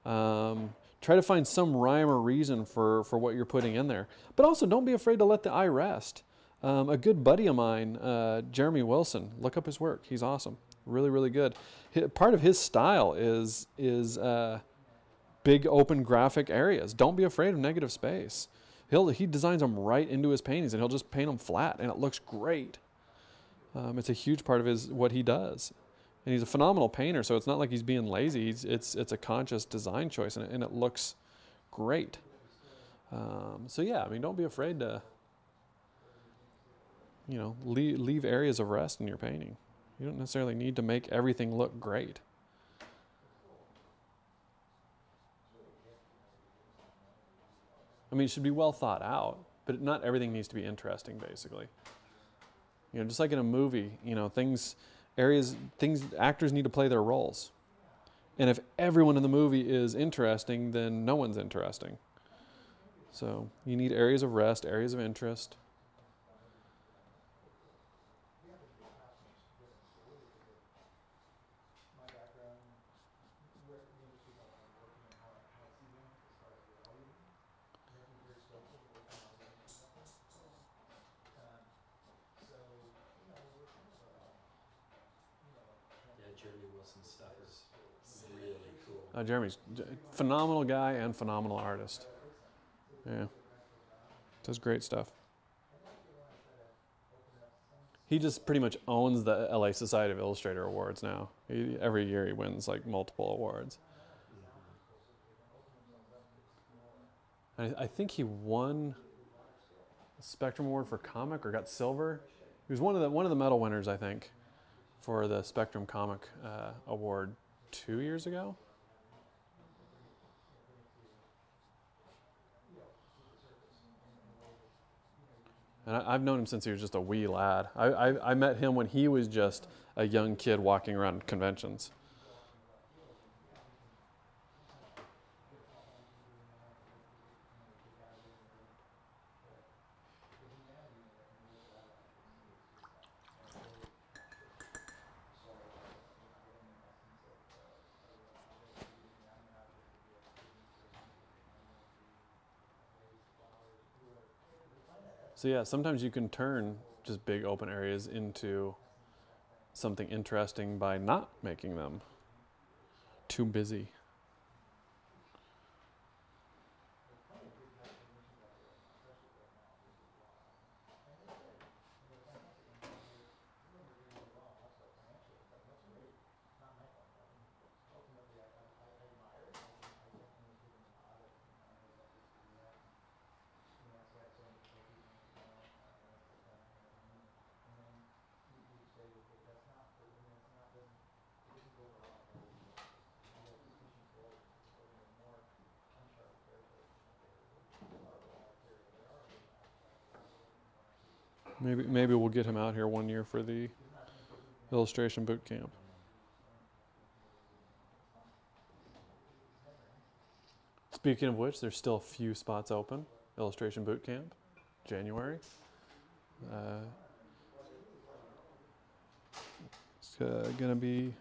Try to find some rhyme or reason for what you're putting in there. But also don't be afraid to let the eye rest. A good buddy of mine, Jeremy Wilson, look up his work. He's awesome. Really, really good. Part of his style is big open graphic areas. Don't be afraid of negative space. He designs them right into his paintings, and he'll just paint them flat, and it looks great. It's a huge part of what he does. And he's a phenomenal painter, so it's not like he's being lazy. It's a conscious design choice, and it looks great. So yeah, I mean, don't be afraid to, leave areas of rest in your painting. You don't necessarily need to make everything look great. I mean, it should be well thought out, but not everything needs to be interesting, basically. Just like in a movie, actors need to play their roles. And if everyone in the movie is interesting, then no one's interesting. So you need areas of rest, areas of interest. Jeremy Wilson's stuff is really cool. Jeremy's phenomenal guy and phenomenal artist. Yeah, does great stuff. He just pretty much owns the LA Society of Illustrator Awards now. Every year he wins like multiple awards. I think he won the Spectrum Award for comic, or got silver. He was one of the medal winners, I think, for the Spectrum Comic Award 2 years ago. And I've known him since he was just a wee lad. I met him when he was just a young kid walking around conventions. So yeah, sometimes you can turn just big open areas into something interesting by not making them too busy. Maybe we'll get him out here one year for the illustration boot camp. Speaking of which, there's still a few spots open. Illustration boot camp, January. It's gonna be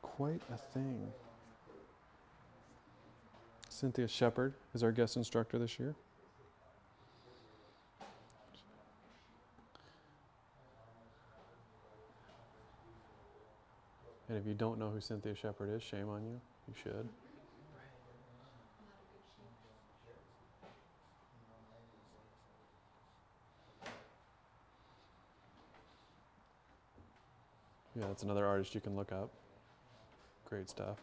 quite a thing. Cynthia Shepard is our guest instructor this year. And if you don't know who Cynthia Shepard is, shame on you. You should. Yeah, that's another artist you can look up. Great stuff.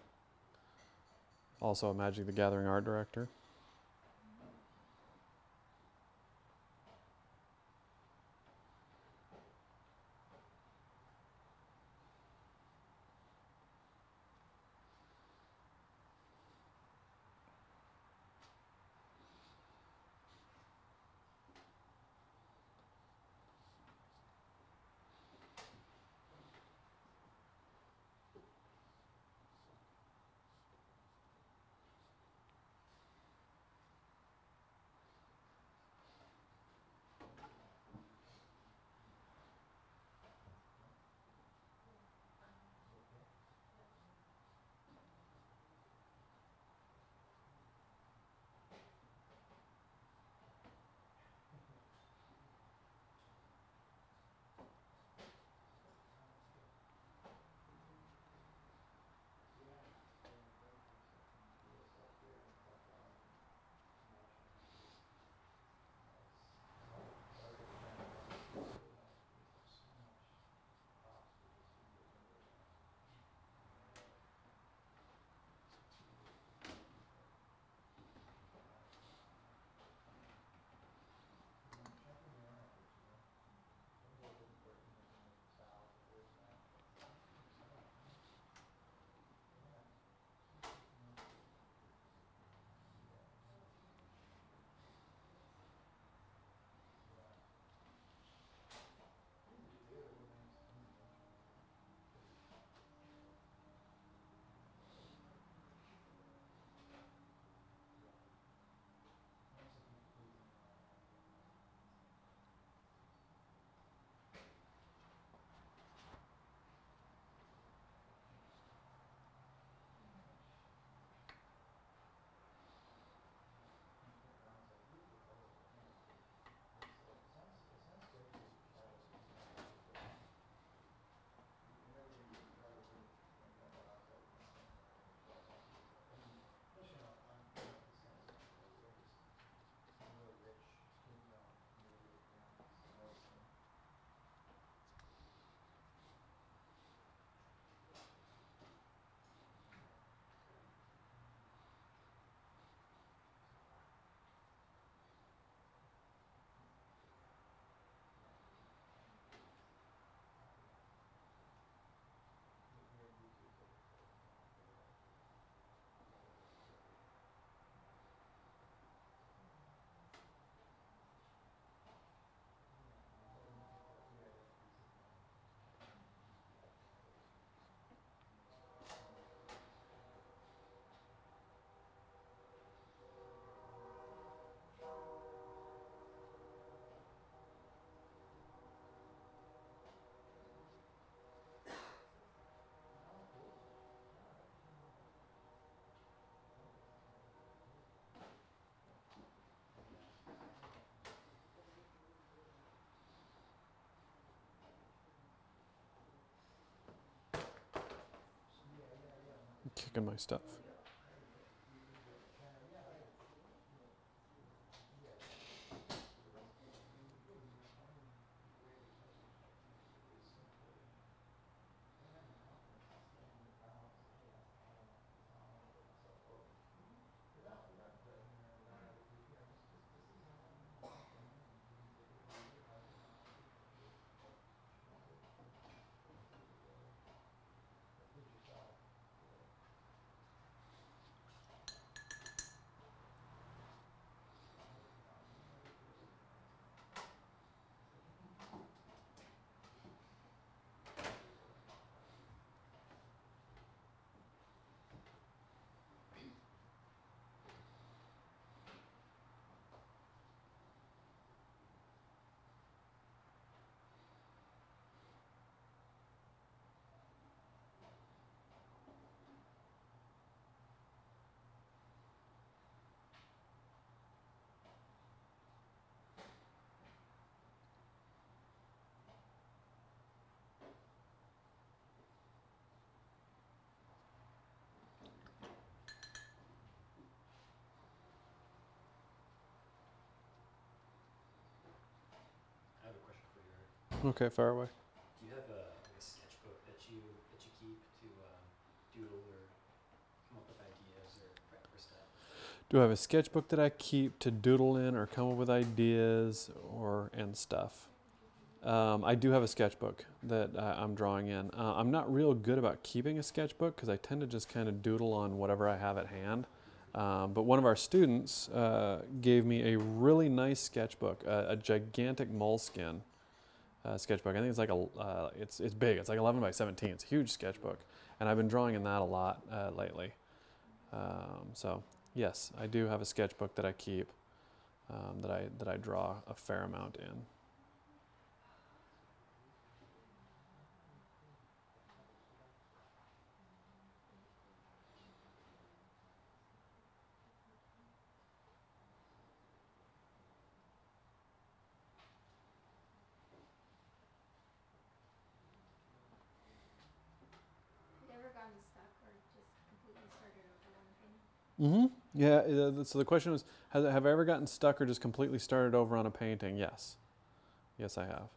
Also a Magic the Gathering art director. kicking my stuff. I have a question for you, Erik. Okay, far away. Do you have like a sketchbook that you keep to doodle or come up with ideas or prep for stuff? Do I have a sketchbook that I keep to doodle in or come up with ideas and stuff? I do have a sketchbook that I'm drawing in. I'm not real good about keeping a sketchbook because I tend to just kind of doodle on whatever I have at hand. But one of our students gave me a really nice sketchbook, a gigantic moleskin sketchbook. I think it's like it's big. It's like 11 by 17. It's a huge sketchbook, and I've been drawing in that a lot lately. So yes, I do have a sketchbook that I keep that I draw a fair amount in. Mm-hmm. Yeah. So the question was, have I ever gotten stuck or just completely started over on a painting? Yes. Yes, I have.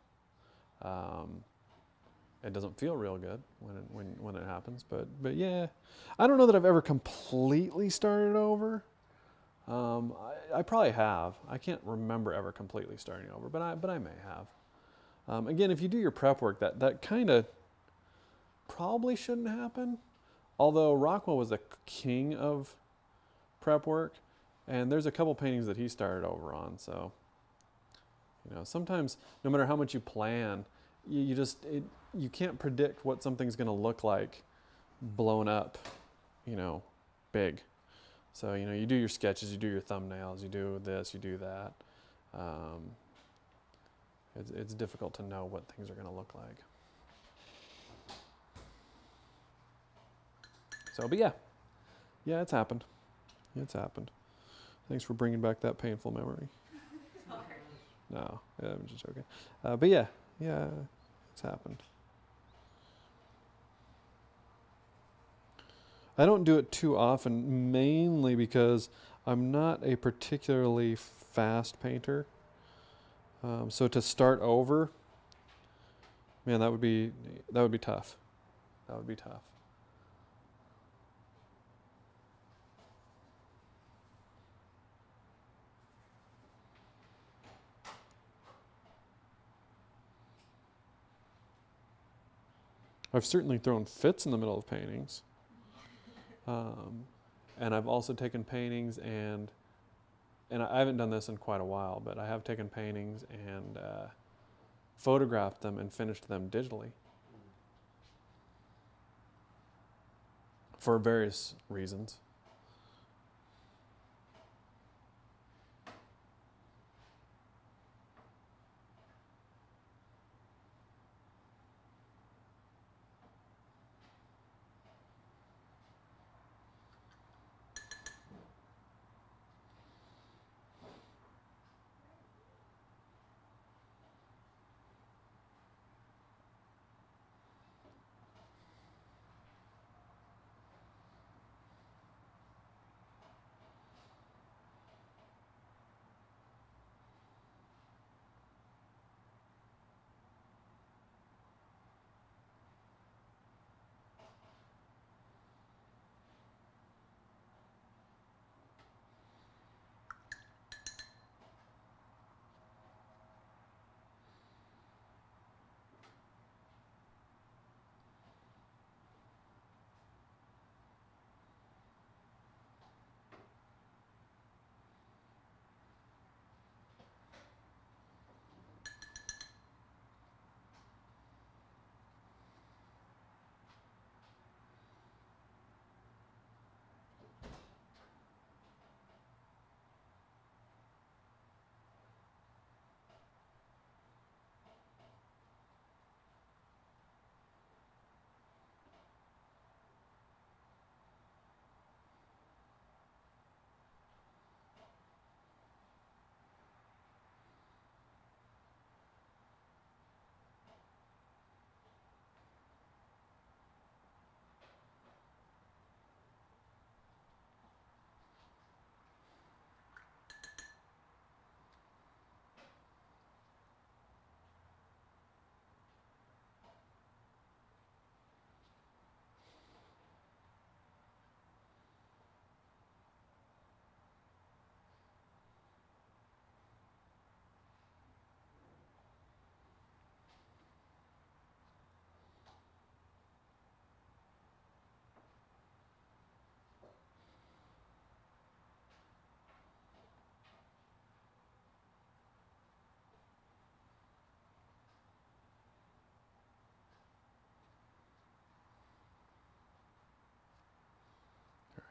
It doesn't feel real good when it happens, but yeah, I don't know that I've ever completely started over. I probably have. I can't remember ever completely starting over, but I may have. Again, if you do your prep work, that kind of probably shouldn't happen. Although Rockwell was the king of prep work, and there's a couple paintings that he started over on. So, sometimes no matter how much you plan, you can't predict what something's going to look like blown up, big. So, you do your sketches, you do your thumbnails, you do this, you do that. It's difficult to know what things are going to look like. So, but yeah, it's happened. It's happened. Thanks for bringing back that painful memory. Sorry. No, I'm just joking. But yeah, it's happened. I don't do it too often, mainly because I'm not a particularly fast painter. So to start over, man, that would be tough. That would be tough. I've certainly thrown fits in the middle of paintings. And I've also taken paintings and I haven't done this in quite a while, but I have taken paintings and photographed them and finished them digitally for various reasons.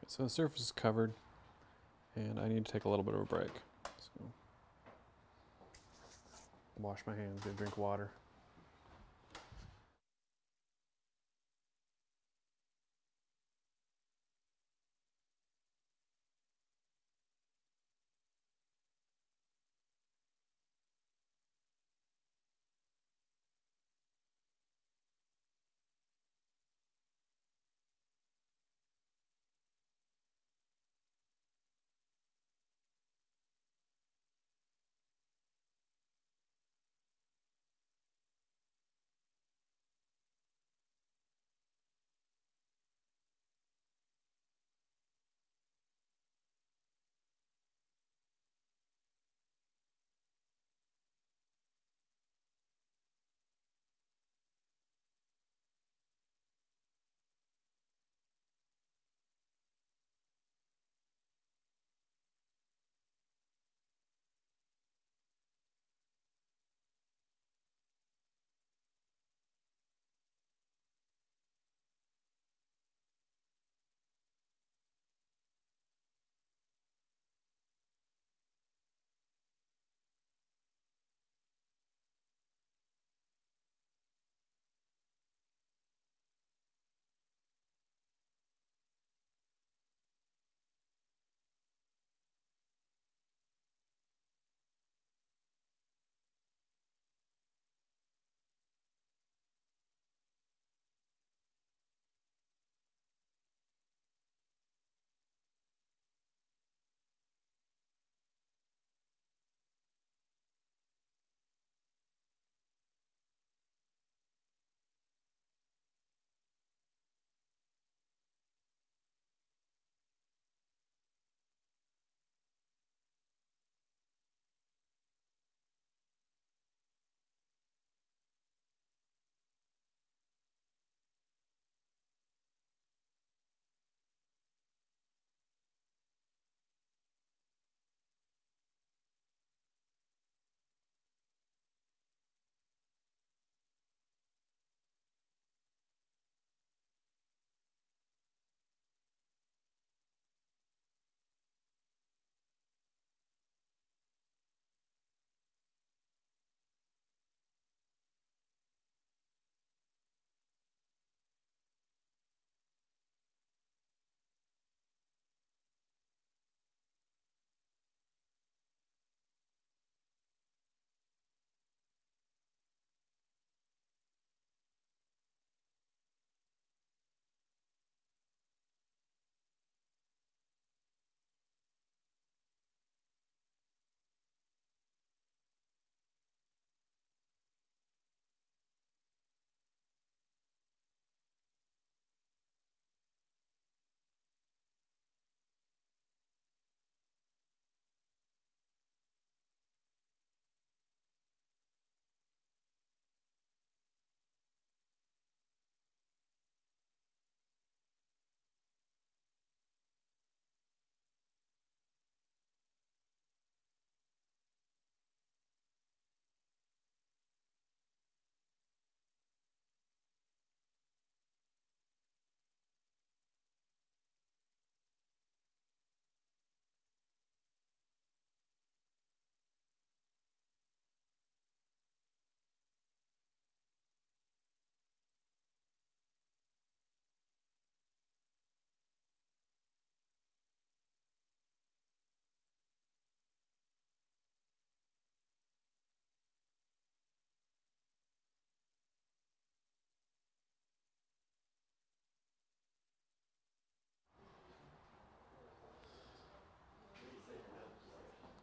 So the surface is covered, and I need to take a little bit of a break. So wash my hands, get a drink of water.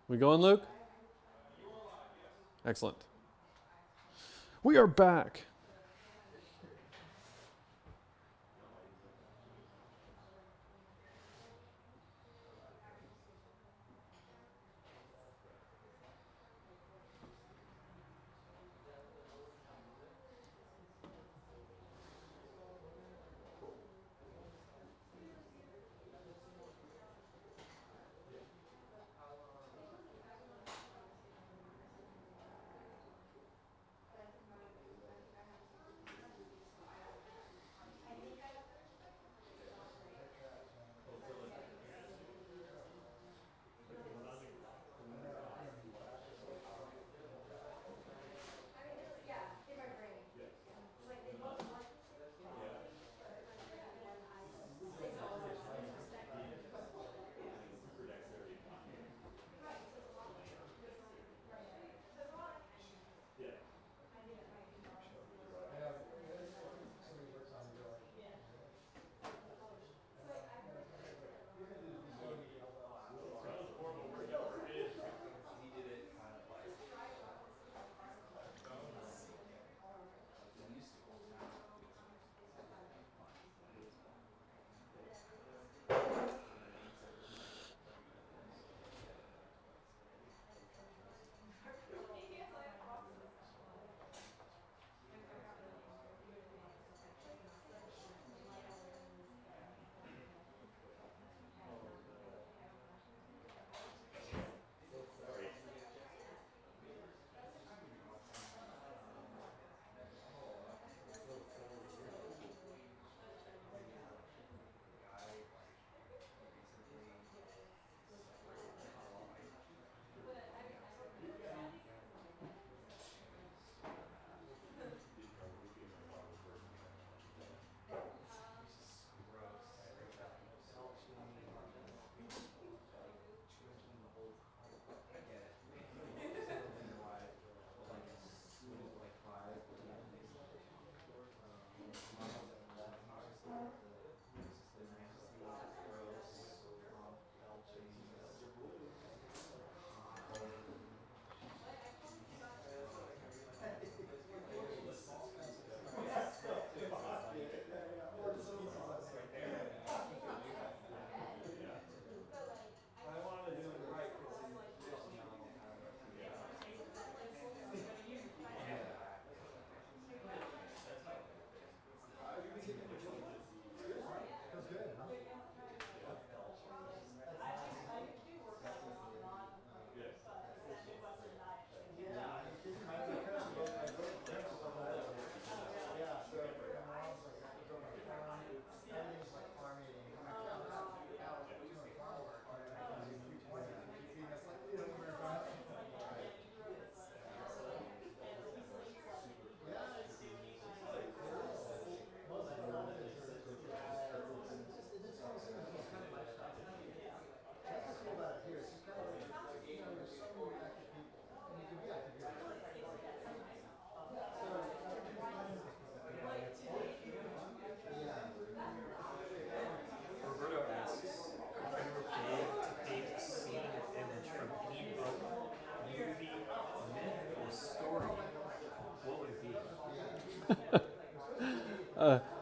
We going, Luke? Excellent. We are back.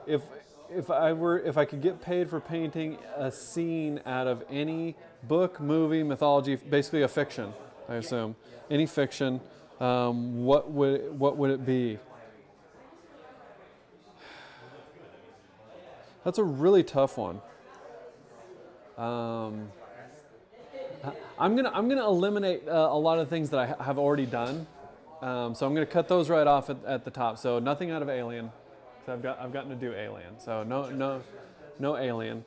if if I could get paid for painting a scene out of any book, movie, mythology, basically a fiction, I assume, any fiction, what would it be? That's a really tough one. I'm gonna eliminate a lot of things that I have already done. So I'm gonna cut those right off at the top. So nothing out of Alien. So I've gotten to do Alien. So no Alien.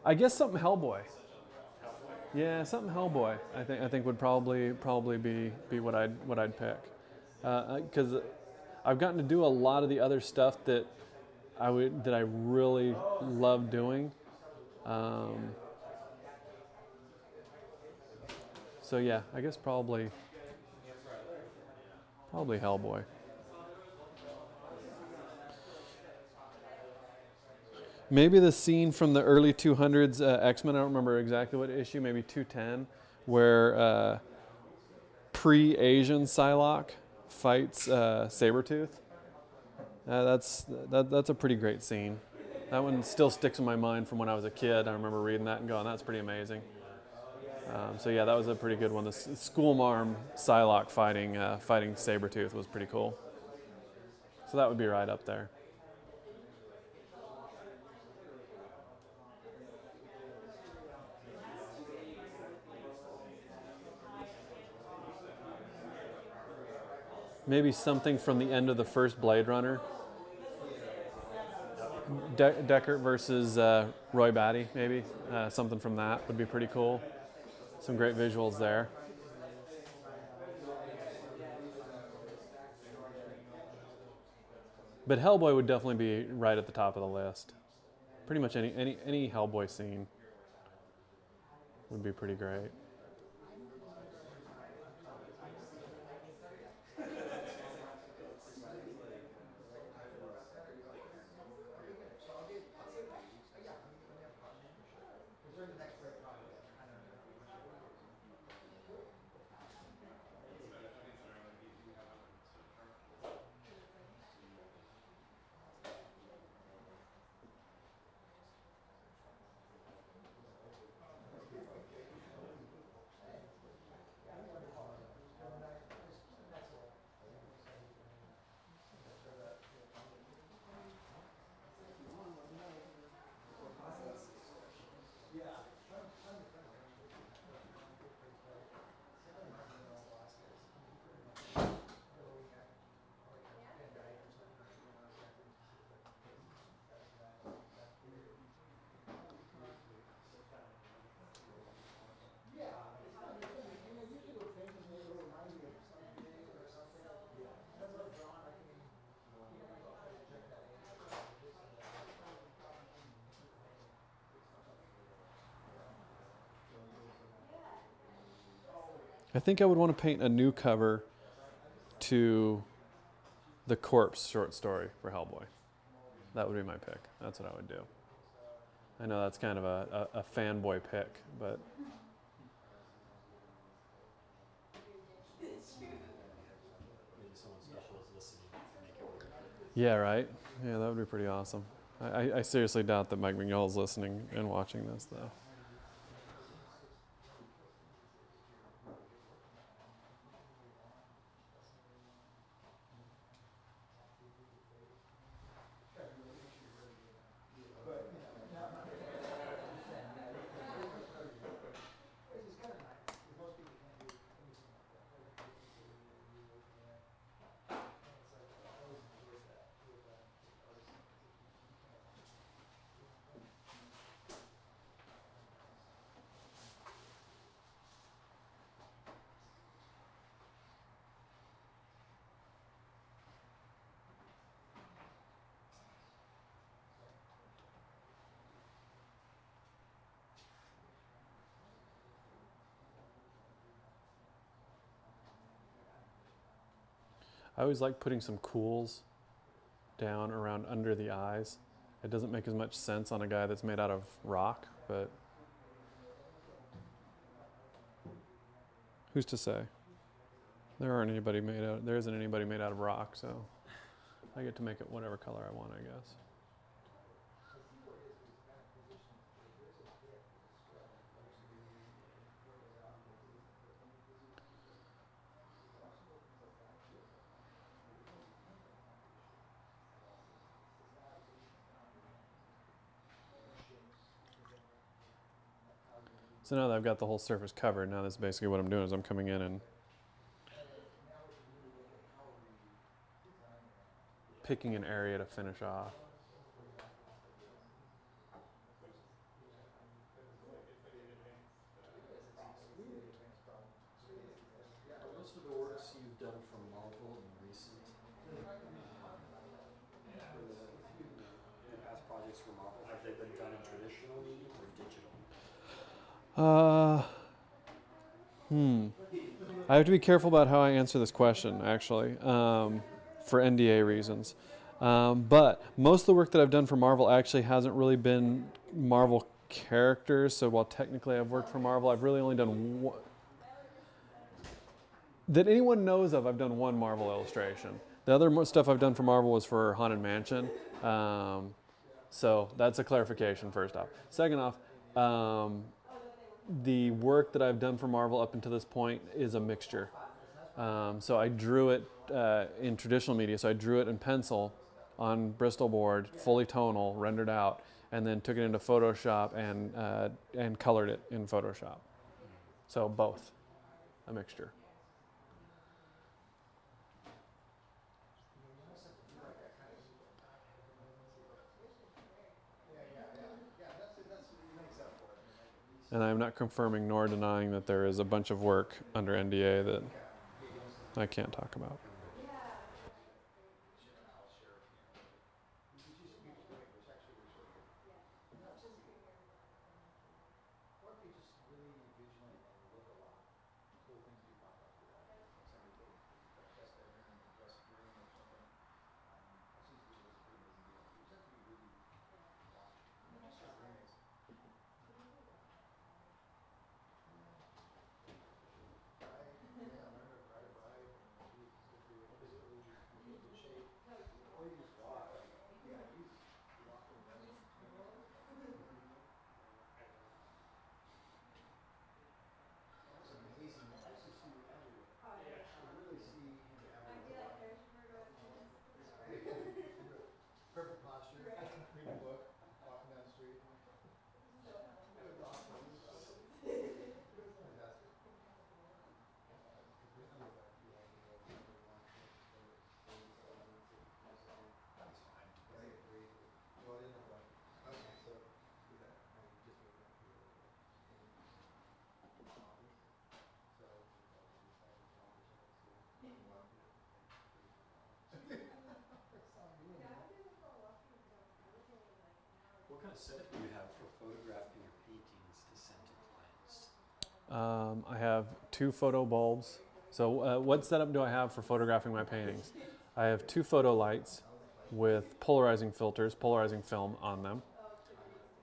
I guess something Hellboy. Yeah, something Hellboy. I think would probably be what I'd pick. Because I've gotten to do a lot of the other stuff that I really love doing. So yeah, I guess probably Hellboy. Maybe the scene from the early 200s X-Men, I don't remember exactly what issue, maybe 210, where pre-Asian Psylocke fights Sabretooth. That's a pretty great scene. That one still sticks in my mind from when I was a kid. I remember reading that and going, that's pretty amazing. So yeah, that was a pretty good one. The schoolmarm Psylocke fighting Sabretooth was pretty cool. So that would be right up there. Maybe something from the end of the first Blade Runner. Deckard versus Roy Batty, maybe. Something from that would be pretty cool. Some great visuals there. But Hellboy would definitely be right at the top of the list. Pretty much any Hellboy scene would be pretty great. I think I would want to paint a new cover to the Corpse short story for Hellboy. That would be my pick. That's what I would do. I know that's kind of a fanboy pick, but Maybe someone special is listening to make it work. yeah, right? Yeah, that would be pretty awesome. I seriously doubt that Mike Mignola is listening and watching this, though. I always like putting some cools down around under the eyes. It doesn't make as much sense on a guy that's made out of rock, but who's to say? There isn't anybody made out of rock, so I get to make it whatever color I want, I guess. So now that I've got the whole surface covered, now that's basically what I'm doing is I'm coming in and picking an area to finish off. Are most of the works you've done for Marvel and recent, the past projects for Marvel, have they been done in traditional medium or digital? I have to be careful about how I answer this question, actually, for NDA reasons. But most of the work that I've done for Marvel actually hasn't really been Marvel characters. So while technically I've worked for Marvel, I've really only done one. That anyone knows of, I've done one Marvel illustration. The other stuff I've done for Marvel was for Haunted Mansion. So that's a clarification, first off. Second off, the work that I've done for Marvel up until this point is a mixture. So I drew it in traditional media. So I drew it in pencil on Bristol board, fully tonal, rendered out, and then took it into Photoshop and colored it in Photoshop. So both, a mixture. And I'm not confirming nor denying that there is a bunch of work under NDA that I can't talk about. Perfect posture, reading a book, walking down the street. What kind of setup do you have for photographing your paintings to send to clients? I have 2 photo bulbs. So what setup do I have for photographing my paintings? I have 2 photo lights with polarizing filters, polarizing film on them.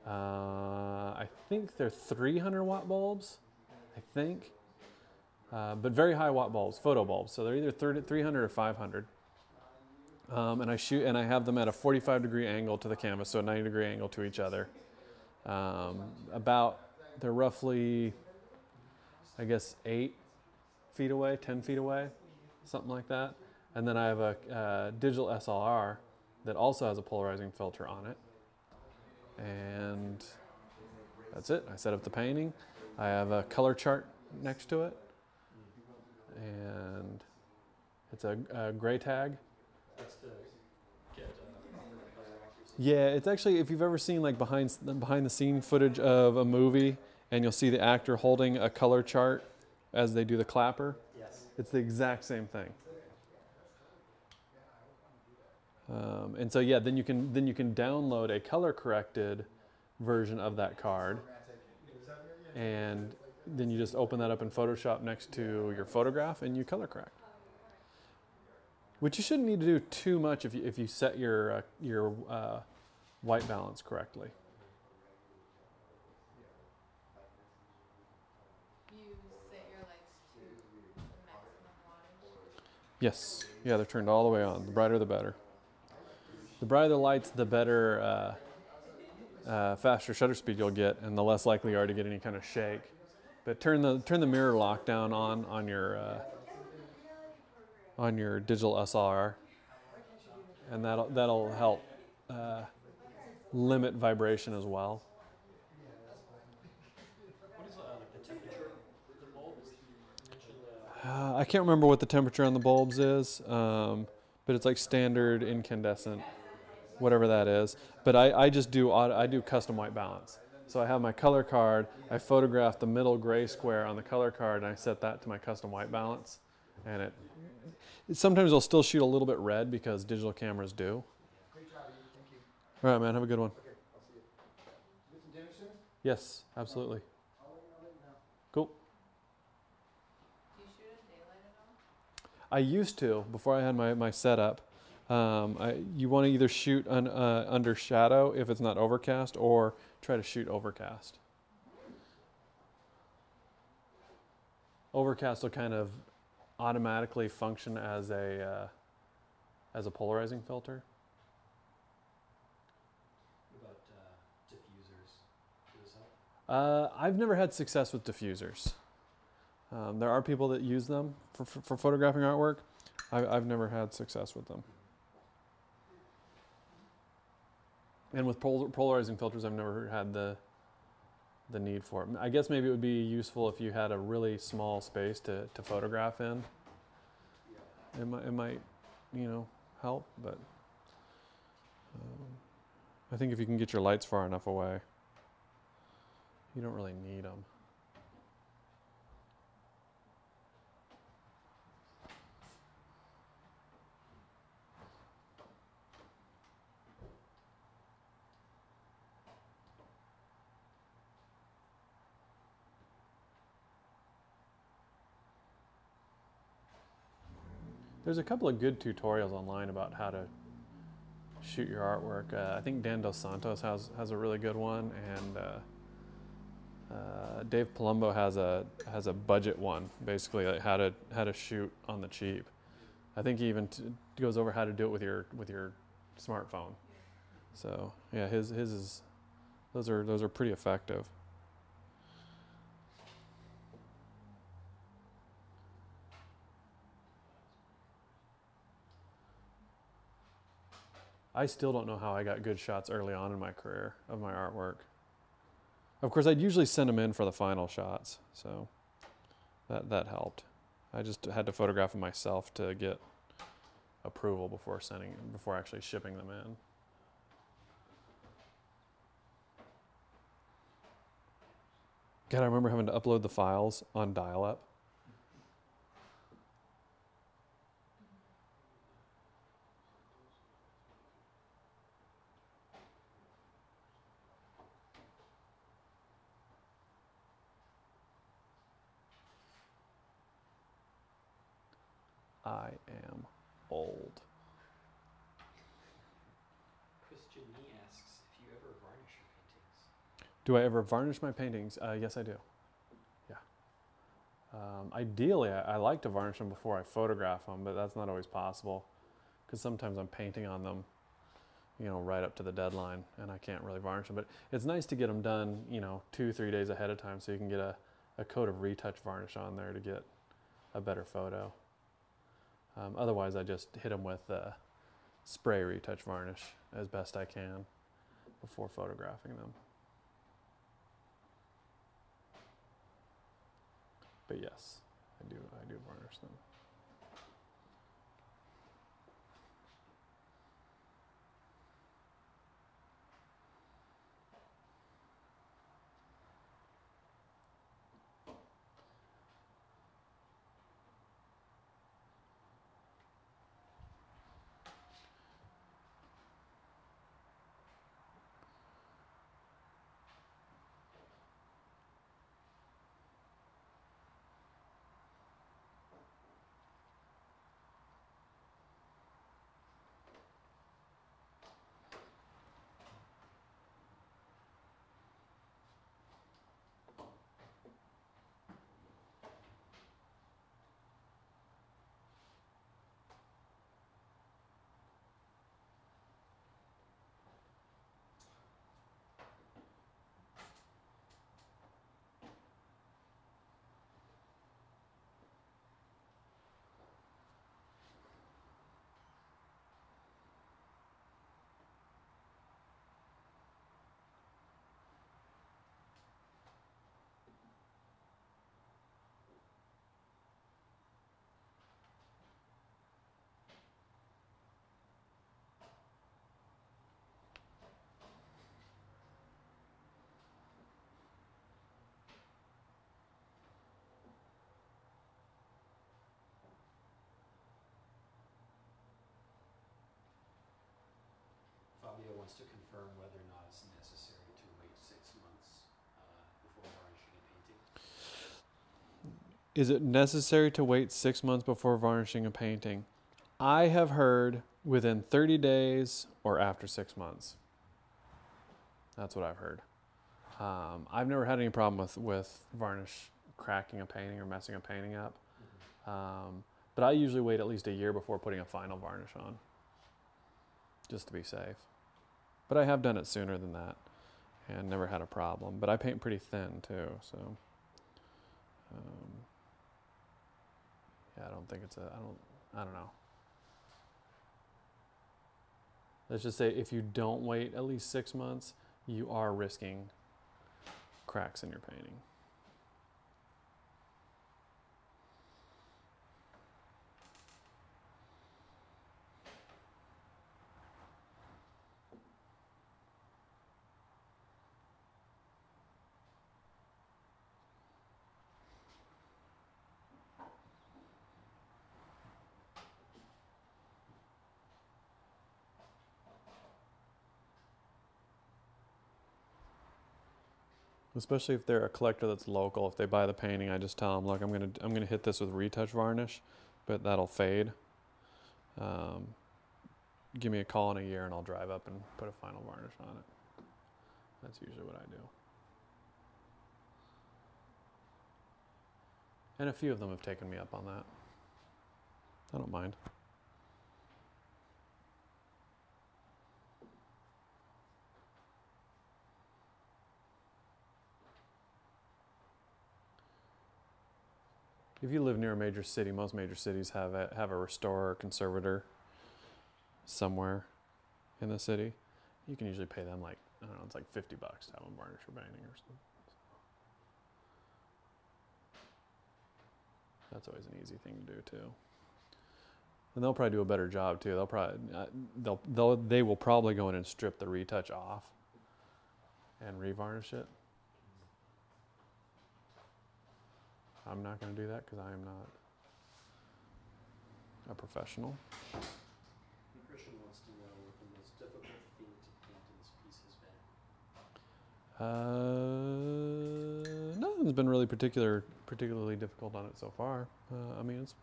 I think they're 300 watt bulbs, I think. But very high watt bulbs, photo bulbs. So they're either 300 or 500. And I have them at a 45-degree angle to the canvas, so a 90-degree angle to each other. They're roughly, I guess, 8 feet away, 10 feet away, something like that. And then I have a digital SLR that also has a polarizing filter on it. And that's it. I set up the painting. I have a color chart next to it. And it's a gray tag. That's to get proper color accuracy. Yeah, it's actually, if you've ever seen like behind the scene footage of a movie and you'll see the actor holding a color chart as they do the clapper, Yes. it's the exact same thing. And so yeah, then you can download a color corrected version of that card, and then you just open that up in Photoshop next to your photograph and you color correct. Which you shouldn't need to do too much if you set your white balance correctly. You set your lights to the maximum wattage. Yes. Yeah, they're turned all the way on. The brighter the better. The brighter the lights, the better, faster shutter speed you'll get, and the less likely you are to get any kind of shake. But turn the mirror lock down on your digital SLR, and that'll help limit vibration as well. What is like the temperature of the bulbs? You mentioned I can't remember what the temperature on the bulbs is, but it's like standard incandescent, whatever that is. But I just do custom white balance. So I have my color card, I photograph the middle gray square on the color card, and I set that to my custom white balance. And it sometimes it'll still shoot a little bit red because digital cameras do. Great job, Ian. Thank you. All right, man, have a good one. Okay, I'll see you. Get some dinner soon? Yes, absolutely. I'll let you know. Cool. Do you shoot in daylight at all? I used to, before I had my setup. You want to either shoot under shadow if it's not overcast, or try to shoot overcast. Overcast will kind of automatically function as a polarizing filter. what about diffusers? Does this help? I've never had success with diffusers. There are people that use them for photographing artwork. I've never had success with them. And with polarizing filters, I've never had the need for it. I guess maybe it would be useful if you had a really small space to photograph in. It might, help, but I think if you can get your lights far enough away, you don't really need them. There's a couple of good tutorials online about how to shoot your artwork. I think Dan Dos Santos has a really good one, and Dave Palumbo has a budget one, basically like how to shoot on the cheap. I think he even goes over how to do it with your smartphone. So yeah, his is those are pretty effective. I still don't know how I got good shots early on in my career of my artwork. Of course, I'd usually send them in for the final shots, so that helped. I just had to photograph them myself to get approval before actually shipping them in. God, I remember having to upload the files on dial-up. I am old. Christian Nee asks if you ever varnish your paintings. Do I ever varnish my paintings? Yes, I do. Yeah. Ideally, I like to varnish them before I photograph them, but that's not always possible because sometimes I'm painting on them, right up to the deadline, and I can't really varnish them. But it's nice to get them done, 2-3 days ahead of time, so you can get a coat of retouch varnish on there to get a better photo. Otherwise, I just hit them with spray retouch varnish as best I can before photographing them. But yes, I do varnish them. confirm whether or not it's necessary to wait 6 months before varnishing and painting? Is it necessary to wait 6 months before varnishing a painting? I have heard within 30 days or after 6 months. That's what I've heard. I've never had any problem with varnish cracking a painting or messing a painting up. But I usually wait at least a year before putting a final varnish on, just to be safe. But I have done it sooner than that and never had a problem. But I paint pretty thin too, so yeah, I don't think it's I don't know. Let's just say if you don't wait at least 6 months, you are risking cracks in your painting. Especially if they're a collector that's local. If they buy the painting, I just tell them, look, I'm gonna hit this with retouch varnish, but that'll fade. Give me a call in a year, and I'll drive up and put a final varnish on it. That's usually what I do. And a few of them have taken me up on that. I don't mind. If you live near a major city, most major cities have a restorer or conservator somewhere in the city. You can usually pay them like, I don't know, it's like $50 to have them varnish your painting or something. That's always an easy thing to do too. And they'll probably do a better job too. They'll probably they will probably go in and strip the retouch off and revarnish it. I'm not going to do that because I am not a professional. Christian wants to know what the most difficult thing to paint in this piece has been. Nothing's been really particularly difficult on it so far. I mean, it's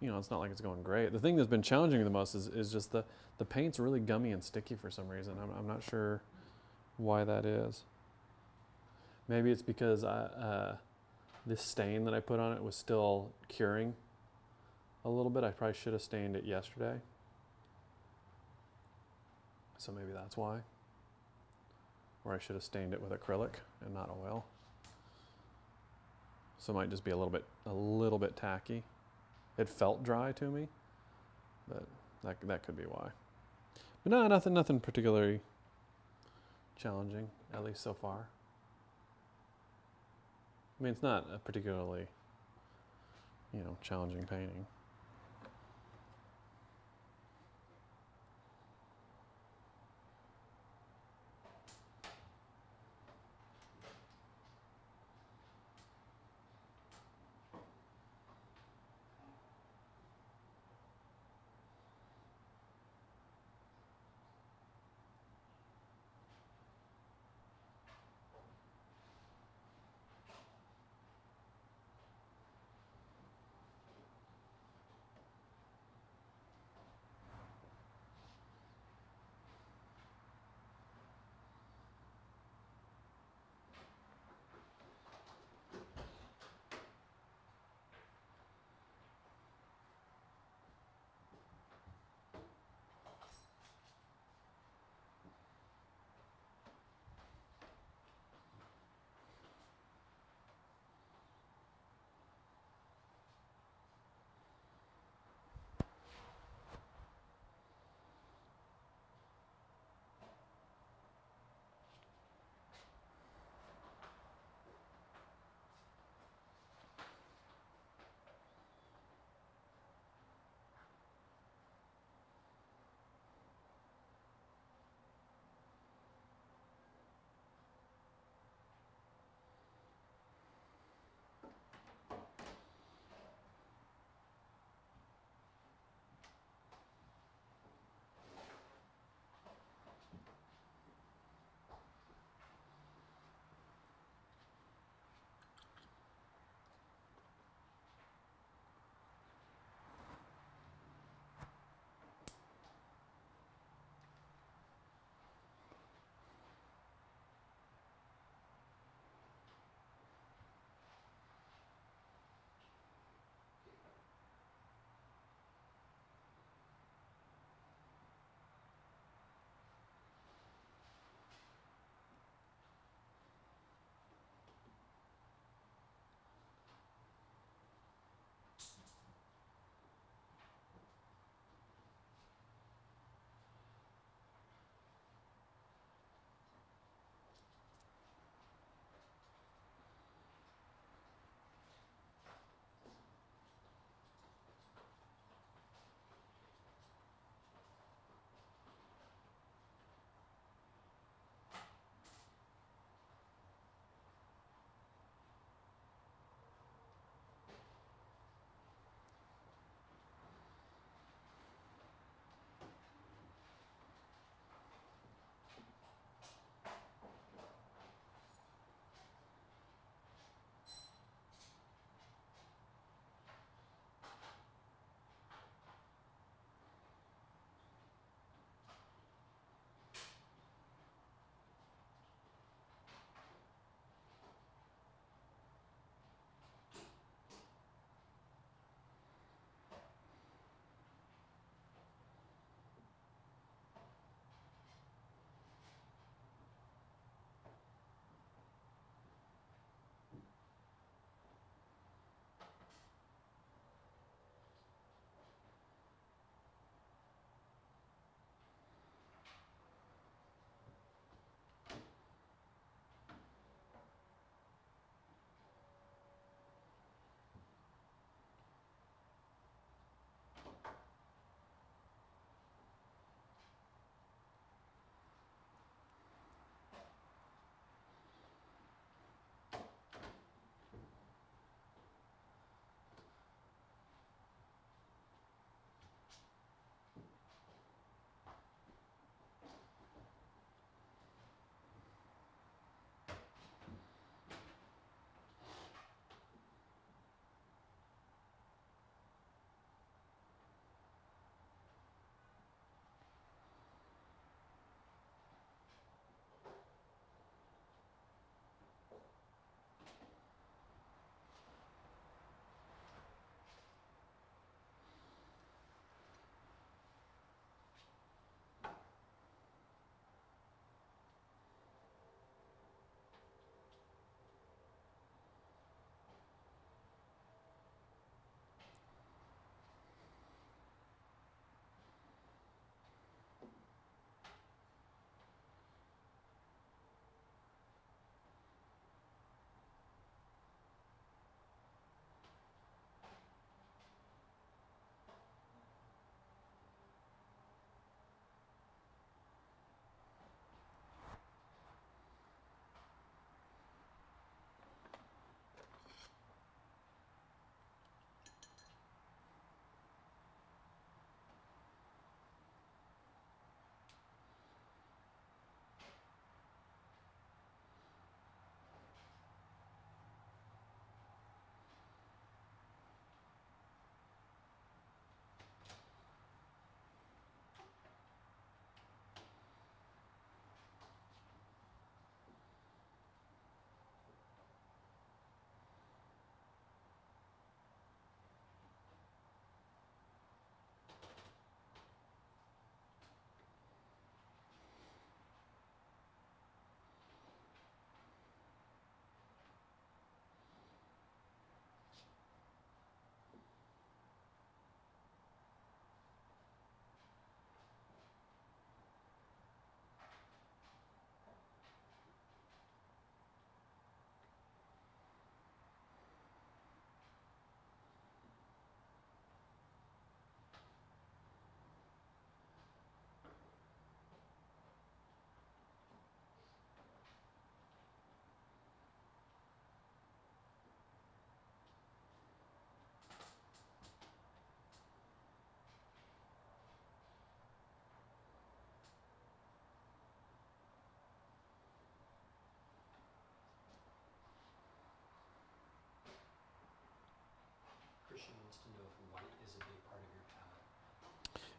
it's not like it's going great. The thing that's been challenging the most is just the paint's really gummy and sticky for some reason. I'm not sure why that is. Maybe it's because this stain that I put on it was still curing a little bit. I probably should have stained it yesterday. So maybe that's why. Or I should have stained it with acrylic and not oil. So it might just be a little bit tacky. It felt dry to me, but that could be why. But no, nothing particularly challenging, at least so far. I mean, it's not a particularly, challenging painting.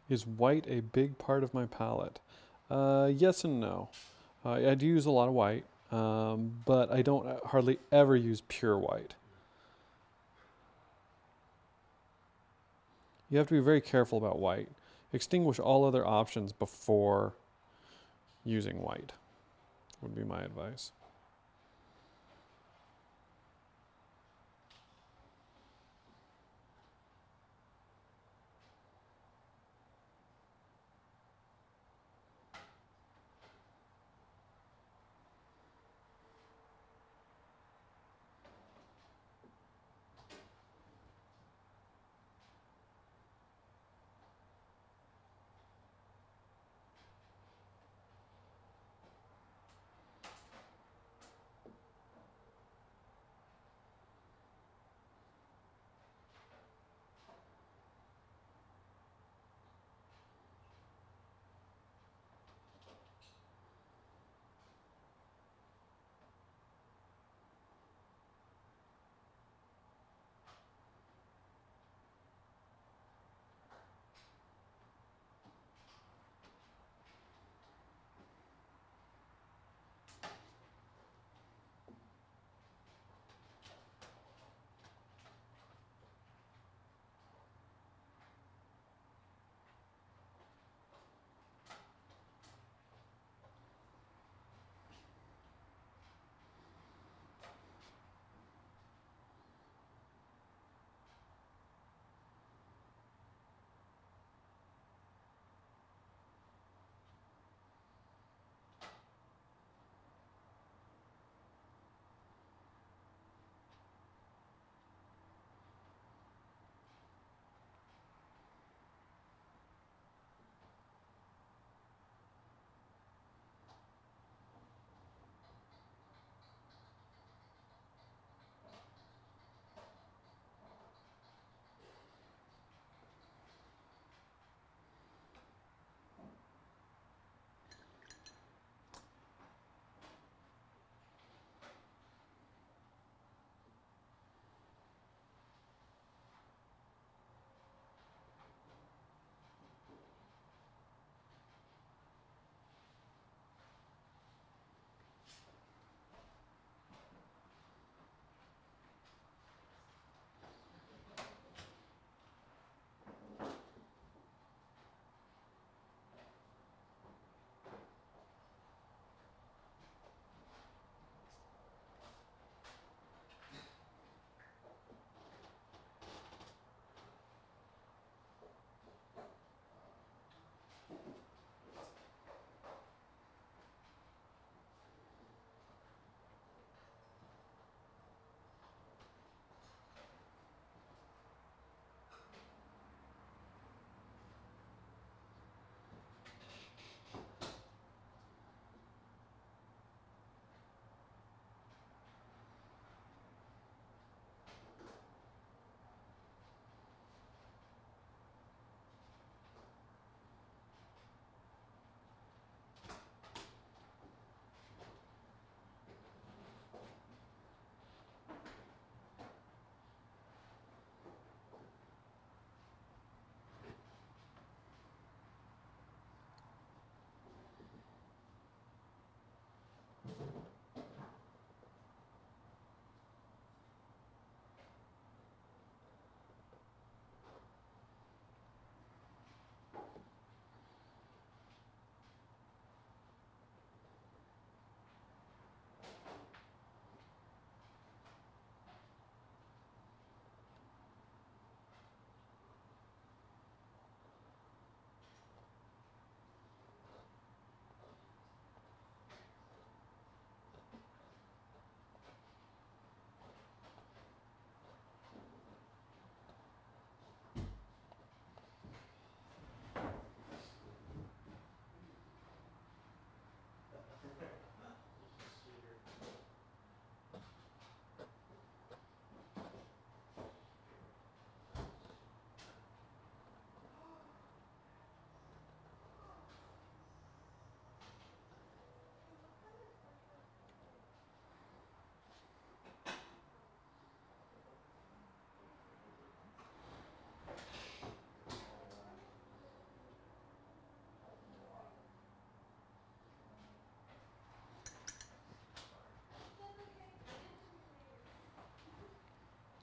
Is white a big part of my palette? Yes and no. I do use a lot of white, but I don't hardly ever use pure white. You have to be very careful about white. Extinguish all other options before using white, would be my advice.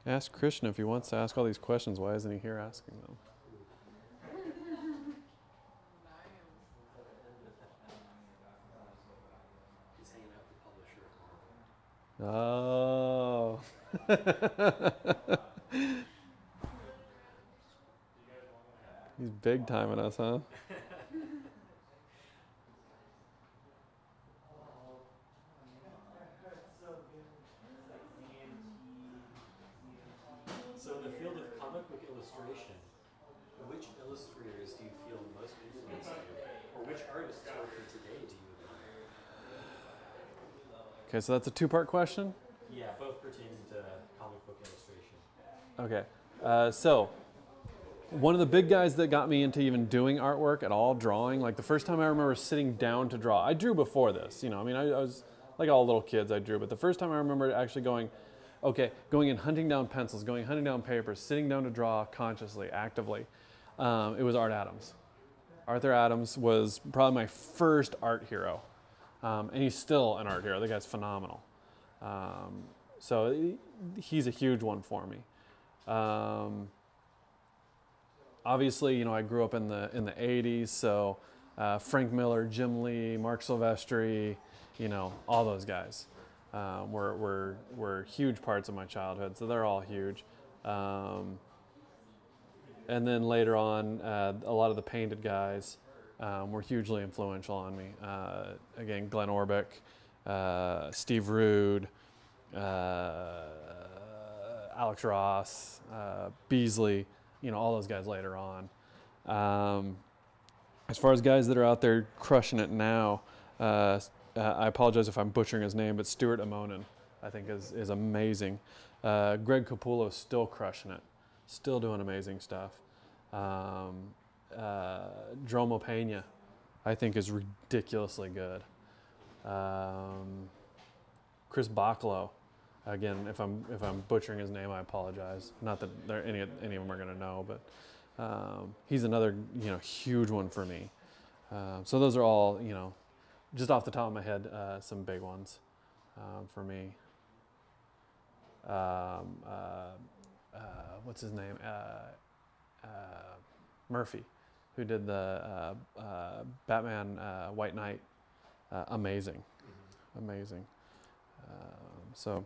Ask Krishna if he wants to ask all these questions. Why isn't he here asking them? He's hanging out with the publisher. Oh. He's big timing us, huh? So in the field of comic book illustration, which illustrators do you feel most influenced you? Or which artists working today do you admire? Okay, so that's a two-part question? Yeah, both pertaining to comic book illustration. Okay. So one of the big guys that got me into even doing artwork at all, drawing, like the first time I remember sitting down to draw, I drew before this, you know, I mean, I was like all little kids, I drew, but the first time I remember actually going and hunting down pencils, hunting down papers, sitting down to draw consciously, actively, it was Art Adams. Arthur Adams was probably my first art hero, and he's still an art hero. The guy's phenomenal. So he's a huge one for me. Obviously, you know, I grew up in the 80s, so Frank Miller, Jim Lee, Mark Silvestri, you know, all those guys were huge parts of my childhood, so they're all huge. And then later on, a lot of the painted guys were hugely influential on me. Again, Glenn Orbeck, Steve Rude, Alex Ross, Beasley, you know, all those guys later on. As far as guys that are out there crushing it now, I apologize if I'm butchering his name, but Stuart Amonin, I think is amazing. Greg Capullo's still crushing it, still doing amazing stuff. Dromo Pena, I think, is ridiculously good. Chris Bachalo, again, if I'm butchering his name, I apologize. Not that any of them are going to know, but he's another, you know, huge one for me. So those are all, you know, just off the top of my head, some big ones for me. What's his name? Murphy, who did the Batman White Knight. Amazing. So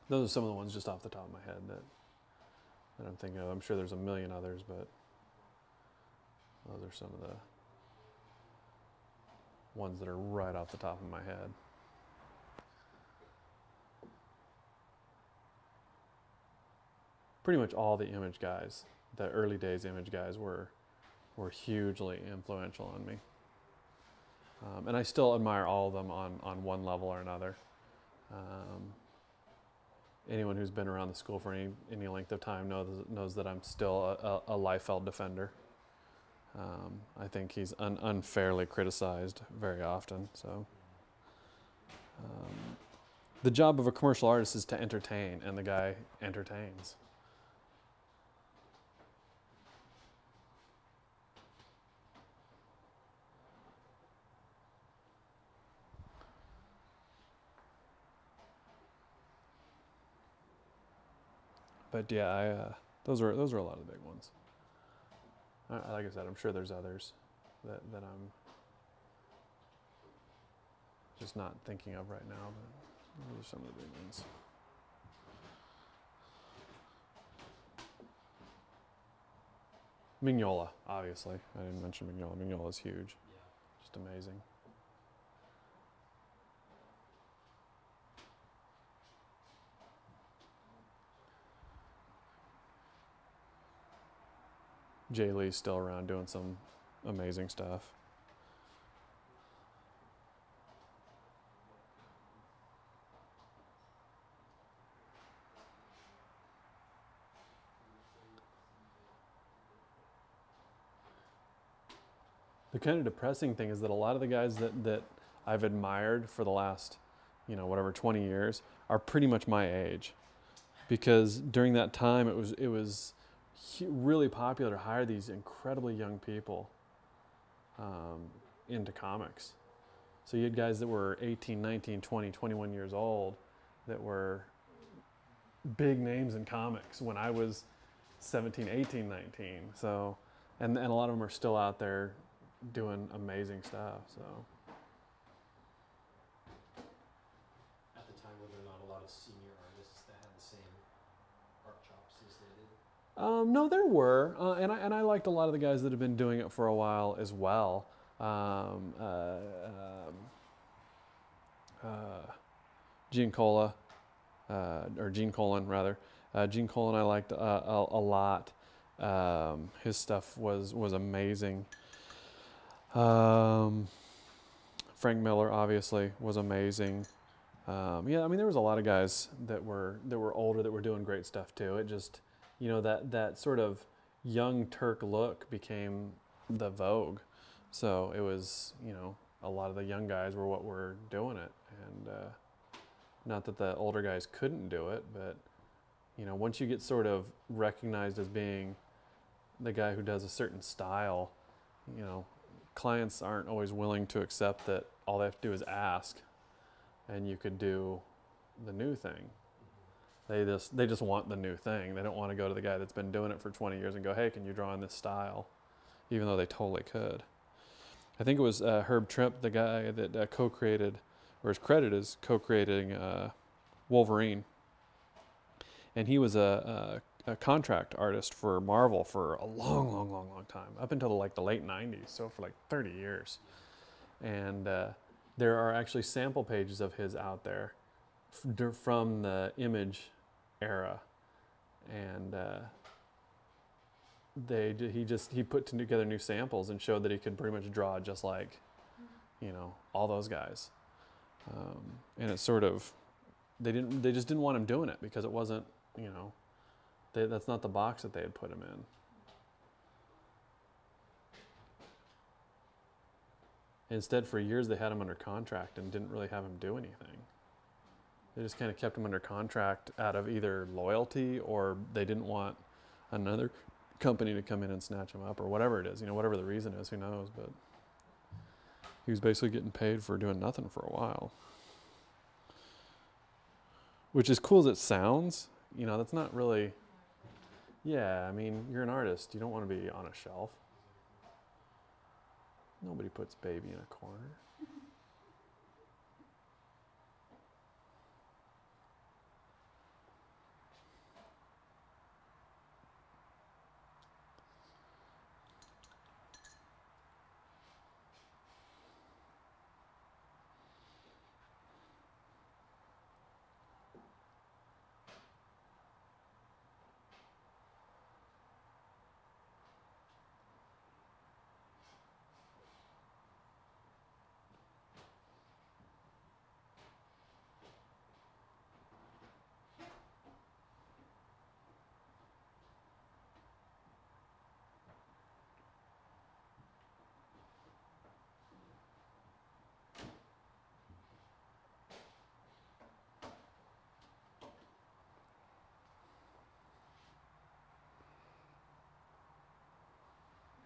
those are some of the ones just off the top of my head that I'm thinking of. I'm sure there's a million others, but those are some of the ones that are right off the top of my head. Pretty much all the image guys, the early days image guys were hugely influential on me. And I still admire all of them on one level or another. Anyone who's been around the school for any length of time knows that I'm still a Liefeld defender. I think he's unfairly criticized very often. So the job of a commercial artist is to entertain, and the guy entertains. But yeah, those are a lot of the big ones. Like I said, I'm sure there's others that I'm just not thinking of right now, but those are some of the big ones. Mignola, obviously. I didn't mention Mignola. Mignola's huge. Yeah. Just amazing. Jay Lee's still around doing some amazing stuff. The kind of depressing thing is that a lot of the guys that I've admired for the last, 20 years are pretty much my age. Because during that time, it was really popular to hire these incredibly young people into comics. So you had guys that were 18, 19, 20, 21 years old that were big names in comics when I was 17, 18, 19. So, and a lot of them are still out there doing amazing stuff. So, At the time, were there not a lot of senior artists that had the same art chops as they did? no, there were, and I liked a lot of the guys that have been doing it for a while as well. Gene Cola, or Gene Colan rather. Gene Colan I liked a lot. His stuff was amazing. Frank Miller obviously was amazing. Yeah, I mean there was a lot of guys that were older that were doing great stuff too. It just, you know, that sort of young Turk look became the vogue. So it was, you know, a lot of the young guys were what were doing it, and not that the older guys couldn't do it, but you know, once you get sort of recognized as being the guy who does a certain style, you know, clients aren't always willing to accept that all they have to do is ask, and you could do the new thing. They just want the new thing. They don't want to go to the guy that's been doing it for 20 years and go, hey, can you draw in this style? Even though they totally could. I think it was Herb Trimp, the guy that co-created, or is credited as co-creating Wolverine. And he was a contract artist for Marvel for a long time, up until the late 90s, so for like 30 years. And there are actually sample pages of his out there from the Image era. And he put together new samples and showed that he could pretty much draw just like, you know, all those guys. And it's sort of, they just didn't want him doing it because it wasn't, you know, that's not the box that they had put him in. Instead, for years, they had him under contract and didn't really have him do anything. They just kind of kept him under contract out of either loyalty, or they didn't want another company to come in and snatch him up, or whatever it is, you know, whatever the reason is, who knows, but he was basically getting paid for doing nothing for a while. Which, as cool as it sounds, you know, that's not really, yeah, I mean, you're an artist. You don't want to be on a shelf. Nobody puts baby in a corner.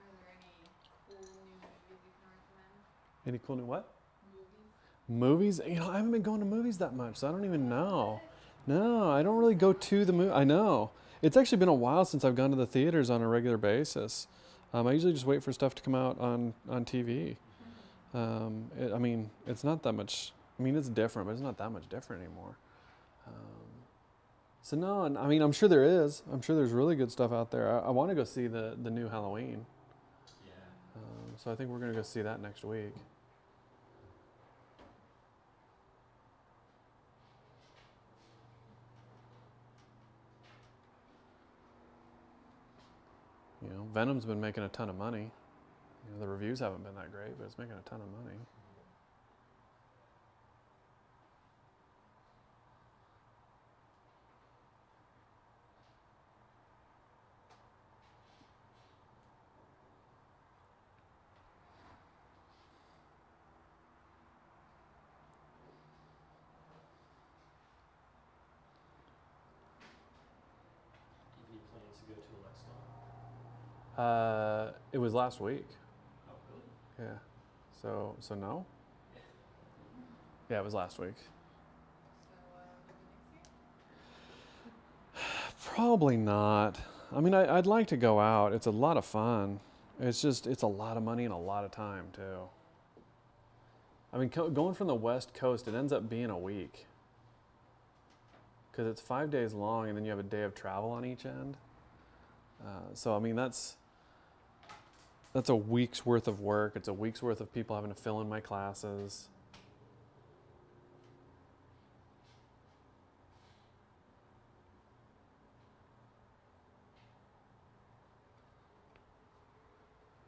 Are there any cool new movies you can recommend? Any cool new what? Movies? Movies? You know, I haven't been going to movies that much, so I don't even know. No, I don't really go to the movie. I know. It's actually been a while since I've gone to the theaters on a regular basis. I usually just wait for stuff to come out on TV. I mean, it's not that much. I mean, it's different, but it's not that much different anymore. So no, and I mean, I'm sure there is. I'm sure there's really good stuff out there. I want to go see the new Halloween. Yeah. So I think we're going to go see that next week. You know, Venom's been making a ton of money. You know, the reviews haven't been that great, but it's making a ton of money. Do you have any plans to go to Alexa? It was last week. Oh, really? Yeah. So no? Yeah, it was last week. So, maybe next year? Probably not. I mean, I'd like to go out. It's a lot of fun. It's just, it's a lot of money and a lot of time too. I mean, going from the West Coast, it ends up being a week. Because it's 5 days long and then you have a day of travel on each end. So, I mean, that's a week's worth of work. It's a week's worth of people having to fill in my classes.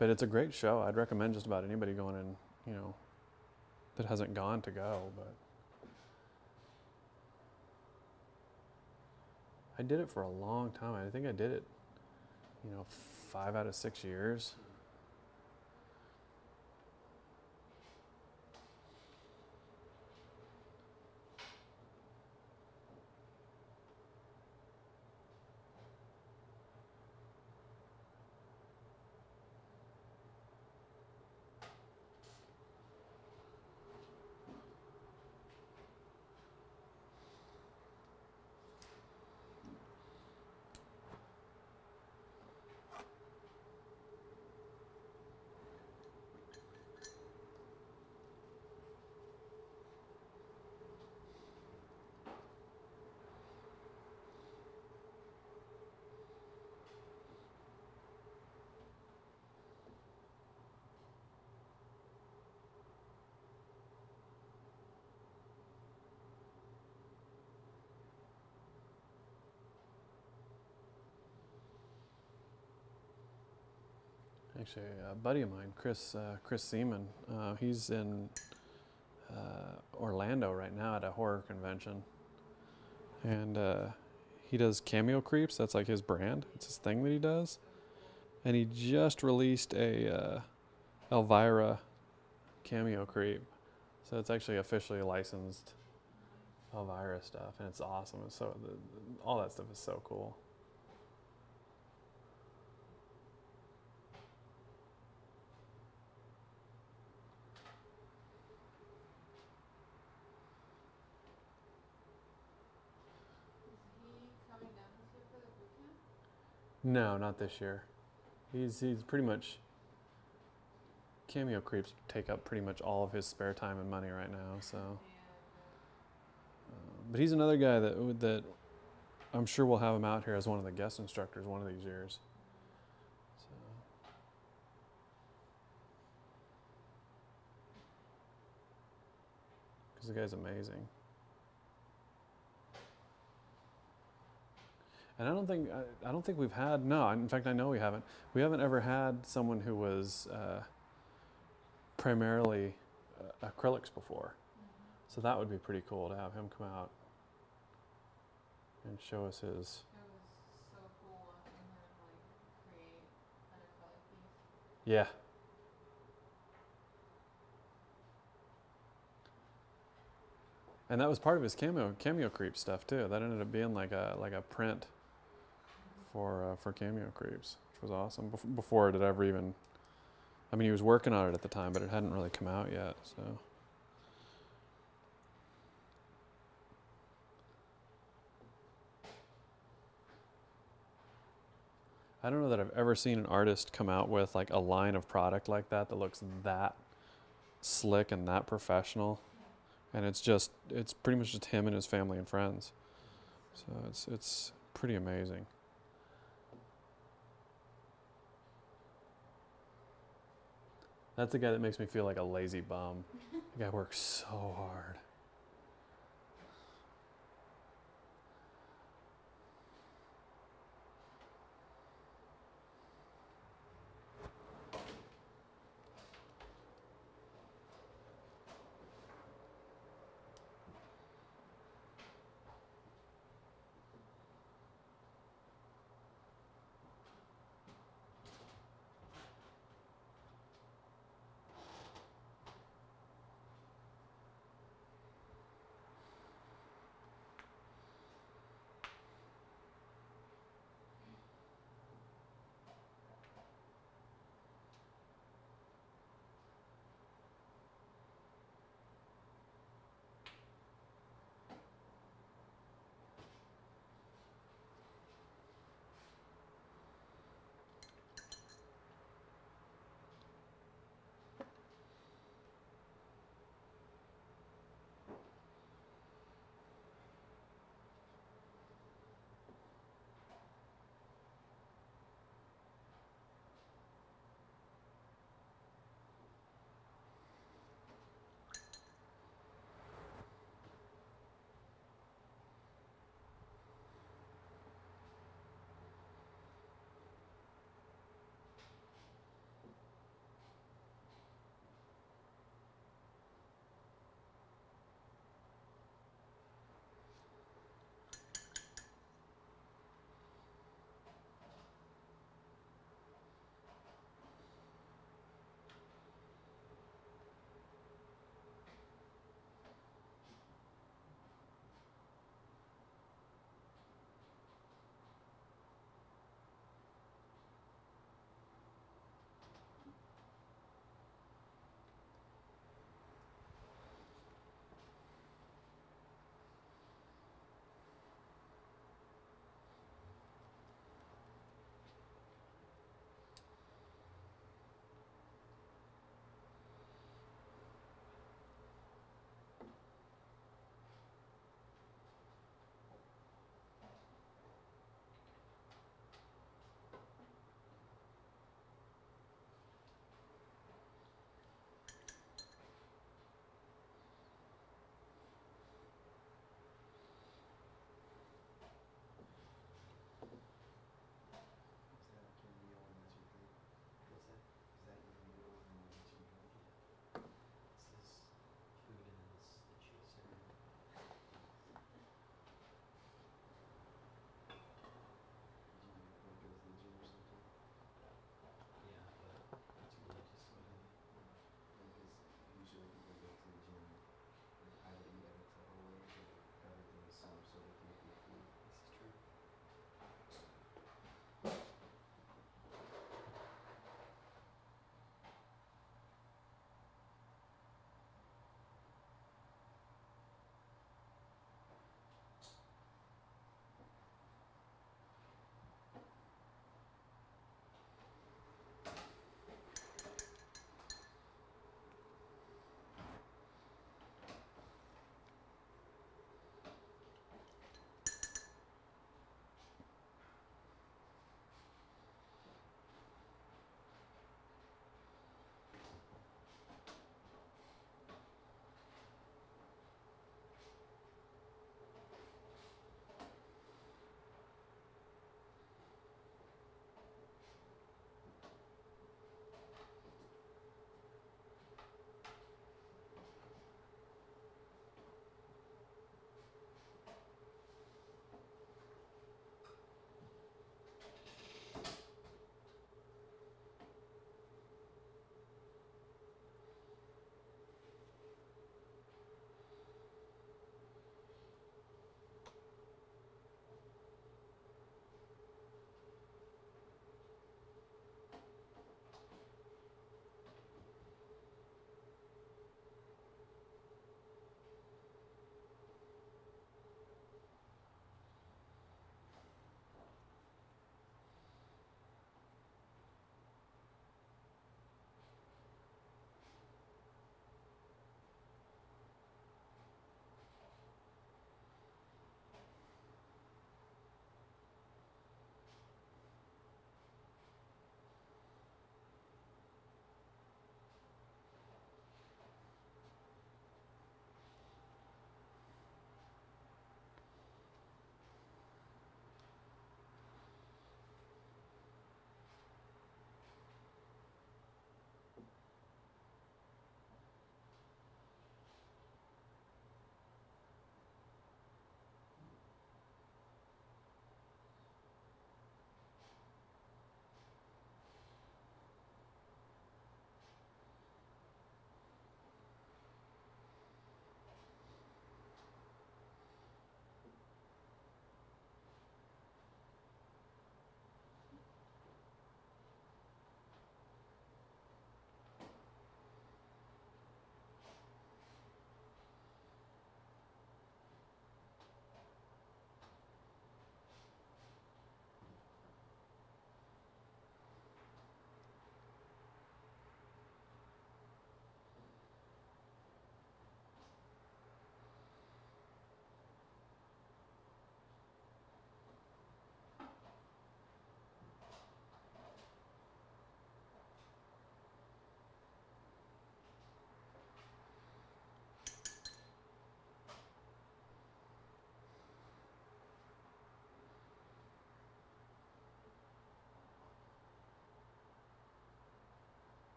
But it's a great show. I'd recommend just about anybody going in, you know, that hasn't gone to go. But I did it for a long time. I think I did it, you know, 5 out of 6 years. Actually, a buddy of mine, Chris Seaman, he's in Orlando right now at a horror convention. And he does cameo creeps. That's like his brand. It's his thing that he does. And he just released a Elvira cameo creep. So it's actually officially licensed Elvira stuff. And it's awesome. It's so, all that stuff is so cool. No, not this year. He's pretty much, cameo creeps take up pretty much all of his spare time and money right now. So, but he's another guy that I'm sure we'll have him out here as one of the guest instructors one of these years. So, because the guy's amazing. And I don't think we've had, no, in fact, I know we haven't ever had someone who was primarily acrylics before. So that would be pretty cool to have him come out and show us his. It was so cool watching him create an acrylic piece. Yeah. And that was part of his cameo creep stuff too. That ended up being like a print for cameo creeps, which was awesome. Before it had ever even, I mean, he was working on it at the time, but it hadn't really come out yet. So. I don't know that I've ever seen an artist come out with like a line of product like that looks that slick and that professional. And it's pretty much just him and his family and friends. So it's pretty amazing. That's the guy that makes me feel like a lazy bum. The guy works so hard.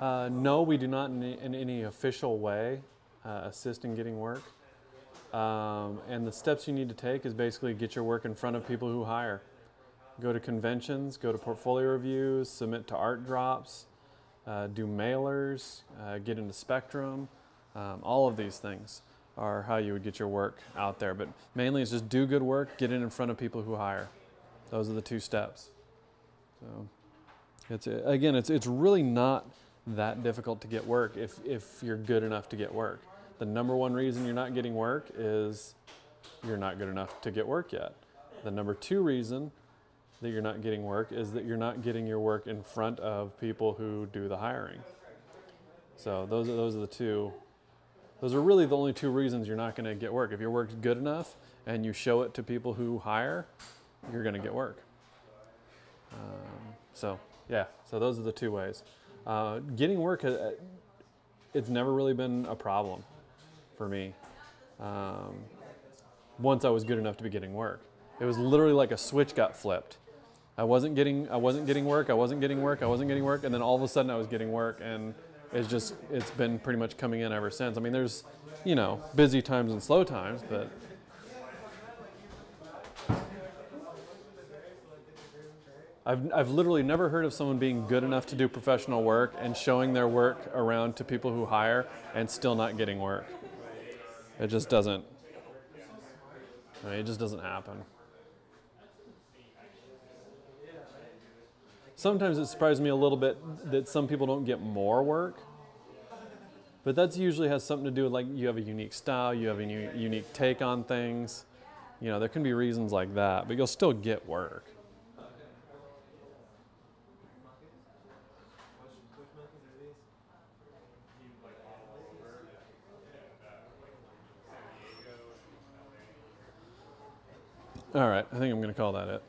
No, we do not in any official way assist in getting work. And the steps you need to take is basically get your work in front of people who hire. Go to conventions, go to portfolio reviews, submit to art drops, do mailers, get into Spectrum. All of these things are how you would get your work out there. But mainly it's just do good work, get it in front of people who hire. Those are the 2 steps. So it's really not that difficult to get work if you're good enough to get work. The number 1 reason you're not getting work is you're not good enough to get work yet. The number 2 reason that you're not getting work is that you're not getting your work in front of people who do the hiring. So those are the 2. Those are really the only 2 reasons you're not going to get work. If your work's good enough and you show it to people who hire, you're going to get work. So those are the 2 ways. Getting work, it's never really been a problem for me. Once I was good enough to be getting work, it was literally like a switch got flipped. I wasn't getting work, and then all of a sudden I was getting work, and it's been pretty much coming in ever since. I mean, there's, busy times and slow times, but I've literally never heard of someone being good enough to do professional work and showing their work around to people who hire and still not getting work. It just doesn't happen. Sometimes it surprises me a little bit that some people don't get more work, but that usually has something to do with, like, you have a unique style, you have a unique take on things. There can be reasons like that, but you'll still get work. All right, I think I'm going to call that it.